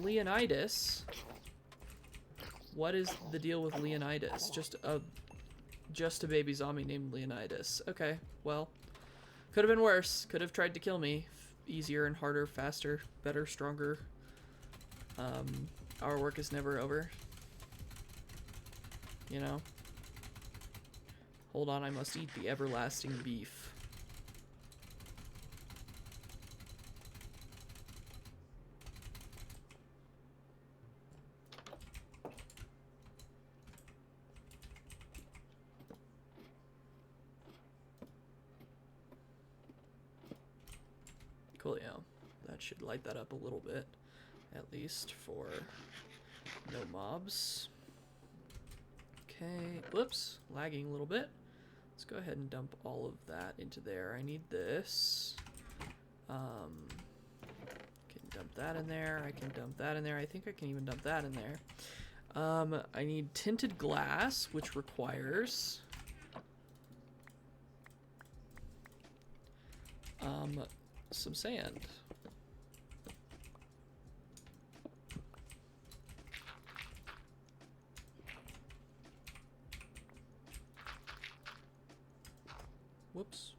Leonidas? What is the deal with Leonidas? Just a baby zombie named Leonidas. Okay, well, could have been worse. Could have tried to kill me. Easier and harder, faster, better, stronger. Our work is never over. You know? Hold on, I must eat the everlasting beef. Coolio. That should light that up a little bit, at least for no mobs. Okay, whoops, lagging a little bit. Let's go ahead and dump all of that into there. I need this. Can dump that in there. I can dump that in there. I think I can even dump that in there. I need tinted glass, which requires some sand. Whoops.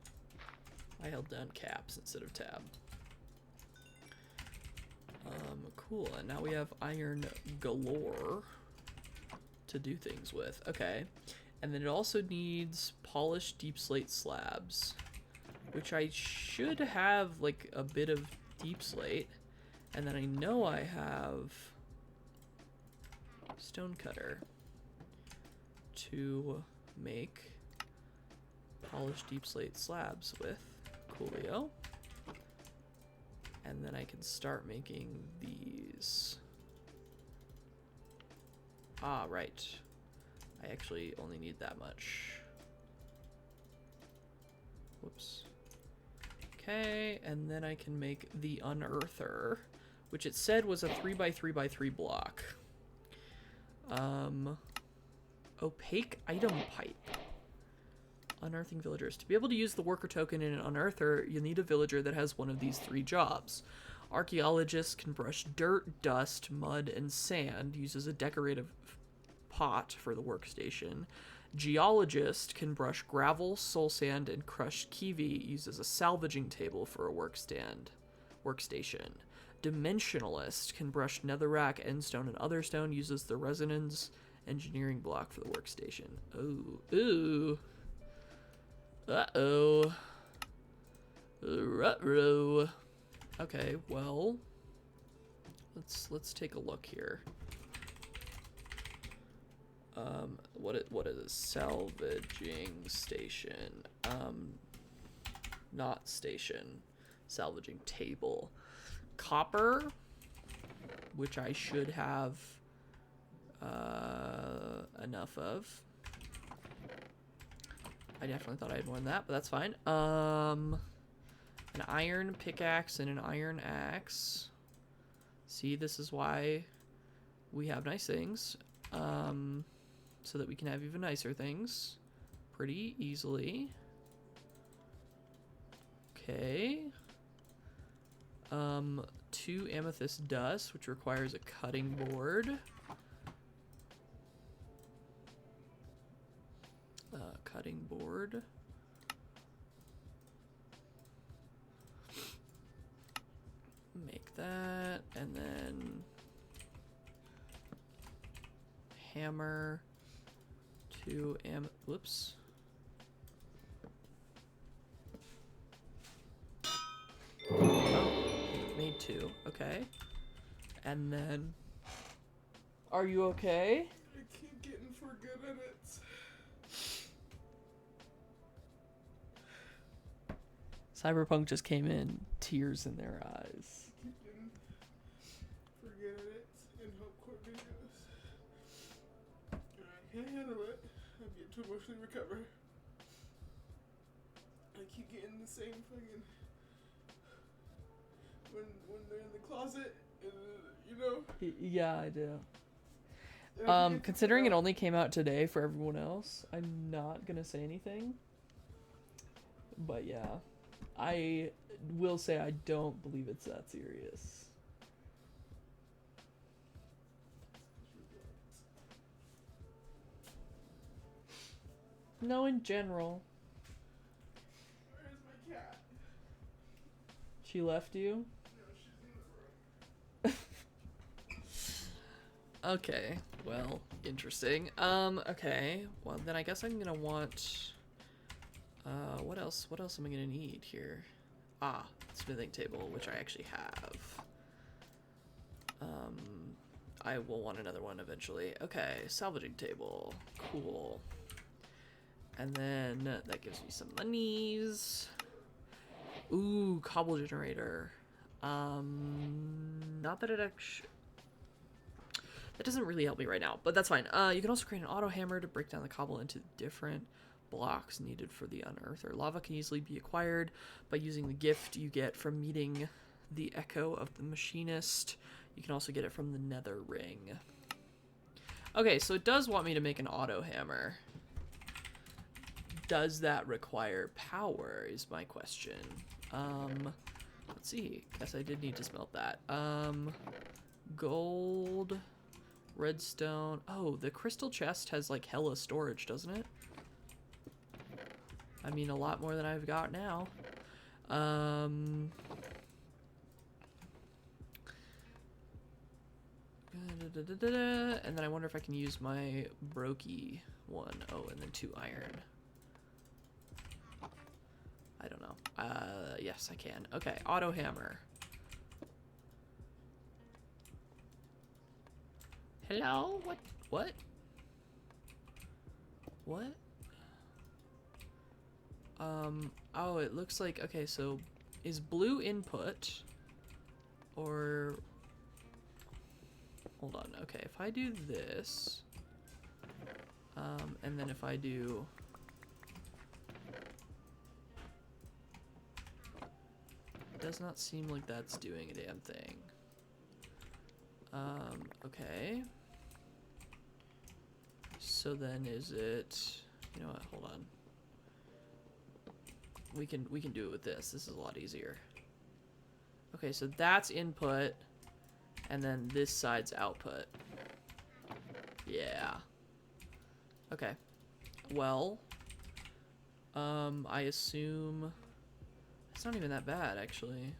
I held down caps instead of tab. Cool, and now we have iron galore to do things with. Okay, and then it also needs polished deep slate slabs, which I should have like a bit of deep slate, and then I know I have stone cutter to make polished deep slate slabs with. Coolio. And then I can start making these. Ah, right. I actually only need that much. Whoops. Okay, and then I can make the unearther, which it said was a 3x3x3 block. Opaque item pipe. Unearthing villagers. To be able to use the worker token in an unearther, you need a villager that has one of these 3 jobs. Archaeologists can brush dirt, dust, mud, and sand, uses a decorative pot for the workstation. Geologist can brush gravel, soul sand, and crushed kiwi, uses a salvaging table for a workstation. Dimensionalist can brush netherrack, endstone, and other stone, uses the resonance engineering block for the workstation. Oh, ooh. Uh-oh. Ruh-roh. Okay, well, let's take a look here. What is a salvaging station? Not station. Salvaging table. Copper, which I should have enough of. I definitely thought I had more than that, but that's fine. An iron pickaxe and an iron axe. See, this is why we have nice things. So that we can have even nicer things pretty easily. Okay. 2 amethyst dust, which requires a cutting board. Cutting board. Make that, and then hammer. 2 whoops. Oh, made 2. Okay. And then, are you okay? I keep getting for good at it. Cyberpunk just came in, tears in their eyes. Keep getting for good at it and hope core videos. I can't handle it. I'm getting to emotionally recover. I keep getting the same fucking when they're in the closet, you know. Yeah, I do. And I forget to Considering it figure out- only came out today for everyone else, I'm not gonna say anything. But yeah, I will say I don't believe it's that serious. No, in general. Where's my cat? She left you? No, she's in the room. Okay, well, interesting. Okay, well then I guess I'm gonna want, what else am I gonna need here? Ah, smithing table, which I actually have. I will want another one eventually. Okay, salvaging table, cool. And then that gives me some monies. Ooh, cobble generator. Not that it actually... That doesn't really help me right now, but that's fine. You can also create an auto hammer to break down the cobble into different blocks needed for the unearther. Lava can easily be acquired by using the gift you get from meeting the echo of the machinist. You can also get it from the nether ring. Okay, so it does want me to make an auto hammer. Does that require power is my question. Let's see. Guess I did need to smelt that. Gold, redstone. Oh, the crystal chest has like hella storage, doesn't it? I mean, a lot more than I've got now. And then I wonder if I can use my brokey one. Oh, and then 2 iron. I don't know. Yes, I can. Okay, auto hammer. Hello? What? What? What? Oh, it looks like, okay, so is blue input or, hold on, okay, if I do this, and then if I do, it does not seem like that's doing a damn thing. Okay. So then is it, you know what, hold on. We can do it with this. This is a lot easier. Okay, so that's input, and then this side's output. Yeah. Okay. Well, I assume it's not even that bad, actually.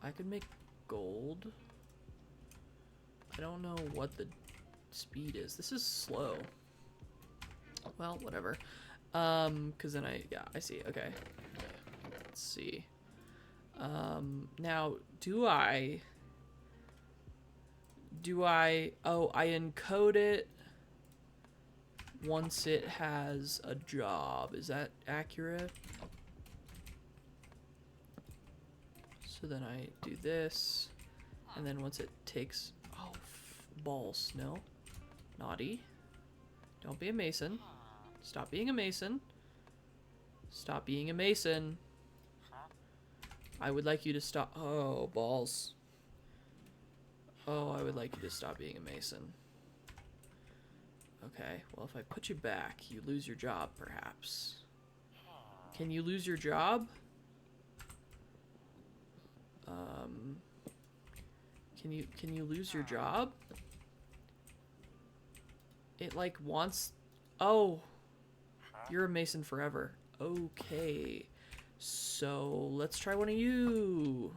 I could make gold. I don't know what the speed is. This is slow. Well, whatever. Cause then yeah, I see. Okay. Let's see. Now, do I, oh, I encode it once it has a job. Is that accurate? So then I do this, and then once it takes, oh, balls, no, naughty. Don't be a mason. Stop being a mason. Stop being a mason. I would like you to stop. Oh, balls. Oh, I would like you to stop being a mason. Okay, well, if I put you back, you lose your job, perhaps. Can you lose your job? Can you lose your job? It, like, wants... Oh! You're a mason forever. Okay. So, let's try one of you.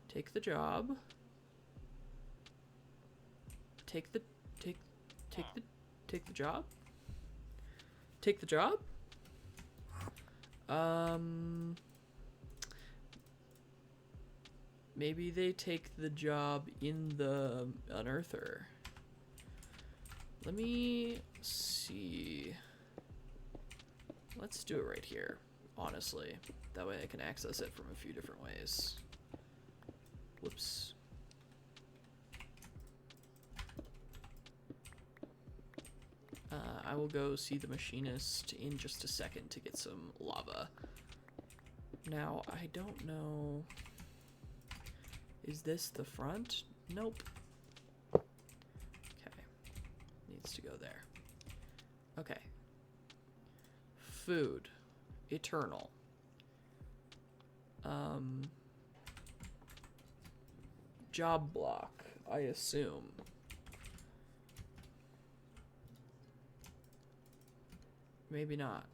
Take the job. Take the job? Take the job? Maybe they take the job in the unearther. Let me see. Let's do it right here, honestly. That way I can access it from a few different ways. Whoops. I will go see the machinist in just a second to get some lava. Now, I don't know... Is this the front? Nope. Okay. Needs to go there. Okay. Food. Eternal. Job block, I assume. Maybe not.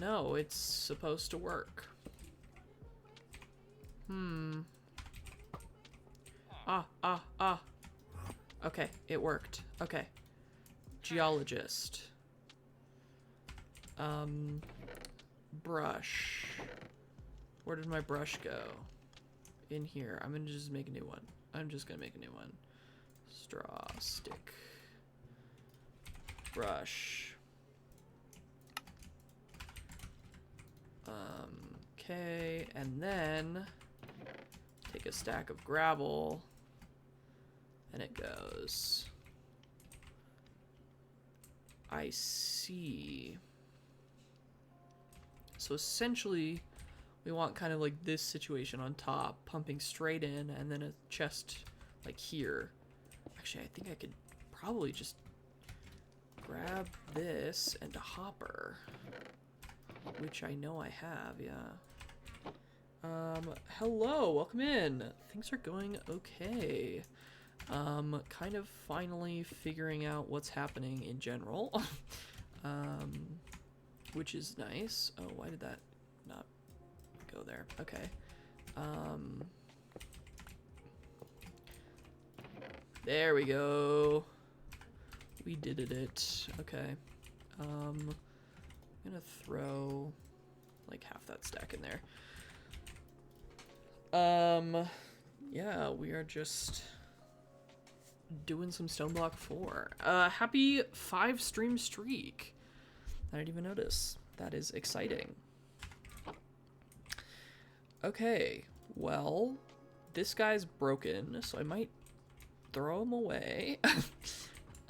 No, it's supposed to work. Okay, it worked. Okay. Geologist. Brush. Where did my brush go? In here. I'm gonna just make a new one. I'm just gonna make a new one. Straw, stick. Brush. Okay, and then take a stack of gravel, and it goes. I see. So essentially, we want kind of like this situation on top, pumping straight in, and then a chest like here. Actually, I think I could probably just grab this and a hopper, which I know I have, yeah. Hello, welcome in. Things are going okay. Kind of finally figuring out what's happening in general. Which is nice. Oh, why did that not go there? Okay. There we go. We did it. Okay. I'm gonna throw like half that stack in there. Yeah, we are just doing some Stoneblock 4. Happy 5 stream streak. I didn't even notice. That is exciting. Okay, well, this guy's broken, so I might throw him away.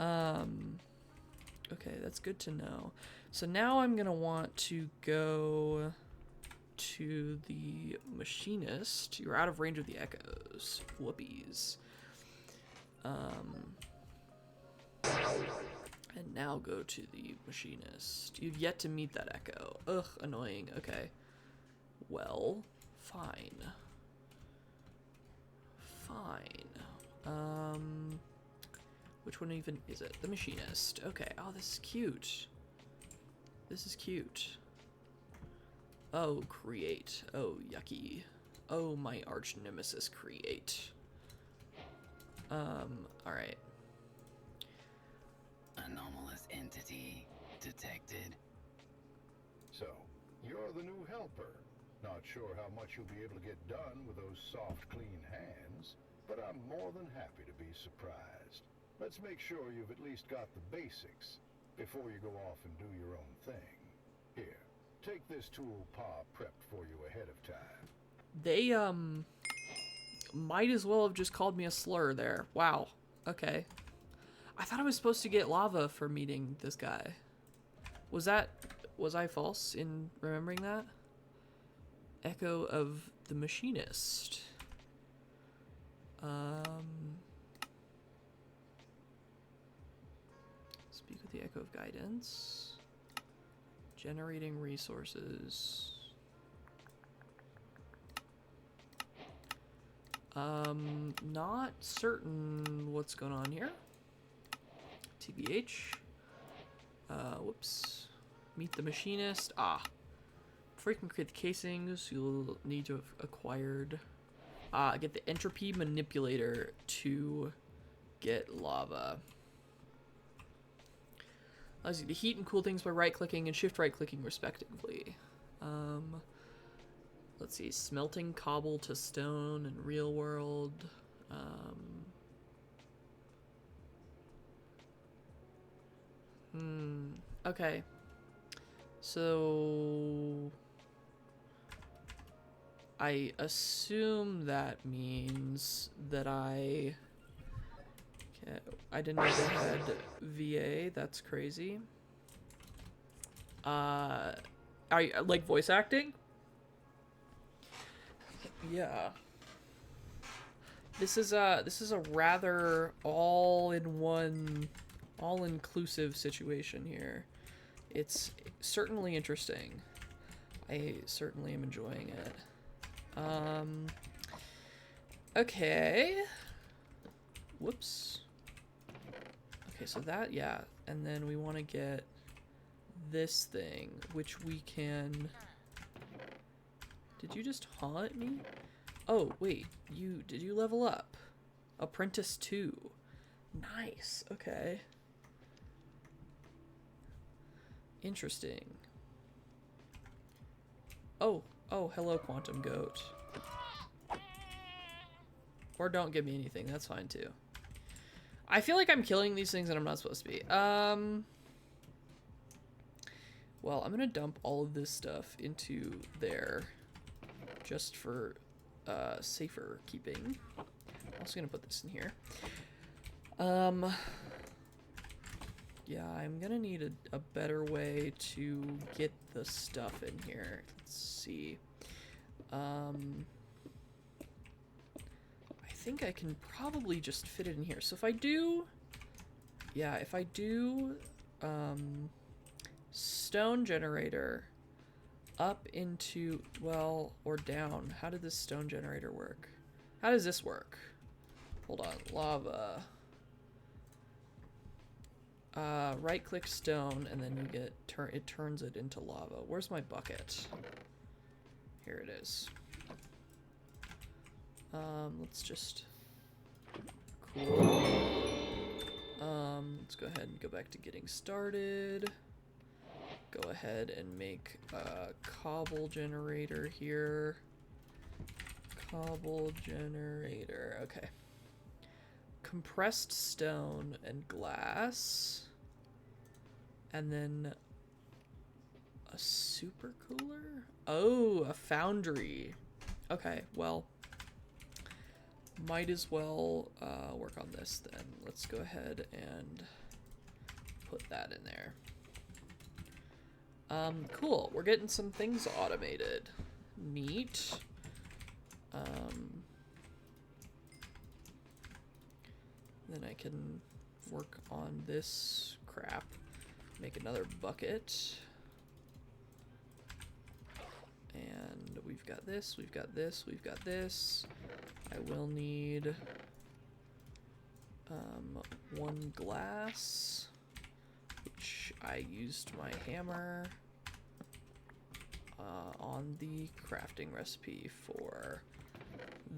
Okay, that's good to know. So now I'm gonna want to go to the machinist. You're out of range of the echoes. Whoopies. And now go to the machinist. You've yet to meet that echo. Ugh, annoying. Okay. Well, fine. Fine. Which one even is it? The machinist. Okay. Oh, this is cute. This is cute. Oh, create. Oh, yucky. Oh, my arch nemesis, create. Alright. Anomalous entity detected. So, you're the new helper. Not sure how much you'll be able to get done with those soft, clean hands, but I'm more than happy to be surprised. Let's make sure you've at least got the basics. before you go off and do your own thing. Here, take this tool Pa prepped for you ahead of time. They, might as well have just called me a slur there. Wow. Okay. I thought I was supposed to get lava for meeting this guy. Was I false in remembering that? Echo of the Machinist. Speak with the Echo of Guidance. Generating resources. Not certain what's going on here. TBH. Whoops. Meet the Machinist. Ah. Before you can create the casings, you'll need to have acquired... get the Entropy Manipulator to get lava. Allows you to heat and cool things by right-clicking and shift right-clicking, respectively. Let's see. Smelting cobble to stone in real world. Okay. So... I assume that means that I didn't know they had VA. That's crazy. Are you, like, voice acting? Yeah. This is a rather all-in-one, all-inclusive situation here. It's certainly interesting. I certainly am enjoying it. Okay. Whoops. Okay, so that, yeah. And then we want to get this thing, which we can... Did you just haul at me? Oh, wait. Did you level up? Apprentice 2. Nice. Okay. Interesting. Oh, hello, Quantum Goat. Or don't give me anything, that's fine too. I feel like I'm killing these things and I'm not supposed to be. Well, I'm gonna dump all of this stuff into there, just for safer keeping. I'm also gonna put this in here. Yeah, I'm gonna need a better way to get the stuff in here. Let's see. I think I can probably just fit it in here. So if I do, yeah, if I do stone generator up into, well, or down. How did this stone generator work? How does this work? Hold on, lava. Right click stone and then you get it turns it into lava. Where's my bucket? Here it is. Let's just cool. Let's go ahead and go back to getting started. Go ahead and make a cobble generator here. Cobble generator. Okay. Compressed stone and glass. And then a super cooler? Oh, a foundry. Okay, well, might as well work on this then. Let's go ahead and put that in there. Cool. We're getting some things automated. Neat. Then I can work on this crap. Make another bucket. And we've got this, we've got this, we've got this. I will need one glass, which I used my hammer on the crafting recipe for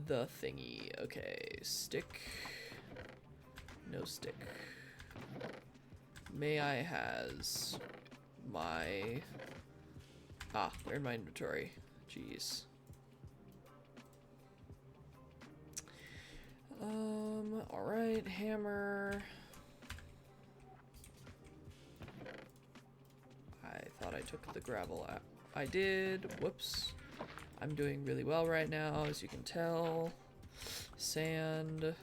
the thingy. Okay, stick. No stick. May I has my... Ah, they're in my inventory. Jeez. Alright, hammer. took the gravel out. I did. Whoops. I'm doing really well right now, as you can tell. Sand.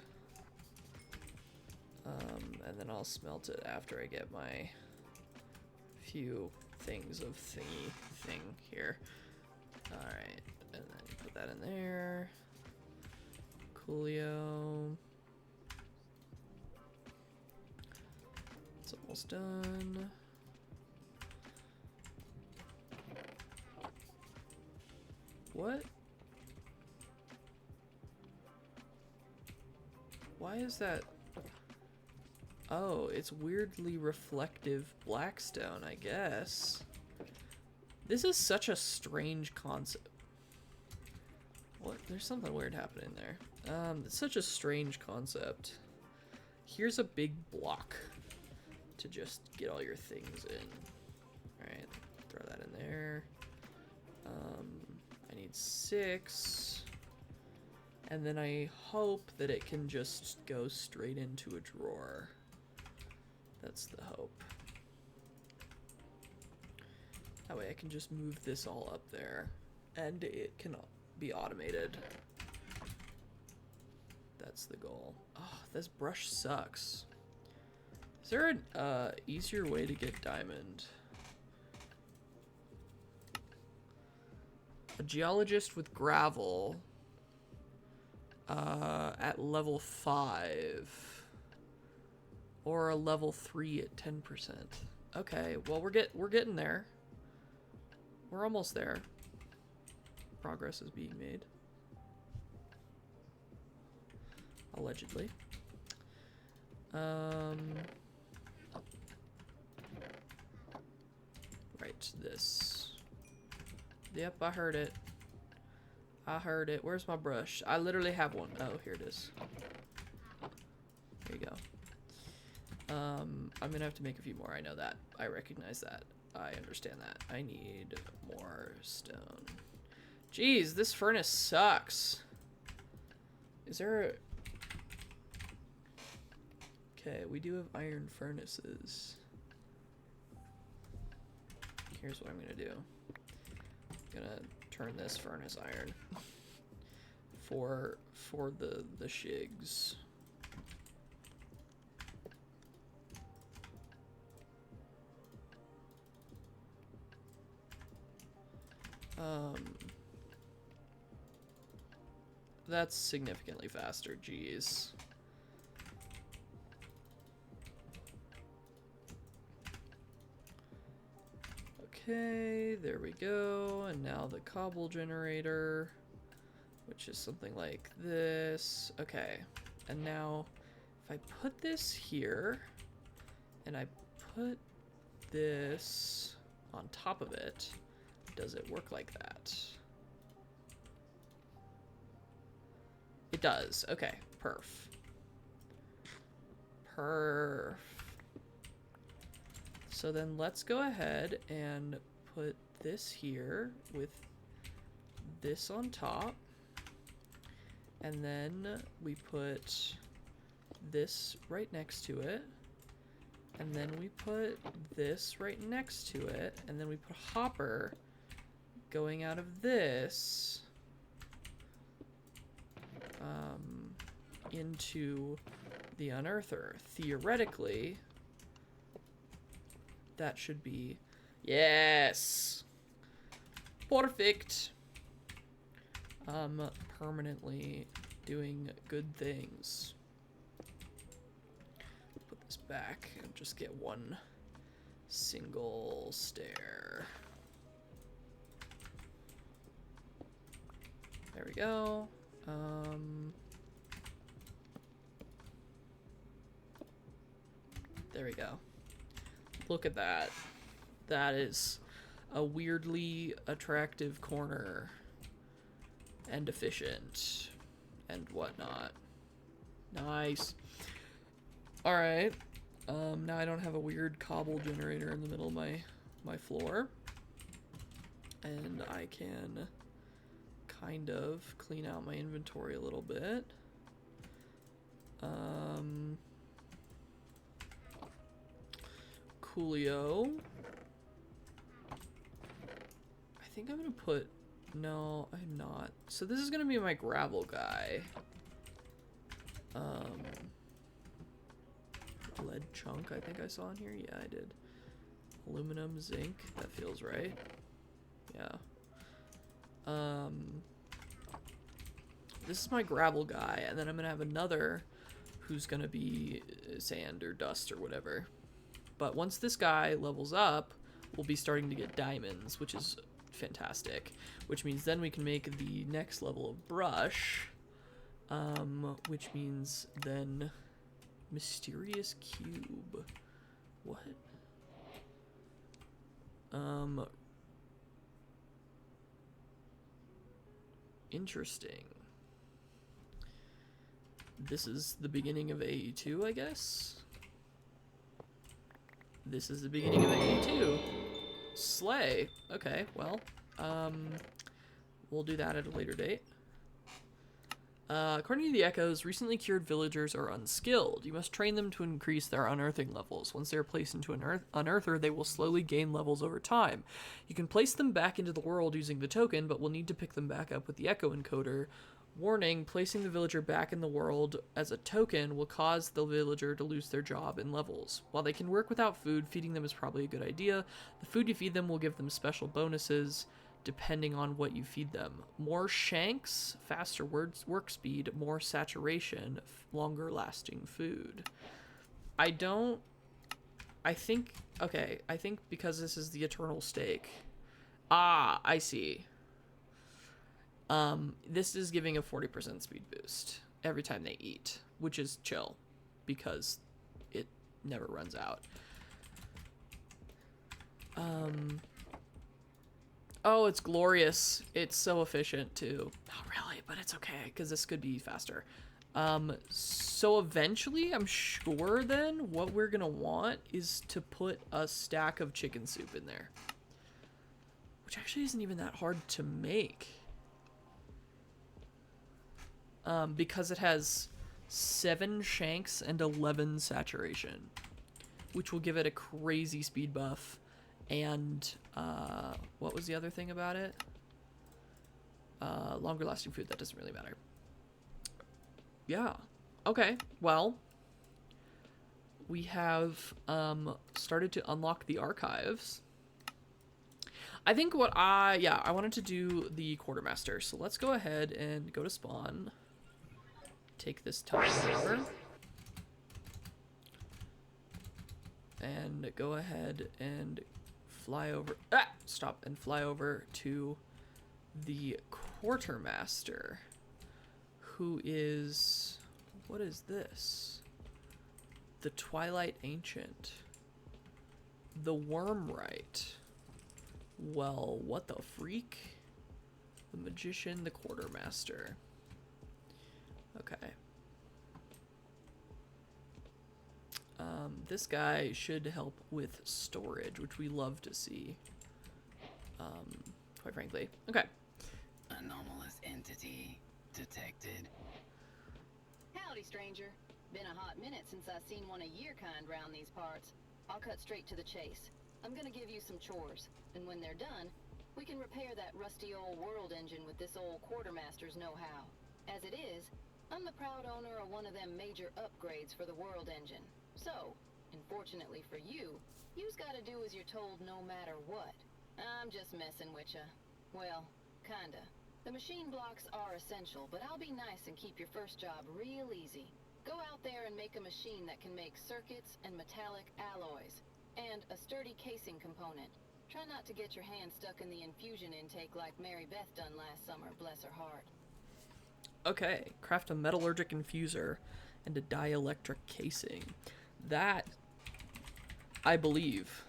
And then I'll smelt it after I get my few things of thingy thing here. Alright, and then put that in there. Coolio. It's almost done. What? Why is that? Oh, it's weirdly reflective blackstone, I guess. This is such a strange concept. What? There's something weird happening there. It's such a strange concept. Here's a big block to just get all your things in. Alright, throw that in there. I need 6. And then I hope that it can just go straight into a drawer. That's the hope. That way I can just move this all up there. And it can be automated. That's the goal. Oh, this brush sucks. Is there an easier way to get diamond? A geologist with gravel at level 5 or a level 3 at 10%. Okay, well we're getting there. We're almost there. Progress is being made. Allegedly. Right, this. Yep, I heard it. I heard it. Where's my brush? I literally have one. Oh, here it is. There you go. I'm gonna have to make a few more. I know that. I recognize that. I understand that. I need more stone. Jeez, this furnace sucks. Is there a... Okay, we do have iron furnaces. Here's what I'm gonna do. I'm gonna turn this furnace iron for the shigs. That's significantly faster, geez. Okay, there we go. And now the cobble generator, which is something like this. Okay, and now if I put this here and I put this on top of it, does it work like that? It does. Okay, perf. Perf. So then let's go ahead and put this here with this on top. And then we put this right next to it. And then we put this right next to it. And then we put a hopper going out of this into the unearther. Theoretically, that should be... Yes! Perfect! Permanently doing good things. Put this back and just get one single stair. There we go. There we go. Look at that. That is a weirdly attractive corner. And efficient. And whatnot. Nice. Alright. Now I don't have a weird cobble generator in the middle of my floor. And I can kind of clean out my inventory a little bit. Coolio. think I'm gonna put... No, I'm not. So this is gonna be my gravel guy. Lead chunk, I think I saw in here. Yeah, I did. Aluminum, zinc. That feels right. Yeah. This is my gravel guy, and then I'm gonna have another who's gonna be sand or dust or whatever. But once this guy levels up, we'll be starting to get diamonds, which is fantastic. Which means then we can make the next level of brush, which means then mysterious cube. What? Interesting. This is the beginning of AE2, I guess? This is the beginning of AE2. Slay. Okay, well, we'll do that at a later date. According to the Echoes, recently cured villagers are unskilled. You must train them to increase their unearthing levels. Once they are placed into an unearther, they will slowly gain levels over time. You can place them back into the world using the token, but will need to pick them back up with the Echo encoder. Warning, placing the villager back in the world as a token will cause the villager to lose their job and levels. While they can work without food, feeding them is probably a good idea. The food you feed them will give them special bonuses depending on what you feed them. More shanks, faster work speed, more saturation, longer lasting food. I think because this is the eternal steak. Ah, I see. This is giving a 40% speed boost every time they eat, which is chill because it never runs out. Oh, it's glorious. It's so efficient too. Not really, but it's okay because this could be faster. So eventually, I'm sure then what we're gonna want is to put a stack of chicken soup in there, which actually isn't even that hard to make. Because it has 7 shanks and 11 saturation, which will give it a crazy speed buff. And what was the other thing about it? Longer lasting food. That doesn't really matter. Yeah. Okay. Well, we have started to unlock the archives. I think I wanted to do the quartermaster. So let's go ahead and go to spawn. Take this time over. And go ahead and fly over. Stop and fly over to the quartermaster, who is, what is this? The Twilight Ancient, the Wormrite. Well, what the freak? The Magician, the Quartermaster. Okay. This guy should help with storage, which we love to see. Quite frankly. Okay. Anomalous entity detected. Howdy, stranger. Been a hot minute since I've seen one of your kind round these parts. I'll cut straight to the chase. I'm gonna give you some chores, and when they're done, we can repair that rusty old world engine with this old quartermaster's know-how. As it is, I'm the proud owner of one of them major upgrades for the world engine. So, unfortunately for you, you's gotta do as you're told no matter what. I'm just messing with ya. Well, kinda. The machine blocks are essential, but I'll be nice and keep your first job real easy. Go out there and make a machine that can make circuits and metallic alloys, and a sturdy casing component. Try not to get your hand stuck in the infusion intake like Mary Beth done last summer, bless her heart. Okay, craft a metallurgic infuser and a dielectric casing. That, I believe,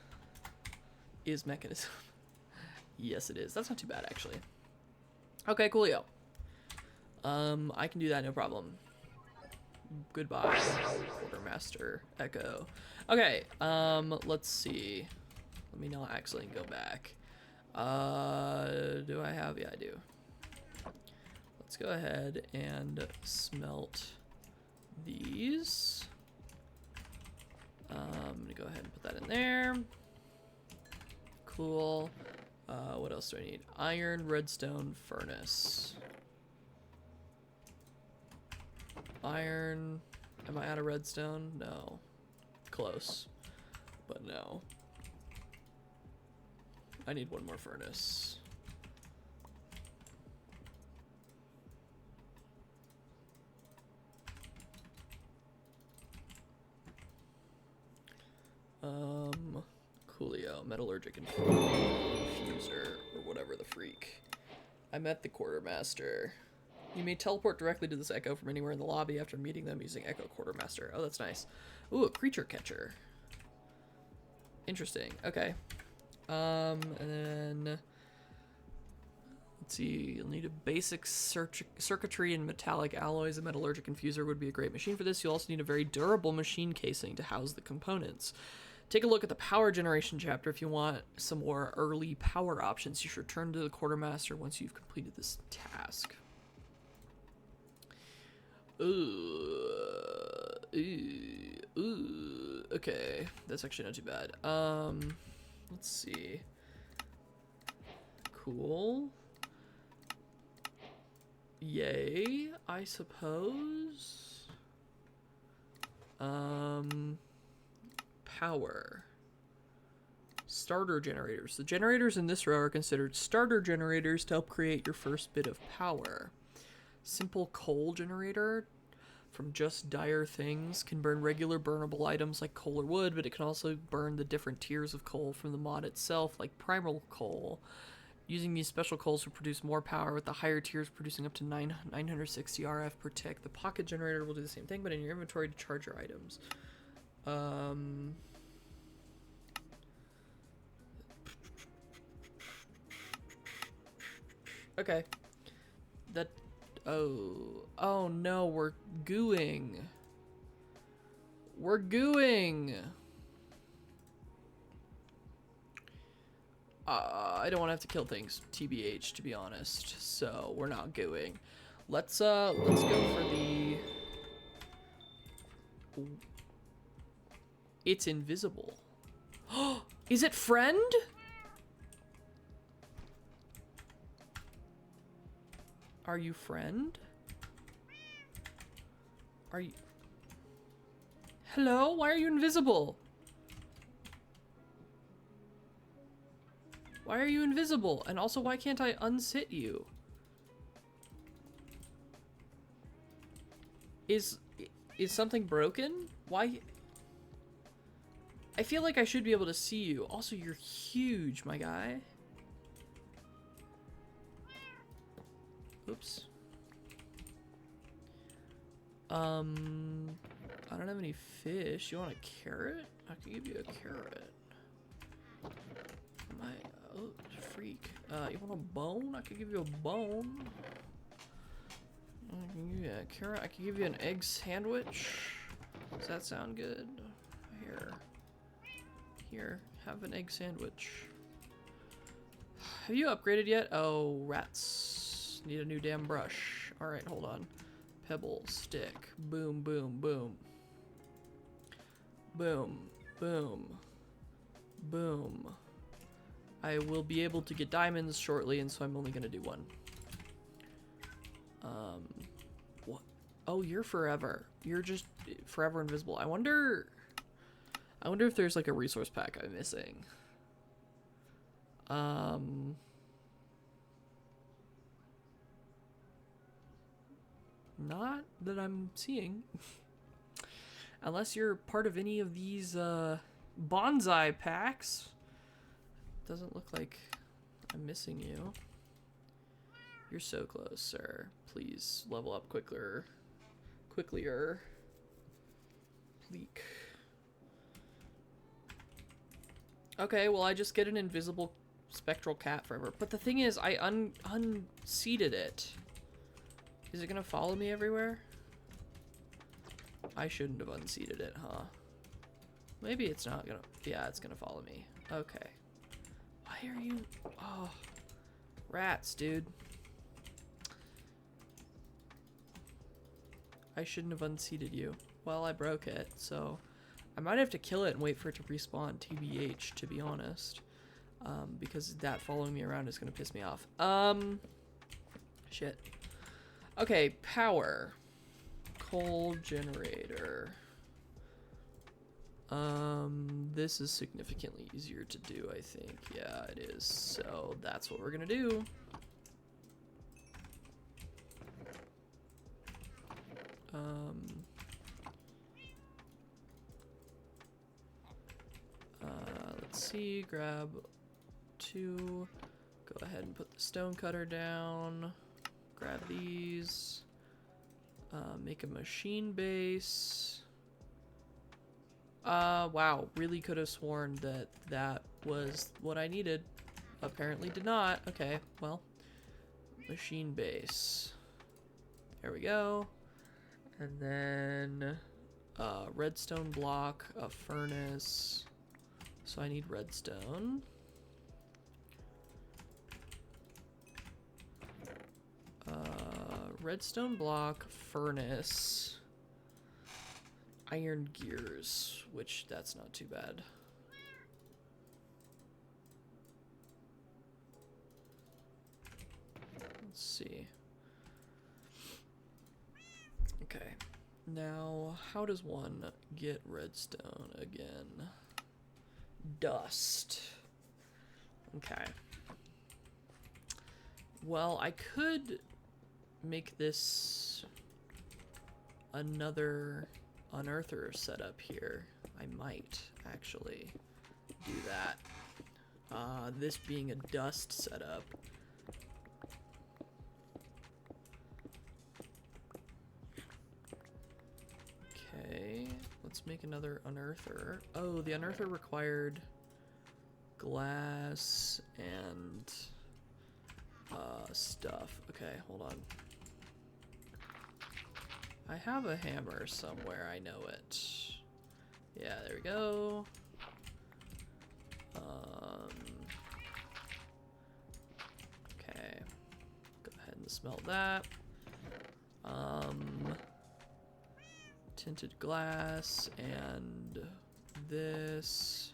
is mechanism. Yes, it is. That's not too bad, actually. Okay, coolio. I can do that, no problem. Goodbye, Quartermaster Echo. Okay, let's see. Let me not accidentally go back. Do I have? Yeah, I do. Let's go ahead and smelt these. I'm gonna go ahead and put that in there. Cool. What else do I need? Iron, redstone, furnace. Iron. Am I out of redstone? No. Close. But no. I need one more furnace. Coolio, metallurgic infuser, or whatever the freak. I met the quartermaster. You may teleport directly to this echo from anywhere in the lobby after meeting them using Echo Quartermaster. Oh, that's nice. Ooh, a creature catcher. Interesting. Okay. And then let's see. You'll need a basic circuitry and metallic alloys. A metallurgic infuser would be a great machine for this. You'll also need a very durable machine casing to house the components. Take a look at the power generation chapter if you want some more early power options. You should return to the quartermaster once you've completed this task. Okay, that's actually not too bad. Let's see. Cool. Yay, I suppose. Power. Starter generators. The generators in this row are considered starter generators to help create your first bit of power. Simple coal generator from Just Dire Things can burn regular burnable items like coal or wood, but it can also burn the different tiers of coal from the mod itself, like primal coal. Using these special coals will produce more power, with the higher tiers producing up to 960 RF per tick. The pocket generator will do the same thing, but in your inventory to charge your items. Okay. That... Oh no, we're gooing. We're gooing! I don't want to have to kill things, TBH, to be honest. So, we're not gooing. Let's go for the... It's invisible. Is it friend? Are you friend? Are you... Hello? Why are you invisible? Why are you invisible? And also, why can't I unsit you? Is something broken? Why? I feel like I should be able to see you. Also, you're huge, my guy. Oops. I don't have any fish. You want a carrot? I can give you a carrot. Oh, freak. You want a bone? I could give you a bone. I can give you a carrot. I can give you an egg sandwich. Does that sound good? Here, have an egg sandwich. Have you upgraded yet? Oh, rats. Need a new damn brush. Alright, hold on. Pebble, stick. Boom, boom, boom. Boom, boom. Boom. I will be able to get diamonds shortly, and so I'm only gonna do one. What? Oh, you're forever. You're just forever invisible. I wonder if there's like a resource pack I'm missing. Not that I'm seeing. Unless you're part of any of these bonsai packs. Doesn't look like I'm missing you. You're so close, sir. Please level up quicker. Quicklier. Pleek. Okay, well I just get an invisible spectral cat forever. But the thing is, I unseated it. Is it gonna follow me everywhere? I shouldn't have unseated it, huh? Maybe it's not gonna... Yeah, it's gonna follow me. Okay. Why are you... Oh. Rats, dude. I shouldn't have unseated you. Well, I broke it, so... I might have to kill it and wait for it to respawn TBH, to be honest. because that following me around is gonna piss me off. Shit. Okay, power. Coal generator. This is significantly easier to do, I think. Yeah, it is. So that's what we're gonna do. Let's see, grab 2, go ahead and put the stone cutter down, grab these, make a machine base. Wow, really could have sworn that that was what I needed. Apparently did not. Okay, well, machine base. There we go. And then, redstone block, a furnace. So I need redstone. Redstone block, furnace, iron gears, which that's not too bad. Let's see. Okay. Now, how does one get redstone again? Dust. Okay. Well, I could make this another unearther setup here. I might actually do that. This being a dust setup. Okay, let's make another unearther. Oh, the unearther required glass and stuff. Okay, hold on. I have a hammer somewhere, I know it. Yeah, there we go. Okay, go ahead and smelt that. Tinted glass and this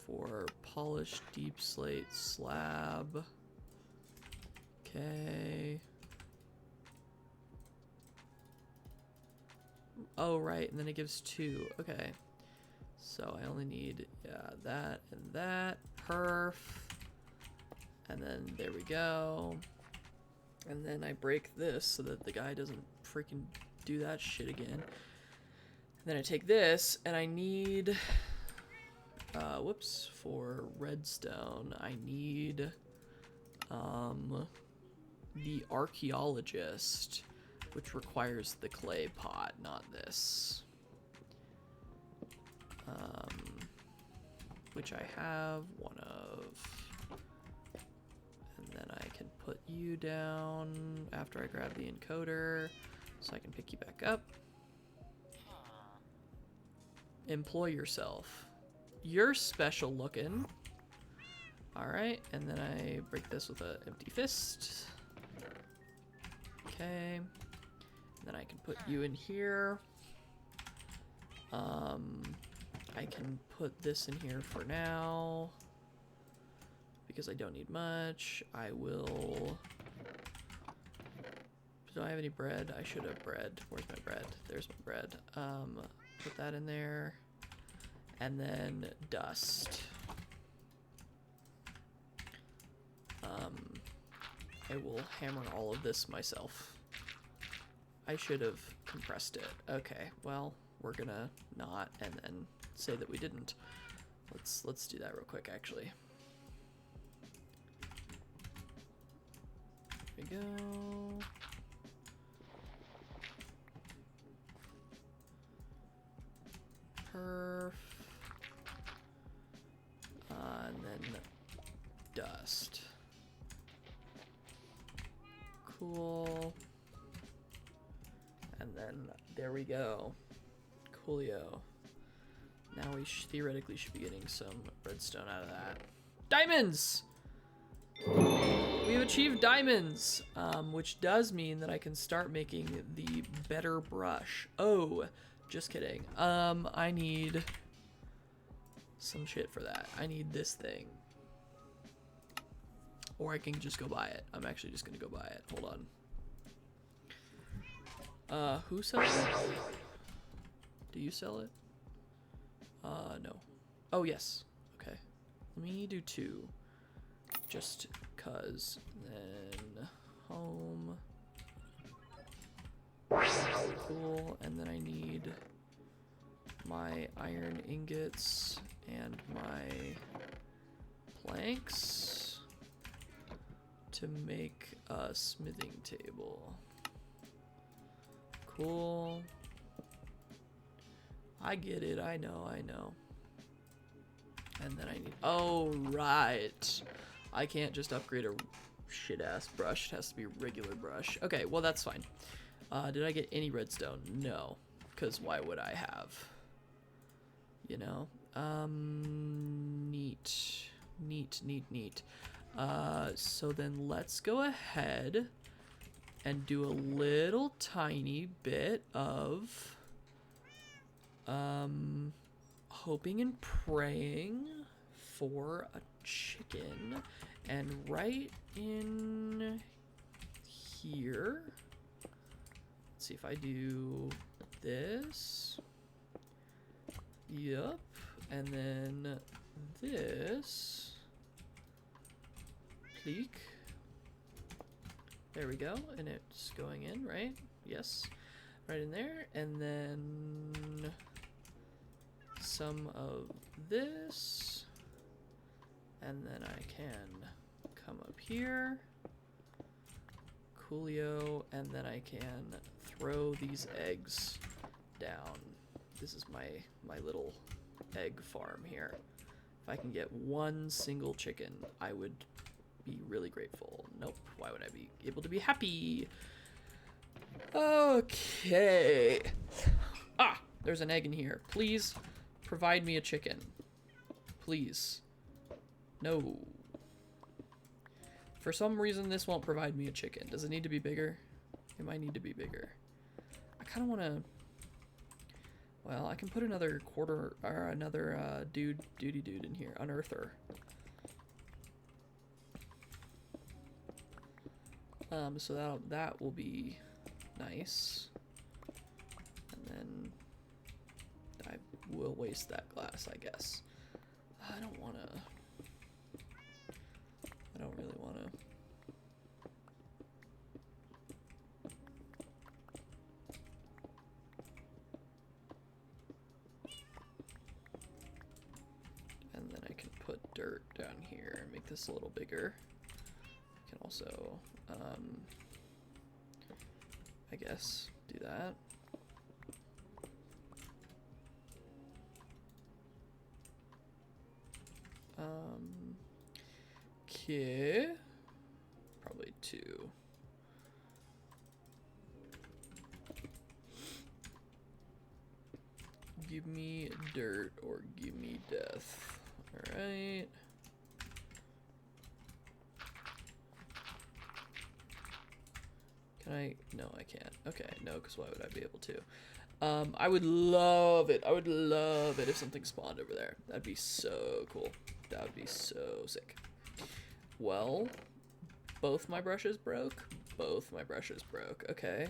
for polished deep slate slab. Okay. Oh, right, and then it gives 2. Okay. So I only need, yeah, that and that. Perf. And then there we go. And then I break this so that the guy doesn't freaking do that shit again. And then I take this, and I need, whoops, for redstone, I need, the archaeologist, which requires the clay pot, not this. Which I have one of. And then I can put you down after I grab the encoder, so I can pick you back up. Employ yourself. You're special looking. Alright, and then I break this with an empty fist. Okay. Then I can put you in here. I can put this in here for now because I don't need much. I will. Do I have any bread? I should have bread. Where's my bread? There's my bread. Put that in there, and then dust. I will hammer all of this myself. I should have compressed it. Okay, well, we're gonna not and then say that we didn't. Let's do that real quick, actually. There we go. Perf. And then dust. Cool. And then there we go. Coolio. Now we theoretically should be getting some redstone out of that. Diamonds! We've achieved diamonds, which does mean that I can start making the better brush. Oh, just kidding. I need some shit for that. I need this thing. Or I can just go buy it. I'm actually just gonna go buy it. Hold on. Who sells it? Do you sell it? No. Oh, yes. Okay. Let me do 2. Just cause. Then home. Cool. And then I need my iron ingots and my planks to make a smithing table. Cool. I get it. I know. And then I need... Oh, right. I can't just upgrade a shit-ass brush. It has to be a regular brush. Okay, well, that's fine. Did I get any redstone? No. Because why would I have? You know? Neat. So then let's go ahead and do a little tiny bit of hoping and praying for a chicken. And right in here, let's see if I do this. Yup. And then this. Pleek. There we go. And it's going in, right? Yes. Right in there. And then some of this. And then I can come up here. Coolio. And then I can throw these eggs down. This is my little egg farm here. If I can get one single chicken, I would be really grateful. Nope. Why would I be able to be happy? Okay. Ah, there's an egg in here. Please provide me a chicken. Please. No. For some reason, this won't provide me a chicken. Does it need to be bigger? It might need to be bigger. I kind of want to... Well, I can put another duty dude in here. Unearther. So that will be nice. And then I will waste that glass, I guess. I don't really wanna. And then I can put dirt down here and make this a little bigger. I can also, I guess, do that. Okay. Probably 2. Give me dirt or give me death. Alright. Can I? No, I can't. Okay, no, because why would I be able to? I would love it. I would love it if something spawned over there. That'd be so cool. That would be so sick. Well, both my brushes broke. Both my brushes broke. Okay.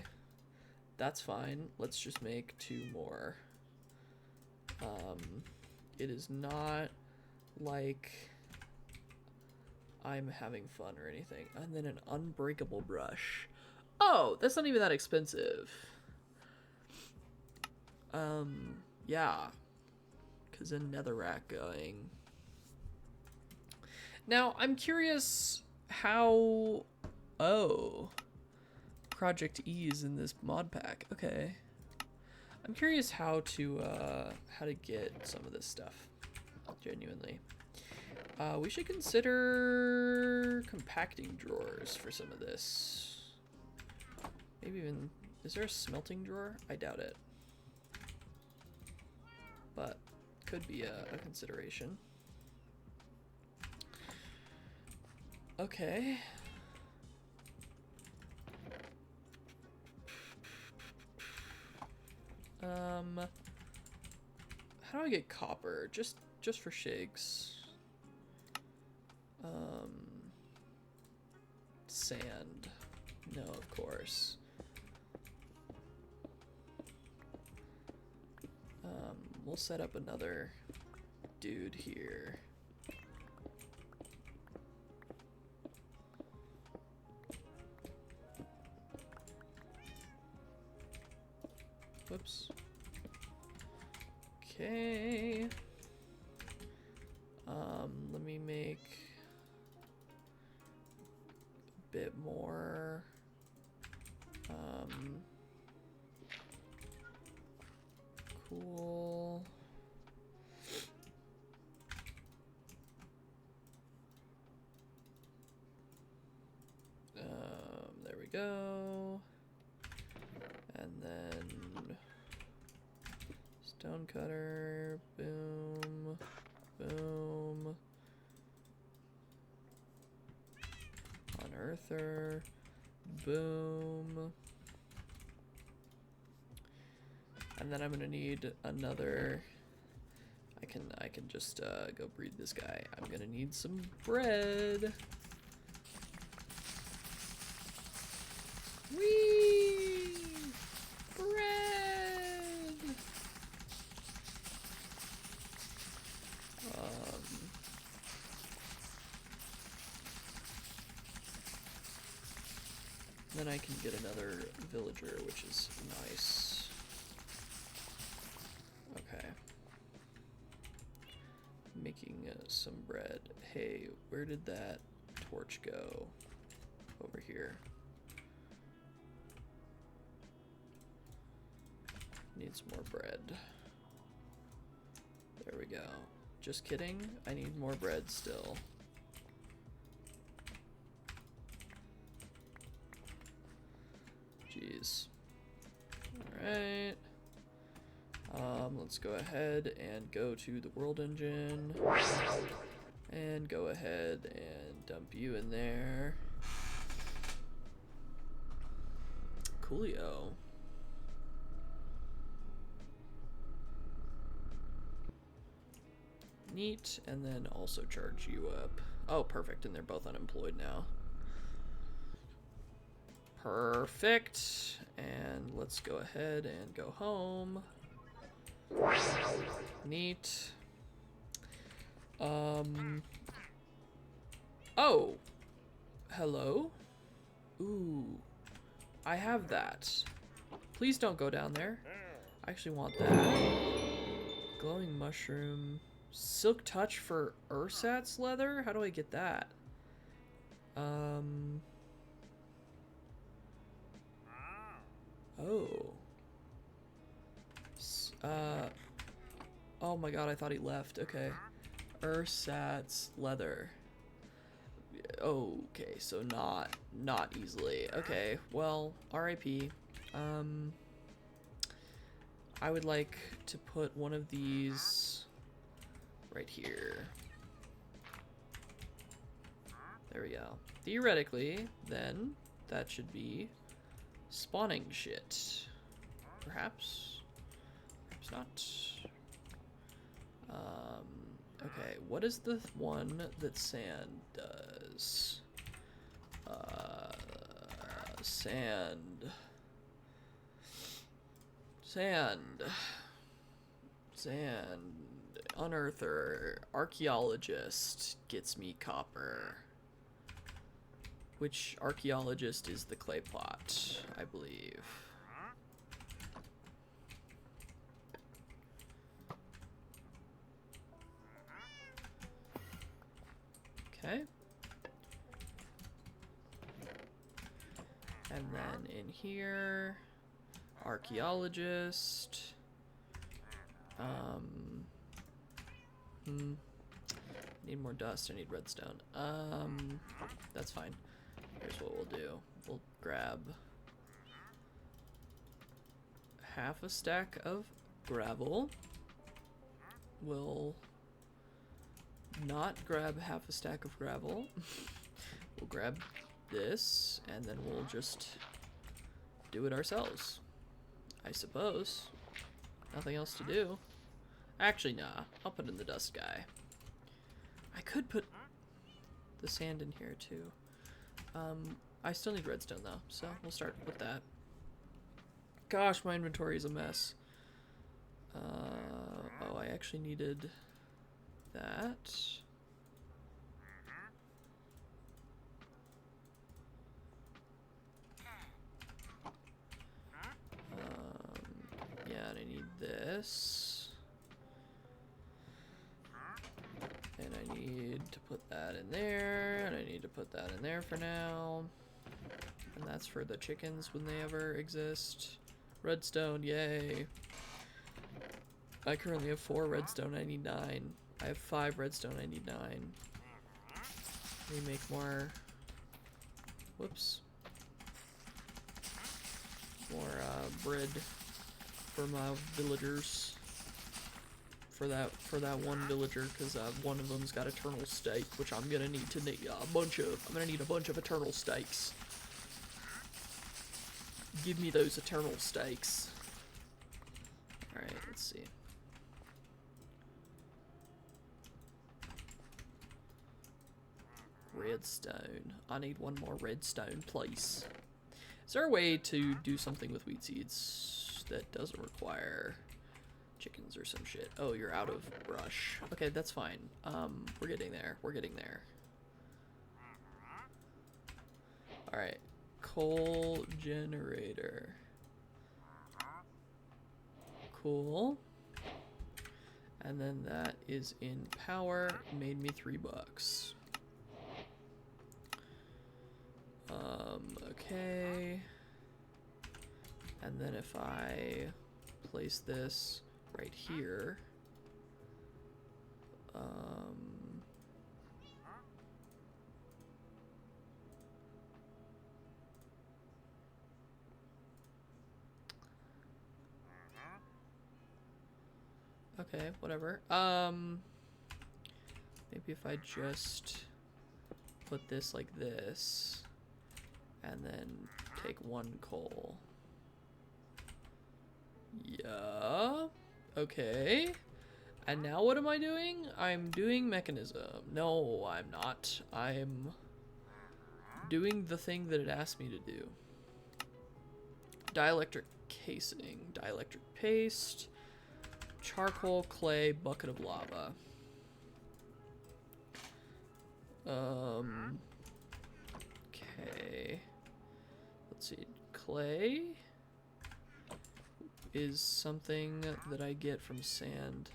That's fine. Let's just make 2 more. It is not like I'm having fun or anything. And then an unbreakable brush. Oh, that's not even that expensive. Yeah. Because a netherrack going. Now, I'm curious how... Oh. Project E is in this mod pack. Okay. I'm curious how to get some of this stuff. Genuinely. We should consider compacting drawers for some of this. Maybe even... Is there a smelting drawer? I doubt it. But could be a consideration. Okay. How do I get copper? Just for shigs. sand. No, of course. We'll set up another dude here. Whoops. Okay. Let me make a bit more. Cool. There we go. And then stone cutter, boom, boom. Unearther, boom. And then I'm gonna need another. I can just go breed this guy. I'm gonna need some bread. Whee! Bread! Then I can get another villager, which is nice. Okay. Making some bread. Hey, where did that torch go? Over here. Need some more bread. There we go. Just kidding. I need more bread still. Jeez. Alright. Let's go ahead and go to the world engine. And go ahead and dump you in there. Coolio. Neat, and then also charge you up. Oh, perfect, and they're both unemployed now. Perfect, and let's go ahead and go home. Neat. Oh! Hello? Ooh. I have that. Please don't go down there. I actually want that. Glowing mushroom. Silk touch for Ursat's leather? How do I get that? Oh. Oh my god, I thought he left. Okay. Ursat's leather. Okay, so not easily. Okay, well, RIP. I would like to put one of these right here. There we go. Theoretically, then, that should be spawning shit. Perhaps? Perhaps not. Okay, what is the one that sand does? Sand. Unearther. Archaeologist gets me copper. Which archaeologist is the clay pot, I believe. Okay. And then in here, archaeologist. Need more dust. I need redstone. That's fine. Here's what we'll do. We'll grab half a stack of gravel. We'll not grab half a stack of gravel. We'll grab this, and then we'll just do it ourselves, I suppose. Nothing else to do. Actually, nah. I'll put in the dust guy. I could put the sand in here, too. I still need redstone though, so we'll start with that. Gosh, my inventory is a mess. Oh, I actually needed that. Yeah, and I need this. And I need to put that in there, and I need to put that in there for now. And that's for the chickens when they ever exist. Redstone, yay. I currently have 4 redstone, I need 9. I have 5 redstone, I need 9. Let me make more... Whoops. More bread for my villagers. For that one villager, because one of them's got eternal steak, which I'm gonna need to need a bunch of eternal steaks. Give me those eternal steaks. All right, let's see. Redstone. I need 1 more redstone, please. Is there a way to do something with wheat seeds that doesn't require chickens or some shit? Oh, you're out of brush. Okay, that's fine. We're getting there. We're getting there. Alright. Coal generator. Cool. And then that is in power. Made me $3. Okay. And then if I place this right here, okay, whatever. Maybe if I just put this like this, and then take 1 coal. Yeah. Okay. And now what am I doing? I'm doing mechanism. No, I'm not. I'm doing the thing that it asked me to do. Dielectric casing, dielectric paste, charcoal, clay, bucket of lava. Okay. Let's see. Clay is something that I get from sand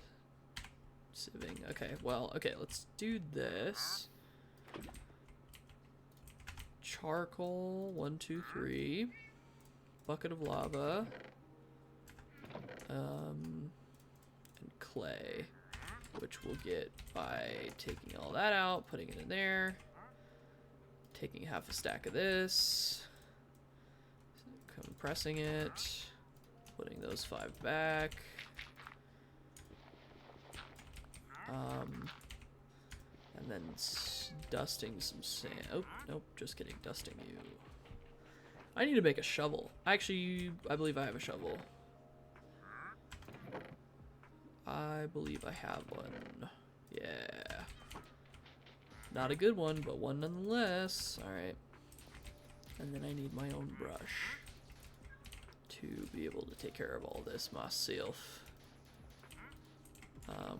sieving. Okay, well, okay, let's do this. Charcoal, 1, 2, 3. Bucket of lava. And clay, which we'll get by taking all that out, putting it in there, taking half a stack of this, compressing it, putting those 5 back, and then dusting some sand. Oh, nope, just kidding, dusting you. I need to make a shovel. Actually, I believe I have a shovel. I believe I have one. Yeah. Not a good one, but one nonetheless. Alright. And then I need my own brush to be able to take care of all this myself.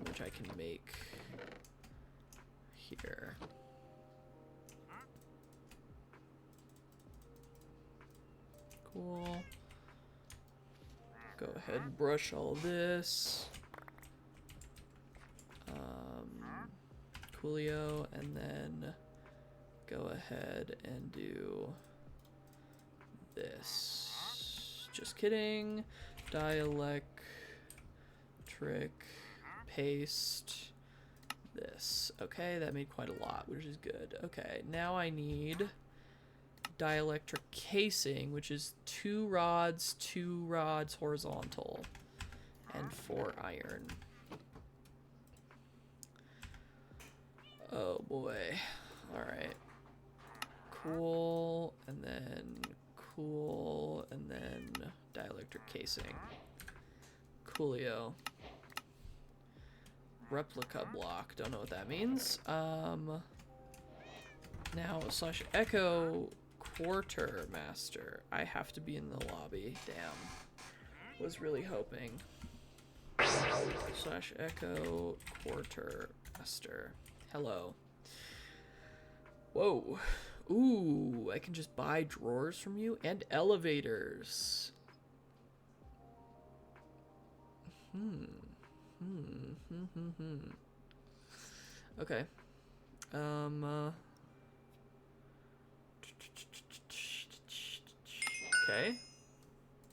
Which I can make here. Cool. Go ahead and brush all this. Coolio, and then go ahead and do this. Just kidding. Dielectric paste this. Okay, that made quite a lot, which is good. Okay, now I need dielectric casing, which is 2 rods horizontal, and 4 iron. Oh boy. Alright. Cool, and then cool, and then dielectric casing. Coolio. Replica block. Don't know what that means. Now slash echo Quartermaster. I have to be in the lobby. Damn. Was really hoping. Slash echo quartermaster. Hello. Whoa. Ooh, I can just buy drawers from you and elevators. Okay. Okay.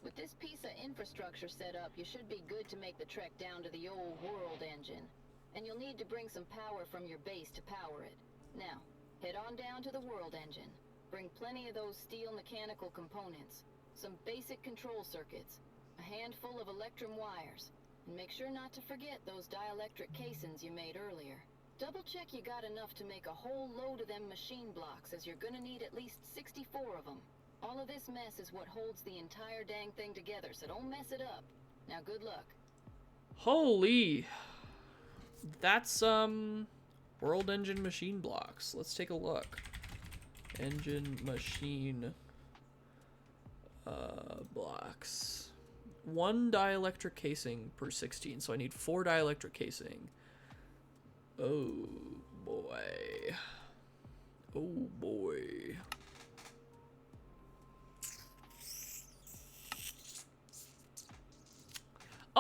With this piece of infrastructure set up, you should be good to make the trek down to the old world engine. And you'll need to bring some power from your base to power it. Now, head on down to the world engine. Bring plenty of those steel mechanical components, some basic control circuits, a handful of electrum wires, and make sure not to forget those dielectric casings you made earlier. Double check you got enough to make a whole load of them machine blocks, as you're gonna need at least 64 of them. All of this mess is what holds the entire dang thing together, so don't mess it up. Now, good luck. Holy. That's, World Engine machine blocks. Let's take a look. Engine machine, blocks. 1 dielectric casing per 16, so I need 4 dielectric casing. Oh, boy. Oh, boy.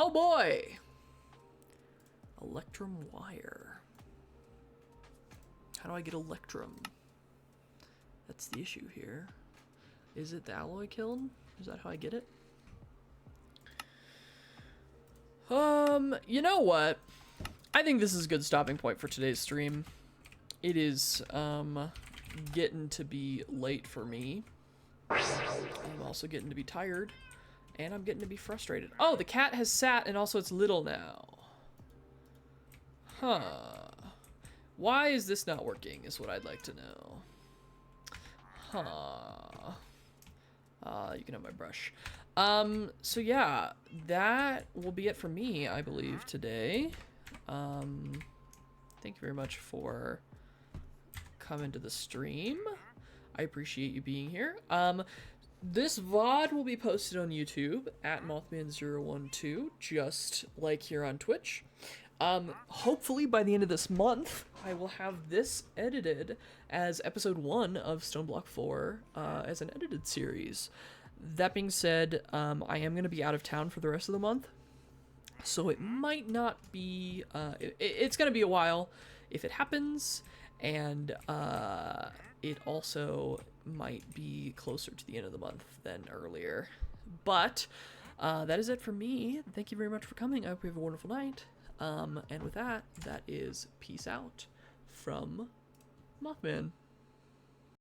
Oh boy! Electrum wire. How do I get electrum? That's the issue here. Is it the alloy kiln? Is that how I get it? You know what? I think this is a good stopping point for today's stream. It is, getting to be late for me. I'm also getting to be tired. And I'm getting to be frustrated. Oh, the cat has sat and also it's little now. Huh. Why is this not working is what I'd like to know. Huh. You can have my brush. So yeah, that will be it for me, I believe, today. Thank you very much for coming to the stream. I appreciate you being here. This VOD will be posted on YouTube at Mothman012, just like here on Twitch. Hopefully by the end of this month, I will have this edited as episode 1 of Stoneblock 4 as an edited series. That being said, I am going to be out of town for the rest of the month, so it might not be, it's going to be a while if it happens, and it also might be closer to the end of the month than earlier. But that is it for me. Thank you very much for coming. I hope you have a wonderful night. And with that, that is peace out from Mothman.